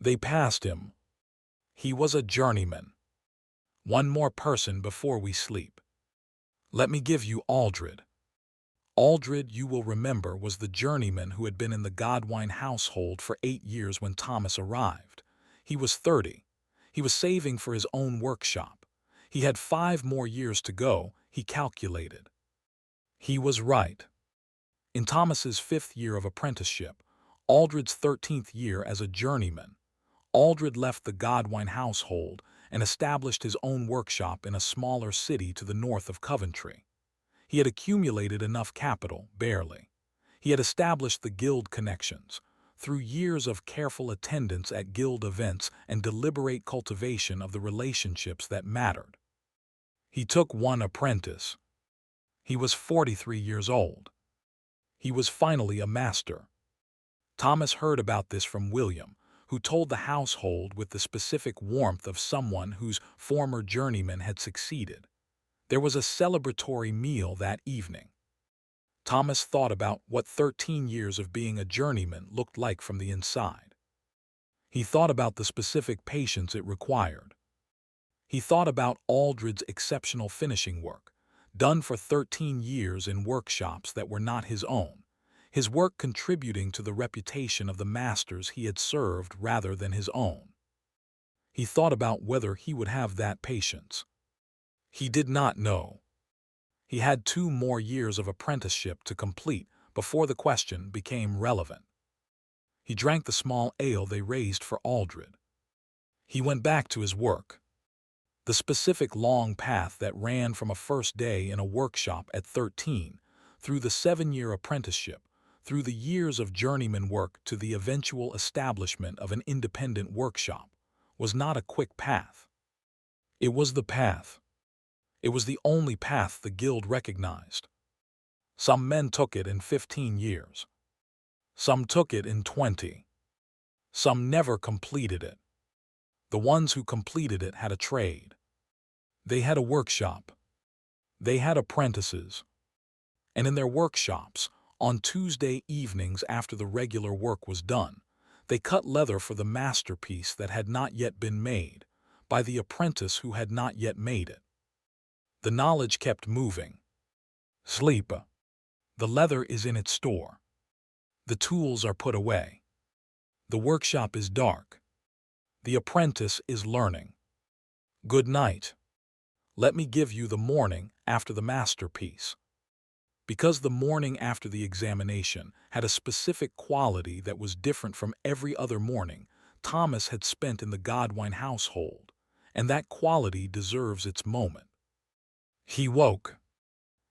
They passed him. He was a journeyman. One more person before we sleep. Let me give you Aldred. Aldred, you will remember, was the journeyman who had been in the Godwine household for 8 years when Thomas arrived. He was 30. He was saving for his own workshop. He had 5 more years to go, he calculated. He was right. In Thomas's 5th year of apprenticeship, Aldred's 13th year as a journeyman, Aldred left the Godwine household and established his own workshop in a smaller city to the north of Coventry. He had accumulated enough capital, barely. He had established the guild connections, through years of careful attendance at guild events and deliberate cultivation of the relationships that mattered. He took one apprentice. He was 43 years old. He was finally a master. Thomas heard about this from William, who told the household with the specific warmth of someone whose former journeyman had succeeded. There was a celebratory meal that evening. Thomas thought about what 13 years of being a journeyman looked like from the inside. He thought about the specific patience it required. He thought about Aldred's exceptional finishing work, done for 13 years in workshops that were not his own, his work contributing to the reputation of the masters he had served rather than his own. He thought about whether he would have that patience. He did not know. He had 2 more years of apprenticeship to complete before the question became relevant. He drank the small ale they raised for Aldred. He went back to his work. The specific long path that ran from a first day in a workshop at 13, through the 7-year apprenticeship, through the years of journeyman work to the eventual establishment of an independent workshop, was not a quick path. It was the path. It was the only path the guild recognized. Some men took it in 15 years. Some took it in 20. Some never completed it. The ones who completed it had a trade. They had a workshop. They had apprentices. And in their workshops, on Tuesday evenings after the regular work was done, they cut leather for the masterpiece that had not yet been made, by the apprentice who had not yet made it. The knowledge kept moving. Sleep. The leather is in its store. The tools are put away. The workshop is dark. The apprentice is learning. Good night. Let me give you the morning after the masterpiece. Because the morning after the examination had a specific quality that was different from every other morning Thomas had spent in the Godwine household, and that quality deserves its moment. He woke.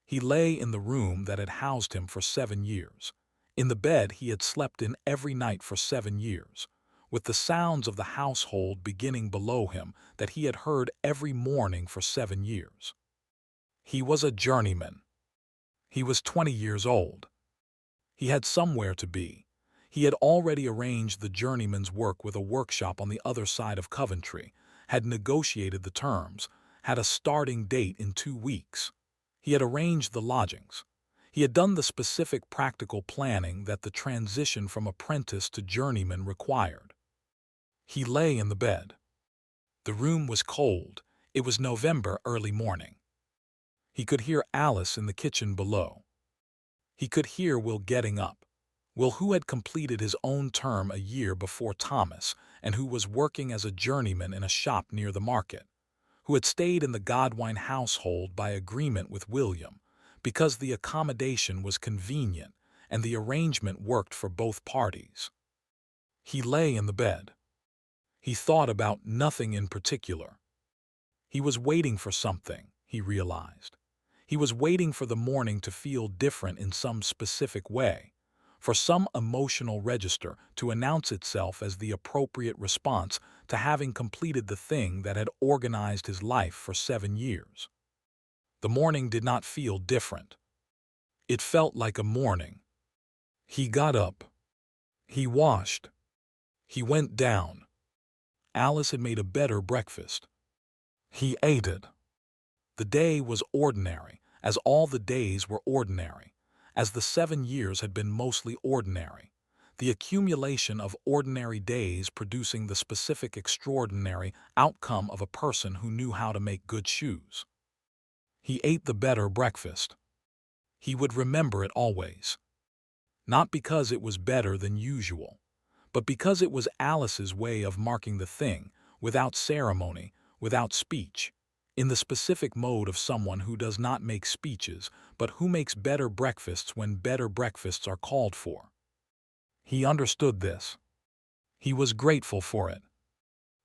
He lay in the room that had housed him for 7 years, in the bed he had slept in every night for 7 years, with the sounds of the household beginning below him that he had heard every morning for 7 years. He was a journeyman. He was 20 years old. He had somewhere to be. He had already arranged the journeyman's work with a workshop on the other side of Coventry, had negotiated the terms, had a starting date in 2 weeks. He had arranged the lodgings. He had done the specific practical planning that the transition from apprentice to journeyman required. He lay in the bed. The room was cold. It was November early morning. He could hear Alice in the kitchen below. He could hear Will getting up. Will, who had completed his own term a year before Thomas and who was working as a journeyman in a shop near the market, who had stayed in the Godwine household by agreement with William because the accommodation was convenient and the arrangement worked for both parties. He lay in the bed. He thought about nothing in particular. He was waiting for something, he realized. He was waiting for the morning to feel different in some specific way, for some emotional register to announce itself as the appropriate response to having completed the thing that had organized his life for 7 years. The morning did not feel different. It felt like a morning. He got up. He washed. He went down. Alice had made a better breakfast. He ate it. The day was ordinary, as all the days were ordinary, as the 7 years had been mostly ordinary. the accumulation of ordinary days producing the specific extraordinary outcome of a person who knew how to make good shoes. He ate the better breakfast. He would remember it always. Not because it was better than usual, but because it was Alice's way of marking the thing, without ceremony, without speech, in the specific mode of someone who does not make speeches, but who makes better breakfasts when better breakfasts are called for. He understood this. He was grateful for it.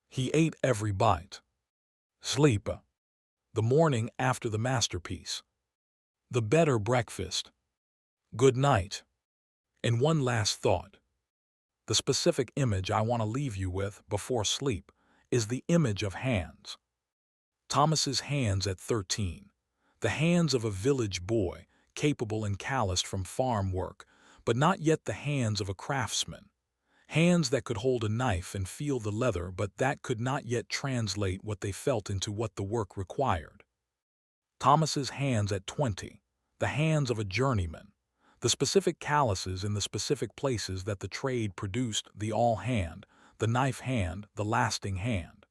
He ate every bite. Sleep. The morning after the masterpiece. The better breakfast. Good night. And one last thought. The specific image I want to leave you with before sleep is the image of hands. Thomas's hands at 13. The hands of a village boy, capable and calloused from farm work, but not yet the hands of a craftsman. Hands that could hold a knife and feel the leather, but that could not yet translate what they felt into what the work required. Thomas's hands at 20. The hands of a journeyman. The specific calluses in the specific places that the trade produced, the all hand, the knife hand, the lasting hand.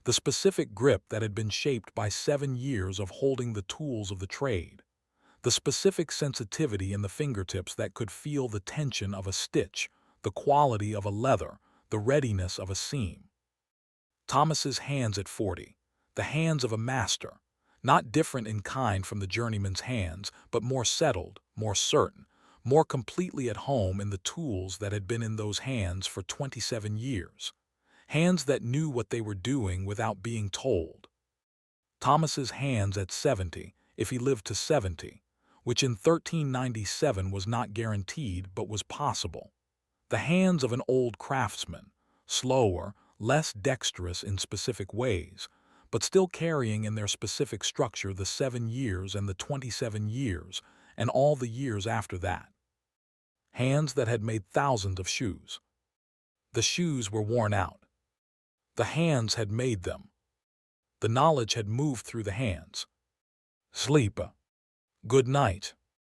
The specific grip that had been shaped by 7 years of holding the tools of the trade. The specific sensitivity in the fingertips that could feel the tension of a stitch, the quality of a leather, the readiness of a seam. Thomas's hands at 40. The hands of a master. Not different in kind from the journeyman's hands, but more settled, more certain, more completely at home in the tools that had been in those hands for 27 years. Hands that knew what they were doing without being told. Thomas's hands at 70, if he lived to 70, which in 1397 was not guaranteed but was possible. The hands of an old craftsman, slower, less dexterous in specific ways, but still carrying in their specific structure the 7 years and the 27 years and all the years after that. Hands that had made thousands of shoes. The shoes were worn out. The hands had made them. The knowledge had moved through the hands. Sleep. Good night.